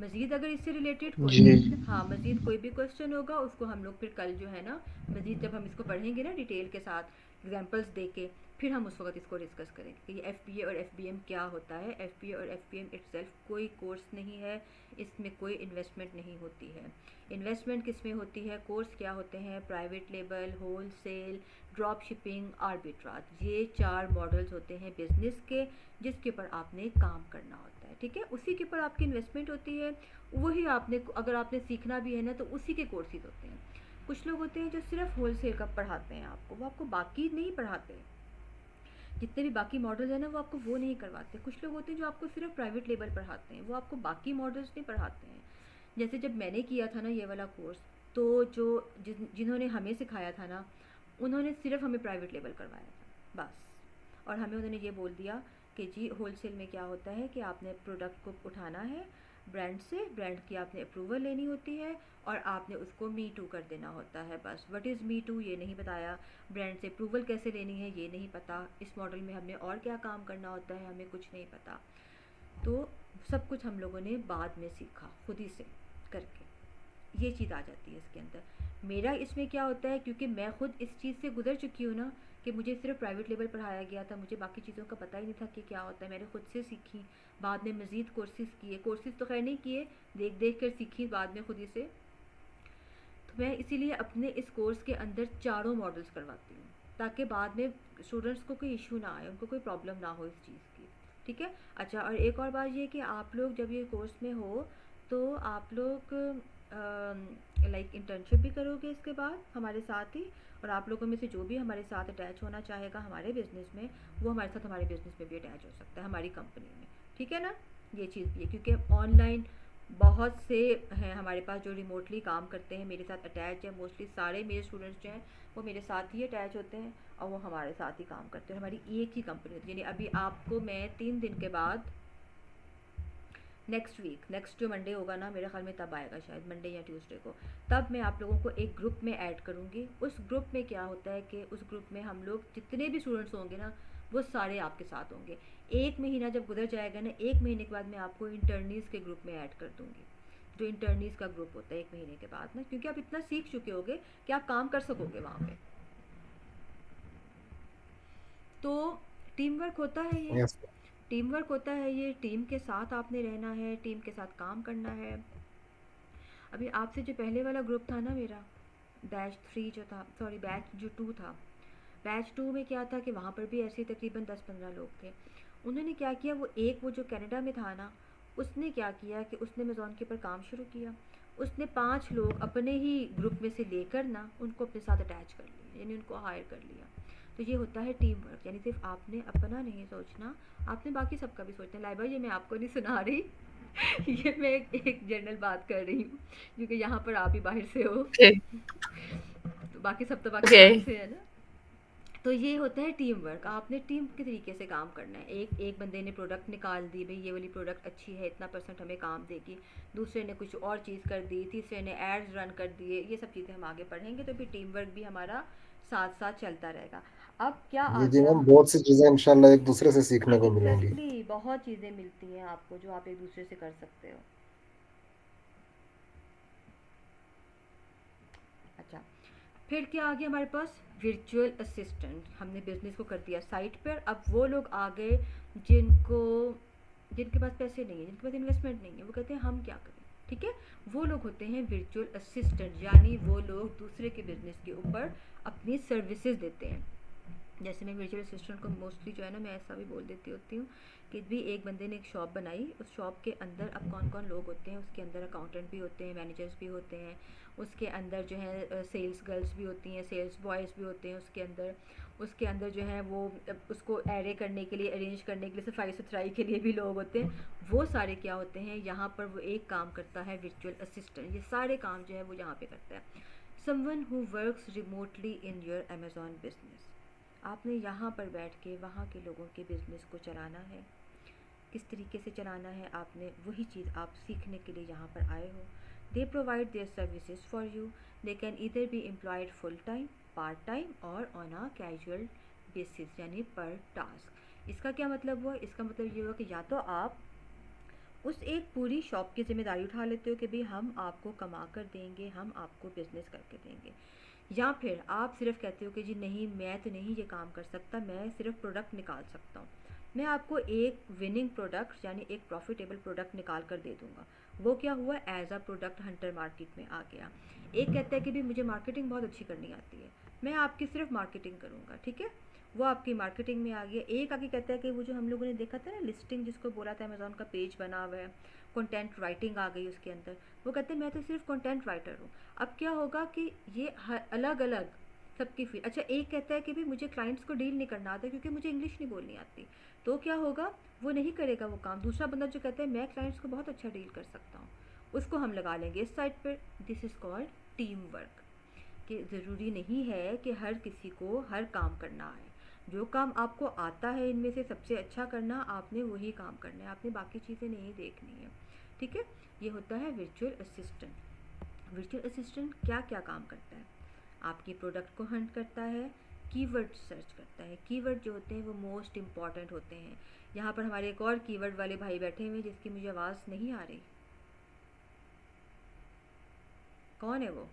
[SPEAKER 1] मज़ीद अगर इससे रिलेटेड कोई
[SPEAKER 6] जी
[SPEAKER 1] भी हाँ मज़ीद कोई भी क्वेश्चन होगा, उसको हम लोग फिर कल जो है ना मज़ीद जब हम इसको पढ़ेंगे ना डिटेल के साथ एग्जांपल्स दे के, फिर हम उस वक्त इसको डिस्कस करेंगे कि ये FBA और FBM क्या होता है। FBA और FBM इटसेल्फ कोई कोर्स नहीं है, इसमें कोई इन्वेस्टमेंट नहीं होती है। इन्वेस्टमेंट किस में होती है, कोर्स क्या होते हैं, private label, wholesale, drop shipping, arbitrage. ये 4 मॉडल्स होते हैं बिजनेस के, जिसके ऊपर आपने काम करना होता है, ठीक है। उसी के ऊपर आपकी इन्वेस्टमेंट होती है, वही आपने अगर आपने सीखना भी है ना तो उसी के कोर्सेज होते हैं। कुछ लोग होते हैं जो सिर्फ होलसेल का पढ़ाते हैं आपको, वो आपको बाकी नहीं पढ़ाते। जितने भी बाकी मॉडल्स हैं ना वो आपको वो नहीं करवाते। कुछ लोग होते हैं जो आपको सिर्फ प्राइवेट लेबल पढ़ाते हैं, वो आपको बाकी मॉडल्स नहीं पढ़ाते हैं। जैसे जब मैंने किया था ना ये वाला कोर्स, तो जो जिन्होंने हमें सिखाया था ना, उन्होंने सिर्फ हमें प्राइवेट लेबल करवाया था बस। और हमें उन्होंने ये बोल दिया कि जी होलसेल में क्या होता है कि आपने प्रोडक्ट को उठाना है ब्रांड से, ब्रांड की आपने अप्रूवल लेनी होती है और आपने उसको मी टू कर देना होता है बस। व्हाट इज़ मी टू ये नहीं बताया, ब्रांड से अप्रूवल कैसे लेनी है ये नहीं पता, इस मॉडल में हमने और क्या काम करना होता है हमें कुछ नहीं पता। तो सब कुछ हम लोगों ने बाद में सीखा खुद ही से करके, ये चीज़ आ जाती है इसके अंदर। मेरा इसमें क्या होता है, क्योंकि मैं खुद इस चीज़ से गुजर चुकी हूँ ना कि मुझे सिर्फ प्राइवेट लेवल पढ़ाया गया था, मुझे बाकी चीज़ों का पता ही नहीं था कि क्या होता है। मैंने खुद से सीखी, बाद में मज़ीद कोर्सेज़ किए, कोर्सेज़ तो खैर नहीं किए, देख देख कर सीखी बाद में खुद ही से। तो मैं इसीलिए अपने इस कोर्स के अंदर चारों मॉडल्स करवाती हूँ, ताकि बाद में स्टूडेंट्स को कोई इशू ना आए, उनको कोई प्रॉब्लम ना हो इस चीज़ की, ठीक है। अच्छा, और एक और बात ये कि आप लोग जब ये कोर्स में हो तो आप लोग लाइक इंटर्नशिप भी करोगे इसके बाद हमारे साथ ही, और आप लोगों में से जो भी हमारे साथ अटैच होना चाहेगा हमारे बिज़नेस में, वो हमारे साथ हमारे बिज़नेस में भी अटैच हो सकता है, हमारी कंपनी में, ठीक है ना। ये चीज़ भी है, क्योंकि ऑनलाइन बहुत से हैं हमारे पास जो रिमोटली काम करते हैं, मेरे साथ अटैच है। मोस्टली सारे मेरे स्टूडेंट्स जो हैं वो मेरे साथ ही अटैच होते हैं और वो हमारे साथ ही काम करते हैं, हमारी एक ही कंपनी होती है। यानी अभी आपको मैं 3 दिन के बाद नेक्स्ट जो मंडे होगा ना, मेरे ख्याल में तब आएगा शायद मंडे या ट्यूसडे को, तब मैं आप लोगों को एक ग्रुप में ऐड करूँगी। उस ग्रुप में क्या होता है कि उस ग्रुप में हम लोग जितने भी स्टूडेंट्स होंगे ना, वो सारे आपके साथ होंगे। 1 महीना जब गुजर जाएगा ना, 1 महीने के बाद मैं आपको इंटर्नीज़ के ग्रुप में ऐड कर दूँगी, जो इंटर्नीज़ का ग्रुप होता है 1 महीने के बाद ना, क्योंकि आप इतना सीख चुके होगे कि आप काम कर सकोगे वहाँ पे। तो टीम वर्क होता है ये,
[SPEAKER 3] यस
[SPEAKER 1] टीम वर्क होता है ये, टीम के साथ आपने रहना है, टीम के साथ काम करना है। अभी आपसे जो पहले वाला ग्रुप था ना मेरा, बैच 3 जो था, सॉरी बैच जो 2 था, बैच 2 में क्या था कि वहाँ पर भी ऐसे ही तकरीबन 10-15 लोग थे। उन्होंने क्या किया, वो जो कनाडा में था ना, उसने क्या किया कि उसने अमेज़न के ऊपर काम शुरू किया। उसने 5 लोग अपने ही ग्रुप में से लेकर ना उनको अपने साथ अटैच कर लिया, यानी उनको हायर कर लिया। तो ये होता है टीम वर्क, यानी सिर्फ आपने अपना नहीं सोचना, आपने बाकी सबका भी सोचना है। लाइबा, ये मैं आपको नहीं सुना रही ये मैं एक जनरल बात कर रही हूँ, क्योंकि यहाँ पर आप ही बाहर से हो,
[SPEAKER 4] Okay.
[SPEAKER 1] तो बाकी सब तो पाकिस्तान
[SPEAKER 4] Okay.
[SPEAKER 1] से है ना। तो ये होता है टीम वर्क, आपने टीम के तरीके से काम करना है। एक बंदे ने प्रोडक्ट निकाल दी, भाई ये वाली प्रोडक्ट अच्छी है, इतना % हमें काम देगी, दूसरे ने कुछ और चीज़ कर दी, तीसरे ने एड्स रन कर दिए, ये सब चीज़ें हम आगे पढ़ेंगे। तो फिर टीम वर्क भी हमारा साथ साथ चलता रहेगा। अब क्या आ
[SPEAKER 3] जी जी
[SPEAKER 1] गया,
[SPEAKER 3] मैम, बहुत सी चीजें इंशाल्लाह एक दूसरे से सीखने को मिलेंगी।
[SPEAKER 1] एग्जैक्टली बहुत चीज़ें मिलती हैं आपको जो आप एक दूसरे से कर सकते हो। अच्छा, फिर क्या आ गया हमारे पास, वर्चुअल असिस्टेंट। हमने बिजनेस को कर दिया साइट पर, अब वो लोग आ गए जिनके पास पैसे नहीं है, जिनके पास इन्वेस्टमेंट नहीं है, वो कहते हैं हम क्या करें, ठीक है। वो लोग होते हैं वर्चुअल असिस्टेंट, यानी वो लोग दूसरे के बिजनेस के ऊपर अपनी सर्विसेज देते हैं। जैसे मैं वर्चुअल असिस्टेंट को मोस्टली जो है ना, मैं ऐसा भी बोल देती होती हूँ कि भी एक बंदे ने एक शॉप बनाई, उस शॉप के अंदर अब कौन कौन लोग होते हैं, उसके अंदर अकाउंटेंट भी होते हैं, मैनेजर्स भी होते हैं, उसके अंदर जो है सेल्स गर्ल्स भी होती हैं, सेल्स बॉयज़ भी होते हैं उसके अंदर जो है वो उसको एरे करने के लिए, अरेंज करने के लिए, सफाई सुथराई के लिए भी लोग होते हैं। वो सारे क्या होते हैं, यहाँ पर वो एक काम करता है वर्चुअल असिस्टेंट, ये सारे काम जो है वो यहाँ पे करता है। Someone who works remotely in your Amazon business. आपने यहाँ पर बैठ के वहाँ के लोगों के बिज़नेस को चलाना है, किस तरीके से चलाना है, आपने वही चीज़ आप सीखने के लिए यहाँ पर आए हो। They provide their services for you, they can either be employed full time, part time और ऑन अ कैजुअल बेसिस, यानी पर टास्क। इसका क्या मतलब हुआ, इसका मतलब ये हुआ कि या तो आप उस एक पूरी शॉप की ज़िम्मेदारी उठा लेते हो कि भाई हम आपको कमा कर देंगे, हम आपको बिज़नेस करके देंगे, या फिर आप सिर्फ कहते हो कि जी नहीं, मैं तो नहीं ये काम कर सकता, मैं सिर्फ प्रोडक्ट निकाल सकता हूँ, मैं आपको एक विनिंग प्रोडक्ट यानी एक प्रॉफिटेबल प्रोडक्ट निकाल कर दे दूँगा। वो क्या हुआ, as a product hunter market में आ गया। एक कहता है कि भी मुझे मार्केटिंग बहुत अच्छी करनी आती है, मैं आपकी सिर्फ मार्केटिंग करूँगा, ठीक है, वो आपकी मार्केटिंग में आ गया। एक आगे कहता है कि वो जो हम लोगों ने देखा था ना लिस्टिंग, जिसको बोला था अमेज़ॉन का पेज बना हुआ है, कंटेंट राइटिंग आ गई उसके अंदर, वो कहते हैं मैं तो सिर्फ कंटेंट राइटर हूँ। अब क्या होगा कि ये अलग अलग सबकी फील्ड। अच्छा, एक कहता है कि भी मुझे क्लाइंट्स को डील नहीं करना आता क्योंकि मुझे इंग्लिश नहीं बोलनी आती, तो क्या होगा, वो नहीं करेगा वो काम। दूसरा बंदा जो कहता है मैं क्लाइंट्स को बहुत अच्छा डील कर सकता हूँ, उसको हम लगा लेंगे इस साइड पर। This is called team work. कि ज़रूरी नहीं है कि हर किसी को हर काम करना है, जो काम आपको आता है इनमें से सबसे अच्छा करना, आपने वही काम करना है, आपने बाकी चीज़ें नहीं देखनी है, ठीक है। ये होता है वर्चुअल असिस्टेंट। वर्चुअल असिस्टेंट क्या क्या काम करता है, आपकी प्रोडक्ट को हंट करता है, कीवर्ड सर्च करता है। कीवर्ड जो होते हैं वो मोस्ट इम्पॉर्टेंट होते हैं। यहाँ पर हमारे एक और कीवर्ड वाले भाई बैठे हुए हैं जिसकी मुझे आवाज़ नहीं आ रही, कौन है वो?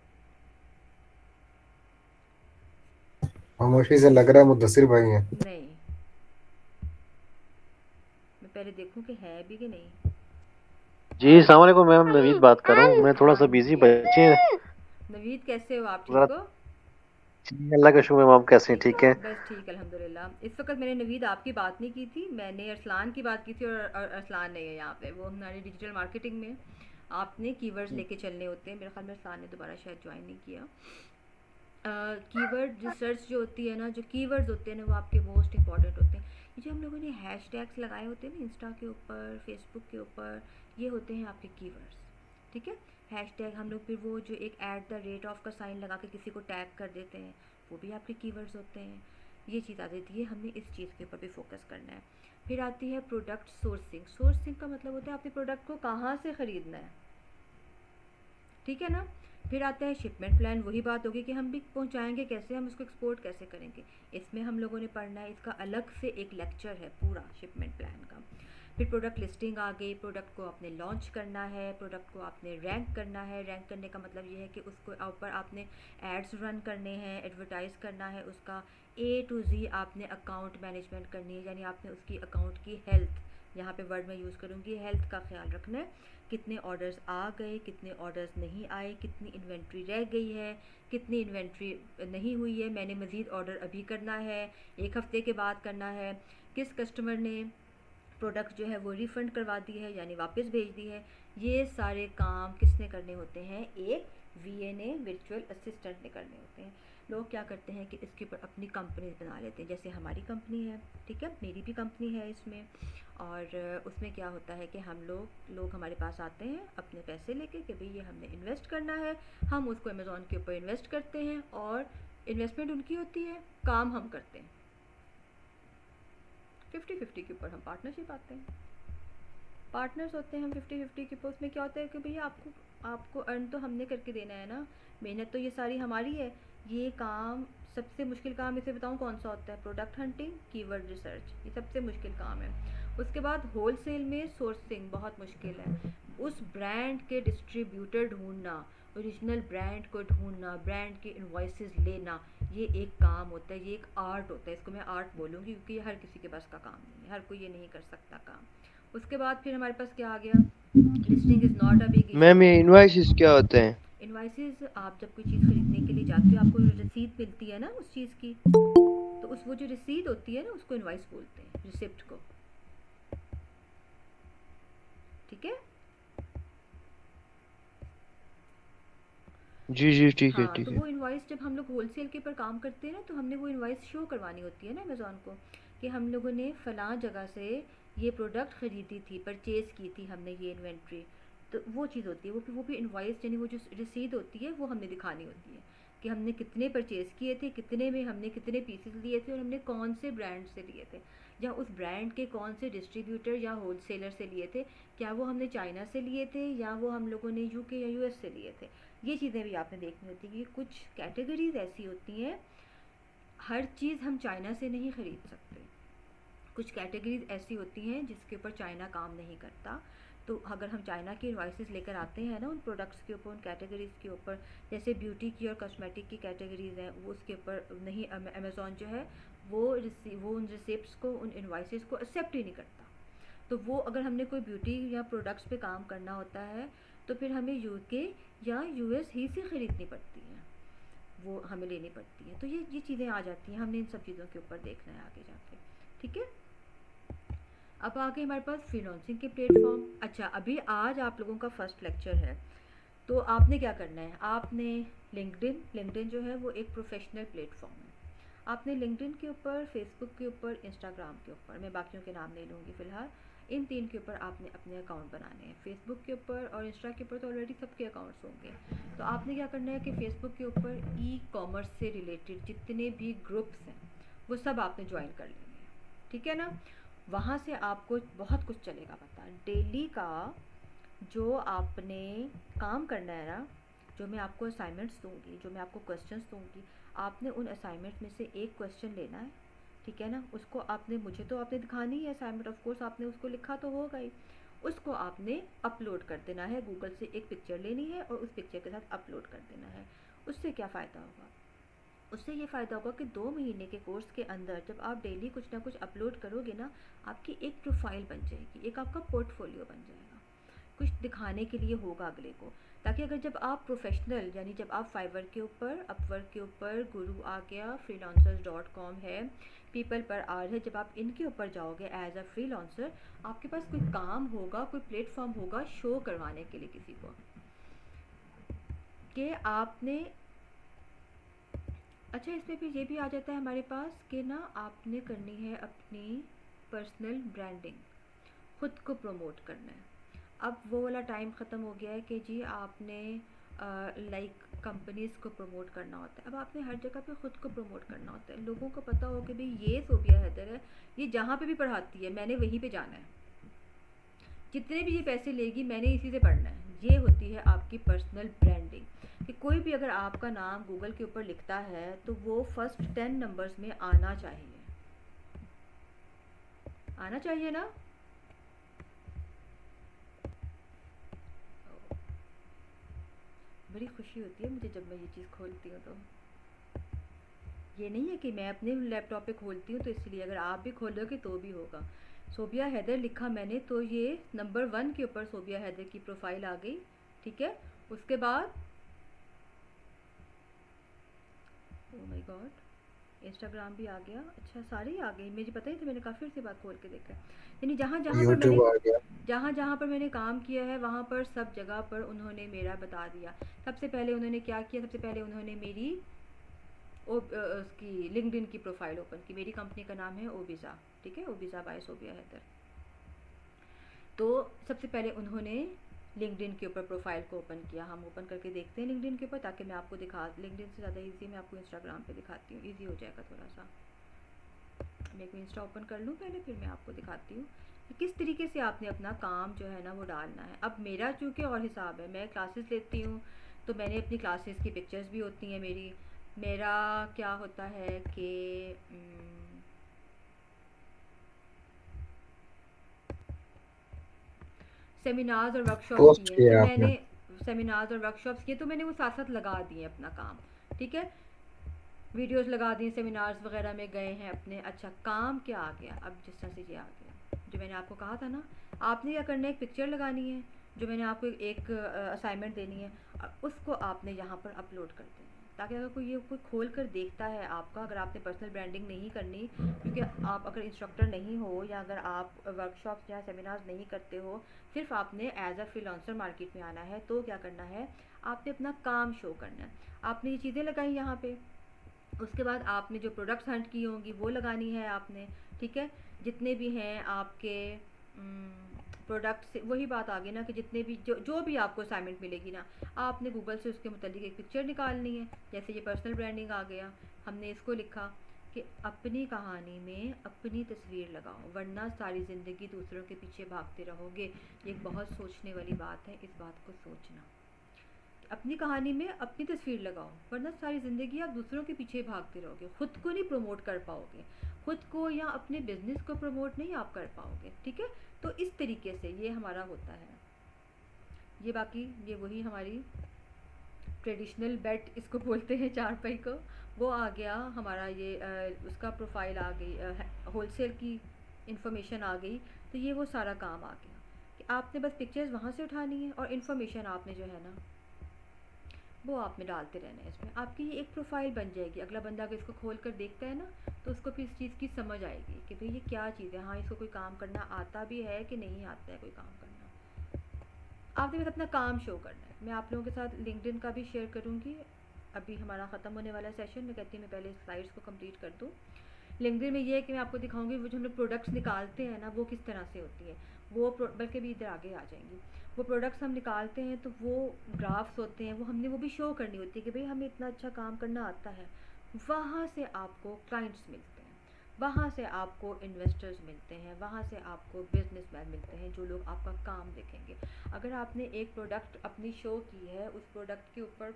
[SPEAKER 3] खामोशी से लग रहा है मुद्दसिर भाई हैं।
[SPEAKER 1] नहीं, मैं पहले देखूं कि है भी कि नहीं।
[SPEAKER 7] जी अस्सलाम वालेकुम मैम, नवीद बात कर रहा हूँ। मैं थोड़ा सा बिजी, बच्चे
[SPEAKER 1] नवीद कैसे हो आप, ठीक
[SPEAKER 7] रात
[SPEAKER 1] हो?
[SPEAKER 7] जी, अल्लाह का शुक्र। मैम कैसे हैं, ठीक है?
[SPEAKER 1] बस ठीक अल्हम्दुलिल्लाह। इस वक्त मैंने नवीद आपकी बात नहीं की थी, मैंने अरसलान की बात की थी, और अरसलान नहीं है यहाँ पे, वो हमारी डिजिटल मार्केटिंग में आपने कीवर्ड्स लेके चलने होते हैं। मेरे ख्याल में अरसलान ने दोबारा शायद ज्वाइन नहीं किया। कीवर्ड रिसर्च जो होती है ना, जो कीवर्ड्स होते हैं ना, वो आपके मोस्ट इंपॉर्टेंट होते हैं। ये जो हम लोगों ने हैशटैग्स लगाए होते हैं ना इंस्टा के ऊपर, फेसबुक के ऊपर, ये होते हैं आपके कीवर्ड्स, ठीक है। हैशटैग हम लोग फिर वो जो एक @ का साइन लगा के किसी को टैग कर देते हैं, वो भी आपके कीवर्ड्स होते हैं। ये चीज़ आ जाती है, हमने इस चीज़ के ऊपर भी फोकस करना है। फिर आती है प्रोडक्ट सोर्सिंग। सोर्सिंग का मतलब होता है आपके प्रोडक्ट को कहाँ से ख़रीदना है, ठीक है ना। फिर आता है शिपमेंट प्लान, वही बात होगी कि हम भी पहुंचाएंगे कैसे, हम उसको एक्सपोर्ट कैसे करेंगे, इसमें हम लोगों ने पढ़ना है। इसका अलग से एक लेक्चर है पूरा शिपमेंट प्लान का। फिर प्रोडक्ट लिस्टिंग आ गई, प्रोडक्ट को आपने लॉन्च करना है, प्रोडक्ट को आपने रैंक करना है। रैंक करने का मतलब ये है कि उसको ऊपर आपने एड्स रन करने हैं, एडवर्टाइज़ करना है, उसका A to Z आपने अकाउंट मैनेजमेंट करनी है, यानी आपने उसकी अकाउंट की हेल्थ, यहाँ पे वर्ड मैं यूज़ करूँगी, हेल्थ का ख्याल रखना है। कितने ऑर्डर्स आ गए, कितने ऑर्डर्स नहीं आए, कितनी इन्वेंट्री रह गई है, कितनी इन्वेंट्री नहीं हुई है, मैंने मज़ीद ऑर्डर अभी करना है, 1 हफ़्ते के बाद करना है, किस कस्टमर ने प्रोडक्ट जो है वो रिफ़ंड करवा दी है, यानी वापस भेज दी है। ये सारे काम किसने करने होते हैं, एक VA वर्चुअल असिस्टेंट ने करने होते हैं। लोग क्या करते हैं कि इसके ऊपर अपनी कंपनी बना लेते हैं, जैसे हमारी कंपनी है, ठीक है, मेरी भी कंपनी है इसमें। और उसमें क्या होता है कि हम लोग हमारे पास आते हैं अपने पैसे लेके कि भाई ये हमने इन्वेस्ट करना है, हम उसको अमेज़ॉन के ऊपर इन्वेस्ट करते हैं, और इन्वेस्टमेंट उनकी होती है, काम हम करते हैं। 50-50 के ऊपर हम पार्टनरशिप आते हैं, पार्टनर्स होते हैं हम 50-50 के ऊपर। उसमें क्या होता है कि भैया आपको अर्न तो हमने करके देना है ना, मेहनत तो ये सारी हमारी है। ये काम सबसे मुश्किल काम इसे बताऊं कौन सा होता है, प्रोडक्ट हंटिंग, कीवर्ड रिसर्च, ये सबसे मुश्किल काम है। उसके बाद होलसेल में सोर्सिंग बहुत मुश्किल है, उस ब्रांड के डिस्ट्रीब्यूटर ढूंढना, ओरिजिनल ब्रांड को ढूंढना, ब्रांड के इनवॉइसेस लेना, ये एक काम होता है, ये एक आर्ट होता है। इसको मैं आर्ट बोलूँगी क्योंकि ये हर किसी के पास का काम नहीं है, हर कोई ये नहीं कर सकता काम। उसके बाद फिर हमारे पास क्या आ गया, listing is not a big
[SPEAKER 6] ma'am
[SPEAKER 1] issue.
[SPEAKER 6] ये इनवॉइसेस क्या होते हैं?
[SPEAKER 1] इनवाइसेस, आप जब कोई चीज़ खरीदने के लिए जाते हो, आपको रसीद मिलती है ना उस चीज़ की, तो वो जो रसीद होती है ना, उसको इनवाइस बोलते हैं, रिसिप्ट को, ठीक है।
[SPEAKER 6] जी जी, ठीक है
[SPEAKER 1] हाँ,
[SPEAKER 6] ठीक
[SPEAKER 1] तो
[SPEAKER 6] है।
[SPEAKER 1] वो इनवाइस जब हम लोग होलसेल के ऊपर काम करते हैं ना, तो हमने वो इनवाइस शो करवानी होती है ना अमेज़ॉन को, कि हम लोगों ने फ़लाँ जगह से ये प्रोडक्ट ख़रीदी थी, परचेज़ की थी हमने ये इन्वेंट्री। तो वो चीज़ होती है, वो भी इनवाइस, यानी वो जो रसीद होती है वो हमने दिखानी होती है कि हमने कितने परचेज़ किए थे, कितने में हमने कितने पीसेस लिए थे, और हमने कौन से ब्रांड से लिए थे, या उस ब्रांड के कौन से डिस्ट्रीब्यूटर या होलसेलर से लिए थे, क्या वो हमने चाइना से लिए थे या वो हम लोगों ने UK या US से लिए थे। ये चीज़ें भी आपने देखनी होती है कि कुछ कैटेगरीज ऐसी होती हैं, हर चीज़ हम चाइना से नहीं ख़रीद सकते, कुछ कैटेगरीज ऐसी होती हैं जिसके ऊपर चाइना काम नहीं करता। तो अगर हम चाइना की इन्वाइसेस लेकर आते हैं ना उन प्रोडक्ट्स के ऊपर, उन कैटेगरीज़ के ऊपर, जैसे ब्यूटी की और कॉस्मेटिक की कैटेगरीज़ हैं, वो उसके ऊपर नहीं, अमेज़ॉन जो है वो उन रिसिप्ट्स को, उन इन्वाइसेस को एक्सेप्ट ही नहीं करता। तो वो अगर हमने कोई ब्यूटी या प्रोडक्ट्स पे काम करना होता है, तो फिर हमें UK या US ही से ख़रीदनी पड़ती है, वो हमें लेनी पड़ती है। तो ये चीज़ें आ जाती हैं, हमने इन सब चीज़ों के ऊपर देखना है आगे जाके, ठीक है। अब आगे हमारे पास फ्रीलांसिंग के प्लेटफॉर्म। अच्छा, अभी आज आप लोगों का फर्स्ट लेक्चर है, तो आपने क्या करना है, आपने लिंक्डइन जो है वो एक प्रोफेशनल प्लेटफॉर्म है। आपने लिंक्डइन के ऊपर, फेसबुक के ऊपर, इंस्टाग्राम के ऊपर, मैं बाकियों के नाम नहीं लूँगी फ़िलहाल, इन 3 के ऊपर आपने अपने अकाउंट बनाने हैं। फेसबुक के ऊपर और इंस्टा के ऊपर तो ऑलरेडी सबके अकाउंट्स होंगे। तो आपने क्या करना है कि फेसबुक के ऊपर ई-कॉमर्स से रिलेटेड जितने भी ग्रुप्स हैं वो सब आपने ज्वाइन कर लेने हैं, ठीक है ना। वहाँ से आपको बहुत कुछ चलेगा पता, डेली का जो आपने काम करना है ना, जो मैं आपको असाइनमेंट्स दूंगी, जो मैं आपको क्वेश्चंस दूंगी, आपने उन असाइनमेंट में से एक क्वेश्चन लेना है, ठीक है ना। उसको मुझे तो आपने दिखानी है असाइनमेंट, ऑफ कोर्स आपने उसको लिखा तो होगा ही, उसको आपने अपलोड कर देना है, गूगल से एक पिक्चर लेनी है और उस पिक्चर के साथ अपलोड कर देना है। उससे क्या फ़ायदा होगा, उससे ये फ़ायदा होगा कि 2 महीने के कोर्स के अंदर जब आप डेली कुछ ना कुछ अपलोड करोगे ना, आपकी एक प्रोफाइल बन जाएगी, एक आपका पोर्टफोलियो बन जाएगा, कुछ दिखाने के लिए होगा अगले को, ताकि अगर जब आप प्रोफेशनल यानी जब आप फाइवर के ऊपर, अपवर्क के ऊपर, गुरु आ गया, freelancers.com है, पीपल पर आर है, जब आप इनके ऊपर जाओगे एज अ फ्रीलांसर, आपके पास कोई काम होगा, कोई प्लेटफॉर्म होगा शो करवाने के लिए किसी को कि आपने, अच्छा इसमें फिर ये भी आ जाता है हमारे पास कि ना आपने करनी है अपनी पर्सनल ब्रांडिंग, ख़ुद को प्रमोट करना है। अब वो वाला टाइम ख़त्म हो गया है कि जी आपने लाइक कंपनीज़ को प्रमोट करना होता है। अब आपने हर जगह पे ख़ुद को प्रमोट करना होता है, लोगों को पता हो कि भाई ये सोबिया हैदर है, ये जहाँ पे भी पढ़ाती है मैंने वहीं पे जाना है, जितने भी ये पैसे लेगी मैंने इसी से पढ़ना है। ये होती है आपकी पर्सनल ब्रांडिंग, कि कोई भी अगर आपका नाम गूगल के ऊपर लिखता है तो वो फर्स्ट 10 नंबर्स में आना चाहिए, आना चाहिए ना। बड़ी खुशी होती है मुझे जब मैं ये चीज़ खोलती हूँ। तो ये नहीं है कि मैं अपने लैपटॉप पे खोलती हूँ तो इसलिए, अगर आप भी खोलोगे तो भी होगा। सोबिया हैदर लिखा मैंने तो ये नंबर 1 के ऊपर सोबिया हैदर की प्रोफाइल आ गई, ठीक है। उसके बाद ओह माय गॉड इंस्टाग्राम भी आ गया, अच्छा सारे ही आ गए, मुझे पता ही था, मैंने काफ़ी से बात खोल के देखा। यानी जहाँ जहाँ पर
[SPEAKER 2] यूट्यूब आ गया।
[SPEAKER 1] जहाँ पर मैंने काम किया है वहाँ पर सब जगह पर उन्होंने मेरा बता दिया। सबसे पहले उन्होंने क्या किया, सबसे पहले उन्होंने मेरी उसकी लिंक्डइन की प्रोफाइल ओपन की। मेरी कंपनी का नाम है ओबिजा, ठीक है, ओबिजा बाय सोबिया हैदर। तो सबसे पहले उन्होंने लिंक्डइन के ऊपर प्रोफाइल को ओपन किया। हम ओपन करके देखते हैं लिंक्डइन के ऊपर, ताकि मैं आपको दिखा, लिंक्डइन से ज़्यादा ईजी मैं आपको इंस्टाग्राम पे दिखाती हूँ, ईजी हो जाएगा थोड़ा सा। मैं एक इंस्टा ओपन कर लूँ पहले, फिर मैं आपको दिखाती हूँ कि किस तरीके से आपने अपना काम जो है ना वो डालना है। अब मेरा चूँकि और हिसाब है, मैं क्लासेस लेती हूँ तो मैंने अपनी क्लासेस की पिक्चर्स भी होती हैं मेरी। मेरा क्या होता है कि सेमिनार्स और वर्कशॉप्स
[SPEAKER 2] पोस्ट
[SPEAKER 1] किए हैं,
[SPEAKER 2] किया
[SPEAKER 1] तो
[SPEAKER 2] आपने।
[SPEAKER 1] मैंने सेमिनार्स और वर्कशॉप्स किए तो मैंने वो साथ साथ लगा दिए अपना काम, ठीक है, वीडियोस लगा दिए, सेमिनार्स वगैरह में गए हैं अपने। अच्छा काम क्या आ गया, अब जिस तरह से ये आ गया जो मैंने आपको कहा था ना, आपने क्या करना है, एक पिक्चर लगानी है, जो मैंने आपको एक असाइनमेंट देनी है, उसको आपने यहाँ पर अपलोड कर देना है, ताकि अगर कोई खोल कर देखता है आपका, अगर आपने पर्सनल ब्रांडिंग नहीं करनी, क्योंकि आप अगर इंस्ट्रक्टर नहीं हो या अगर आप वर्कशॉप्स या सेमिनार्स नहीं करते हो, सिर्फ आपने एज अ फ्रीलांसर मार्केट में आना है, तो क्या करना है, आपने अपना काम शो करना है। आपने ये चीज़ें लगाई यहाँ पे, उसके बाद आपने जो प्रोडक्ट्स हंट की होंगी वो लगानी है आपने, ठीक है। जितने भी हैं आपके प्रोडक्ट्स, वही बात आ गई ना कि जितने भी जो भी आपको असाइनमेंट मिलेगी ना, आपने गूगल से उसके मुतालिक एक पिक्चर निकालनी है। जैसे ये पर्सनल ब्रांडिंग आ गया, हमने इसको लिखा कि अपनी कहानी में अपनी तस्वीर लगाओ, वरना सारी ज़िंदगी दूसरों के पीछे भागते रहोगे। ये एक बहुत सोचने वाली बात है, इस बात को सोचना। अपनी कहानी में अपनी तस्वीर लगाओ, वरना सारी ज़िंदगी आप दूसरों के पीछे भागते रहोगे, ख़ुद को नहीं प्रमोट कर पाओगे, ख़ुद को या अपने बिजनेस को प्रमोट नहीं आप कर पाओगे, ठीक है। तो इस तरीके से ये हमारा होता है। ये बाकी ये वही हमारी ट्रेडिशनल बेड इसको बोलते हैं, चारपाई को, वो आ गया हमारा। ये उसका प्रोफाइल आ गई, होलसेल की इंफॉर्मेशन आ गई। तो ये वो सारा काम आ गया कि आपने बस पिक्चर्स वहाँ से उठानी है और इन्फॉर्मेशन आपने जो है ना वो आप में डालते रहना है। इसमें आपकी ये एक प्रोफाइल बन जाएगी। अगला बंदा अगर इसको खोल कर देखता है ना, तो उसको फिर इस चीज़ की समझ आएगी कि भाई ये क्या चीज़ है, हाँ इसको कोई काम करना आता भी है कि नहीं आता है कोई काम करना। आपने बस अपना काम शो करना है। मैं आप लोगों के साथ लिंक्डइन का भी शेयर करूँगी। अभी हमारा ख़त्म होने वाला सेशन, मैं कहती हूँ मैं पहले स्लाइड्स को कंप्लीट कर दूँ। लिंक्डइन में ये है कि मैं आपको दिखाऊंगी वो जो हम लोग प्रोडक्ट्स निकालते हैं ना, वो किस तरह से होती है। वो बल्कि भी इधर आगे आ जाएंगी। वो प्रोडक्ट्स हम निकालते हैं तो वो ग्राफ्स होते हैं, वो हमने वो भी शो करनी होती है कि भाई हमें इतना अच्छा काम करना आता है। वहाँ से आपको क्लाइंट्स मिलते हैं, वहाँ से आपको इन्वेस्टर्स मिलते हैं, वहाँ से आपको बिजनेसमैन मिलते हैं जो लोग आपका काम देखेंगे। अगर आपने एक प्रोडक्ट अपनी शो की है, उस प्रोडक्ट के ऊपर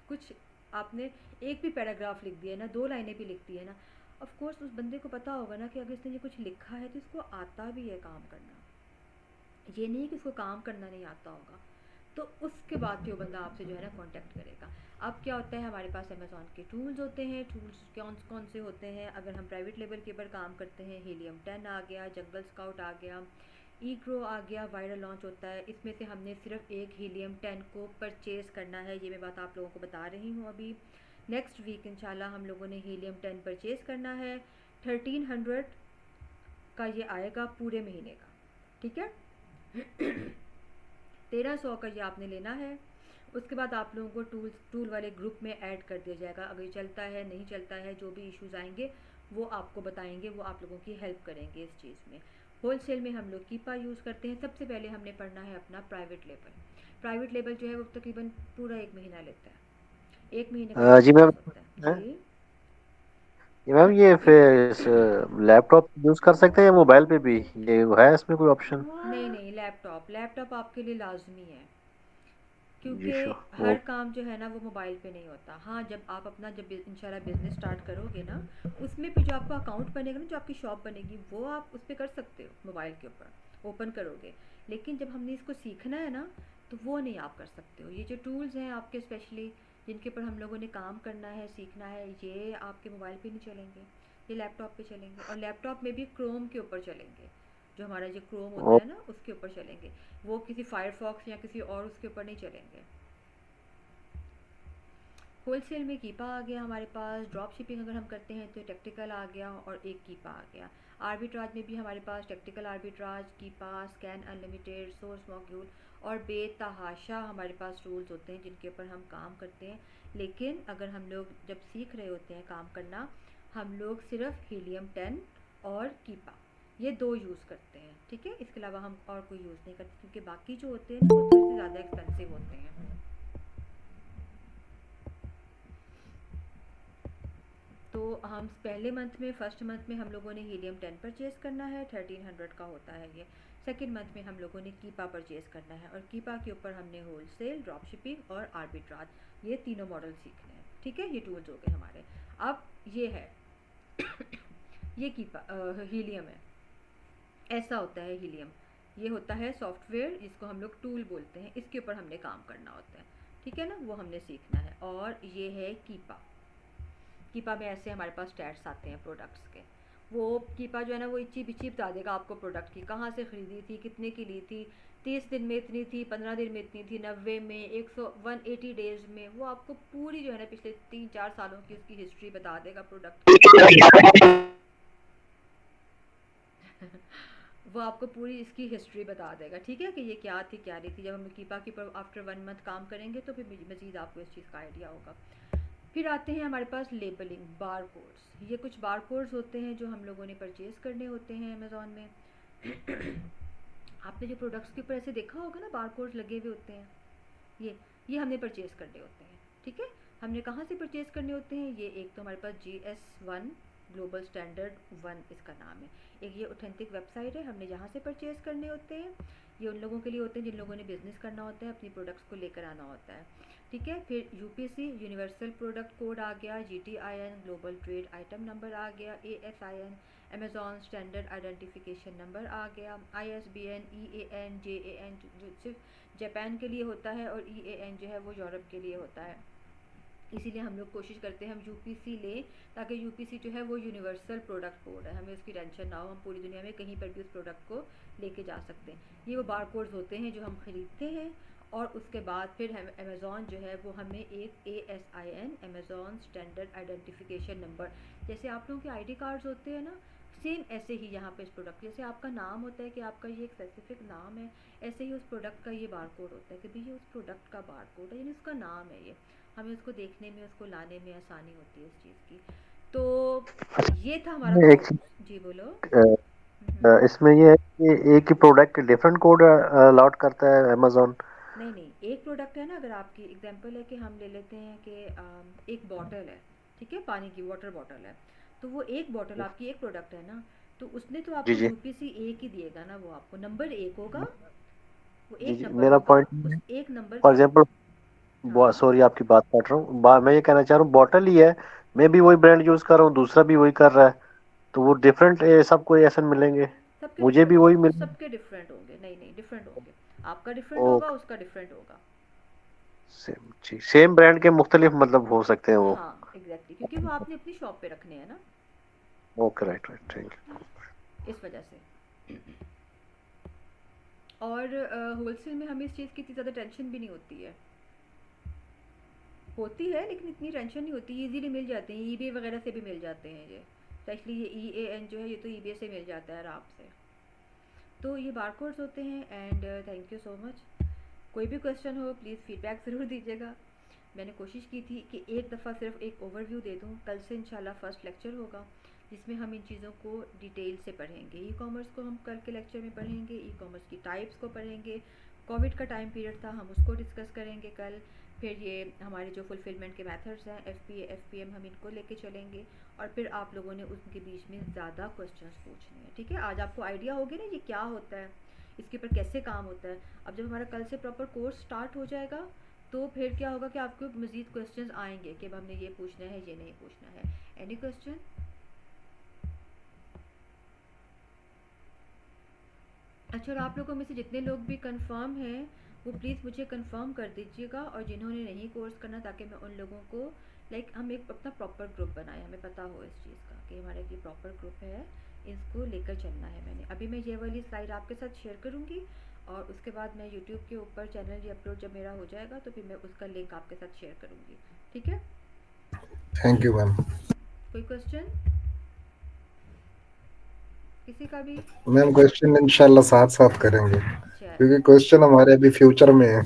[SPEAKER 1] कुछ आपने एक भी पैराग्राफ लिख दिया है ना, 2 लाइनें भी लिख दी है ना, ऑफ कोर्स उस बंदे को पता होगा ना कि अगर इसने ये कुछ लिखा है तो इसको आता भी है काम करना। ये नहीं कि इसको काम करना नहीं आता होगा। तो उसके बाद जो बंदा आपसे जो है ना कांटेक्ट करेगा। अब क्या होता है, हमारे पास अमेज़ॉन के टूल्स होते हैं। टूल्स कौन कौन से होते हैं, अगर हम प्राइवेट लेवल के ऊपर काम करते हैं, हीलियम 10 आ गया, जंगल स्काउट आ गया, ई ग्रो आ गया, वायरल लॉन्च होता है। इसमें से हमने सिर्फ एक हीलियम 10 को परचेज़ करना है, ये मैं बात आप लोगों को बता रही हूँ अभी। नेक्स्ट वीक इंशाल्लाह हम लोगों ने हीलियम 10 परचेज़ करना है। 1300 का ये आएगा पूरे महीने का, ठीक है। 1300 का ये आपने लेना है। उसके बाद आप लोगों को टूल वाले ग्रुप में ऐड कर दिया जाएगा। अगर ये चलता है नहीं चलता है, जो भी इश्यूज़ आएंगे वो आपको बताएंगे, वो आप लोगों की हेल्प करेंगे इस चीज़ में। होलसेल में हम लोग कीपा यूज़ करते हैं। सबसे पहले हमने पढ़ना है अपना प्राइवेट लेबल। प्राइवेट लेबल जो है वो तकरीबन पूरा 1 महीना लेता है। 1 महीने का
[SPEAKER 7] जी मैम,
[SPEAKER 1] कोर्स होता है। जी
[SPEAKER 7] ये मैम ये फिर इस लैपटॉप यूज कर सकते हैं या मोबाइल पे भी, ये है इसमें कोई ऑप्शन?
[SPEAKER 1] नहीं, लैपटॉप आपके लिए लाजमी है, क्योंकि
[SPEAKER 7] जी श्योर,
[SPEAKER 1] हर
[SPEAKER 7] वो
[SPEAKER 1] काम जो है ना वो मोबाइल पे नहीं होता। हाँ, जब आप अपना जब इंशाल्लाह बिज़नेस स्टार्ट करोगे ना, उसमें भी जो आपका अकाउंट बनेगा ना, जो आपकी शॉप बनेगी, वो आप उस पर कर सकते हो, मोबाइल के ऊपर ओपन करोगे। लेकिन जब हमने इसको सीखना है ना, तो वो नहीं आप कर सकते हो। ये जो टूल्स हैं आपके स्पेशली जिनके ऊपर हम लोगों ने काम करना है, सीखना है, ये आपके मोबाइल पे नहीं चलेंगे, ये लैपटॉप पे चलेंगे। और लैपटॉप में भी क्रोम के ऊपर चलेंगे, जो हमारा जो क्रोम होता
[SPEAKER 7] वो-
[SPEAKER 1] है ना उसके ऊपर चलेंगे। वो किसी फायरफॉक्स या किसी और उसके ऊपर नहीं चलेंगे। होलसेल में कीपा आ गया हमारे पास। ड्रॉप शिपिंग अगर हम करते हैं तो टेक्टिकल आ गया और एक कीपा आ गया। आर्बिट्राज में भी हमारे पास tactical arbitrage, Keepa, scan unlimited, source module और बेतहाशा हमारे पास टूल्स होते हैं जिनके ऊपर हम काम करते हैं। लेकिन अगर हम लोग जब सीख रहे होते हैं काम करना, हम लोग सिर्फ हीलियम 10 और कीपा ये 2 यूज़ करते हैं, ठीक है। इसके अलावा हम और कोई यूज़ नहीं करते, क्योंकि बाकी जो होते हैं ना वो थोड़े से ज़्यादा एक्सपेंसिव होते हैं। तो हम पहले मंथ में, फर्स्ट मंथ में हम लोगों ने हीलियम 10 परचेज़ करना है, 1300 का होता है ये। सेकेंड मंथ में हम लोगों ने कीपा परचेज़ करना है, और कीपा के ऊपर हमने होलसेल, ड्रॉप शिपिंग और आर्बिट्राज ये तीनों मॉडल सीखने हैं, ठीक है। ये टूल्स हो गए हमारे। अब ये है ये कीपा हीलियम है। ऐसा होता है हीलियम। ये होता है सॉफ्टवेयर जिसको हम लोग टूल बोलते हैं, इसके ऊपर हमने काम करना होता है, ठीक है ना, वो हमने सीखना है। और ये है कीपा। कीपा में ऐसे हमारे पास स्टैट्स आते हैं प्रोडक्ट्स के। वो कीपा जो है ना वो इच्ची बिच्ची बता देगा आपको प्रोडक्ट की, कहाँ से ख़रीदी थी, कितने की ली थी, 30 दिन में इतनी थी, 15 दिन में इतनी थी, 90 में, 180 डेज़ में। वो आपको पूरी जो है ना पिछले 3-4 सालों की उसकी हिस्ट्री बता देगा प्रोडक्ट की। वो आपको पूरी इसकी हिस्ट्री बता देगा, ठीक है, कि ये क्या थी क्या नहीं थी। जब हम कीपा के ऊपर आफ्टर 1 मंथ काम करेंगे तो फिर मज़ीद आपको इस चीज़ का आइडिया होगा। फिर आते हैं हमारे पास लेबलिंग, बार कोड्स। ये कुछ बार कोड्स होते हैं जो हम लोगों ने परचेज़ करने होते हैं अमेज़ॉन में। आपने जो प्रोडक्ट्स के ऊपर ऐसे देखा होगा ना बार कोड्स लगे हुए होते हैं, ये हमने परचेज़ करने होते हैं, ठीक है। हमने कहाँ से परचेज़ करने होते हैं? ये एक तो हमारे पास GS1 ग्लोबल स्टैंडर्ड 1 इसका नाम है। एक ये ऑथेंटिक वेबसाइट है, हमने यहाँ से परचेज़ करने होते हैं। ये उन लोगों के लिए होते हैं जिन लोगों ने बिज़नेस करना होता है, अपनी प्रोडक्ट्स को लेकर आना होता है, ठीक है। फिर UPC यूनिवर्सल प्रोडक्ट कोड आ गया, GTIN global trade item number आ गया, ASIN Amazon standard identification number आ गया, ISBN, EAN, JAN जो सिर्फ जापान के लिए होता है, और EAN जो है वो यूरोप के लिए होता है। इसीलिए हम लोग कोशिश करते हैं हम UPC लें, ताकि UPC जो है वो यूनिवर्सल प्रोडक्ट कोड है, हमें उसकी टेंशन ना हो, हम पूरी दुनिया में कहीं पर भी उस प्रोडक्ट को लेके जा सकते हैं। ये वो बार कोड्स होते हैं जो हम ख़रीदते हैं, और उसके बाद फिर हम अमेज़ॉन जो है वो हमें एक ASIN Amazon standard identification number, जैसे आप लोगों के ID कार्ड्स होते हैं ना, सेम ऐसे ही यहाँ पे इस प्रोडक्ट, जैसे आपका नाम होता है कि आपका ये एक स्पेसिफिक नाम है, ऐसे ही उस प्रोडक्ट का ये बार कोड होता है कि भाई ये उस प्रोडक्ट का बार कोड है, यानी उसका नाम है ये। हमें उसको देखने में, उसको लाने में आसानी होती है उस चीज़ की। तो ये था हमारा
[SPEAKER 7] एक
[SPEAKER 1] कोड।
[SPEAKER 7] चीज,
[SPEAKER 1] जी बोलो।
[SPEAKER 7] इसमें ये है कि एक ही प्रोडक्ट डिफरेंट कोड अलॉट करता है अमेजोन?
[SPEAKER 1] नहीं, एक प्रोडक्ट है ना, अगर आपकी एग्जांपल है कि हम ले लेते हैं कि एक बॉटल है, ठीक है, पानी की वाटर बॉटल है, तो वो एक बॉटल आपकी एक प्रोडक्ट है ना, तो उसने तो
[SPEAKER 7] जी
[SPEAKER 1] आपको
[SPEAKER 7] जी
[SPEAKER 1] UPC एक ही दिएगा ना, वो आपको नंबर एक होगा, वो
[SPEAKER 7] जी
[SPEAKER 1] एक
[SPEAKER 7] जी,
[SPEAKER 1] नंबर
[SPEAKER 7] मेरा
[SPEAKER 1] होगा,
[SPEAKER 7] पॉइंट
[SPEAKER 1] उस
[SPEAKER 7] है,
[SPEAKER 1] एक नंबर
[SPEAKER 7] फॉर
[SPEAKER 1] के।
[SPEAKER 7] एग्जांपल,
[SPEAKER 1] हाँ,
[SPEAKER 7] सॉरी आपकी बात काट रहा हूँ, मैं ये कहना चाह रहा हूँ बॉटल ही है, मैं भी वही ब्रांड यूज कर रहा हूँ, दूसरा भी वही कर रहा है, तो वो डिफरेंट सबको ऐसे मिलेंगे,
[SPEAKER 1] सबके
[SPEAKER 7] मुझे भी
[SPEAKER 1] डिफरेंट,
[SPEAKER 7] वही मिलेंगे?
[SPEAKER 1] सबके डिफरेंट होंगे। नहीं, डिफरेंट होंगे। आपका डिफरेंट होगा,
[SPEAKER 7] ओके,
[SPEAKER 1] उसका डिफरेंट होगा।
[SPEAKER 7] सेम जी, सेम ब्रांड के मुख्तलिफ मतलब हो सकते हैं वो?
[SPEAKER 1] हाँ एग्जैक्टली, क्योंकि वो आपने अपनी शॉप पे रखने हैं ना,
[SPEAKER 7] okay, right right, thank you.
[SPEAKER 1] इस वजह से। और होलसेल में हमें इस चीज़ की इतनी ज़्यादा टेंशन भी नहीं होती है, होती है लेकिन इतनी टेंशन नहीं होती, इजीली मिल जाते हैं, ईबे वगैरह से भी मिल जाते हैं ये, स्पेशली ये EAN जो है ये तो ईबे से मिल जाता है आराम से। तो ये बारकोड्स होते हैं। And thank you so much. कोई भी क्वेश्चन हो प्लीज़ फीडबैक ज़रूर दीजिएगा। मैंने कोशिश की थी कि एक दफ़ा सिर्फ एक ओवरव्यू दे दूँ। कल से इंशाल्लाह फर्स्ट लेक्चर होगा जिसमें हम इन चीज़ों को डिटेल से पढ़ेंगे। ई कॉमर्स को हम कल के लेक्चर में पढ़ेंगे, ई कॉमर्स की टाइप्स को पढ़ेंगे, कोविड का टाइम पीरियड था हम उसको डिस्कस करेंगे कल, फिर ये हमारे जो फुलफिलमेंट के मेथड्स हैं FBA FPM हम इनको लेके चलेंगे, और फिर आप लोगों ने उनके बीच में ज़्यादा क्वेश्चंस पूछने हैं। ठीक है, आज आपको आइडिया हो गया ना ये क्या होता है, इसके ऊपर कैसे काम होता है। अब जब हमारा कल से प्रॉपर कोर्स स्टार्ट हो जाएगा तो फिर क्या होगा कि आपको मज़ीद क्वेश्चंस आएंगे कि अब हमने ये पूछना है ये नहीं पूछना है। Any question? अच्छा, और आप लोगों में से जितने लोग भी कंफर्म हैं वो प्लीज़ मुझे कंफर्म कर दीजिएगा, और जिन्होंने नहीं कोर्स करना ताकि मैं उन लोगों को हम एक अपना प्रॉपर ग्रुप बनाए, हमें पता हो इस चीज़ का कि हमारा एक प्रॉपर ग्रुप है, इसको लेकर चलना है। मैंने अभी मैं ये वाली स्लाइड आपके साथ शेयर करूँगी, और उसके बाद मैं यूट्यूब के ऊपर चैनल ये अपलोड जब मेरा हो जाएगा तो फिर मैं उसका लिंक आपके साथ शेयर करूँगी। ठीक है,
[SPEAKER 3] थैंक यू मैम।
[SPEAKER 1] कोई क्वेश्चन किसी का भी?
[SPEAKER 3] मैम क्वेश्चन इंशाल्लाह साथ साथ करेंगे
[SPEAKER 1] चलिए
[SPEAKER 3] क्योंकि क्वेश्चन हमारे अभी फ्यूचर में है।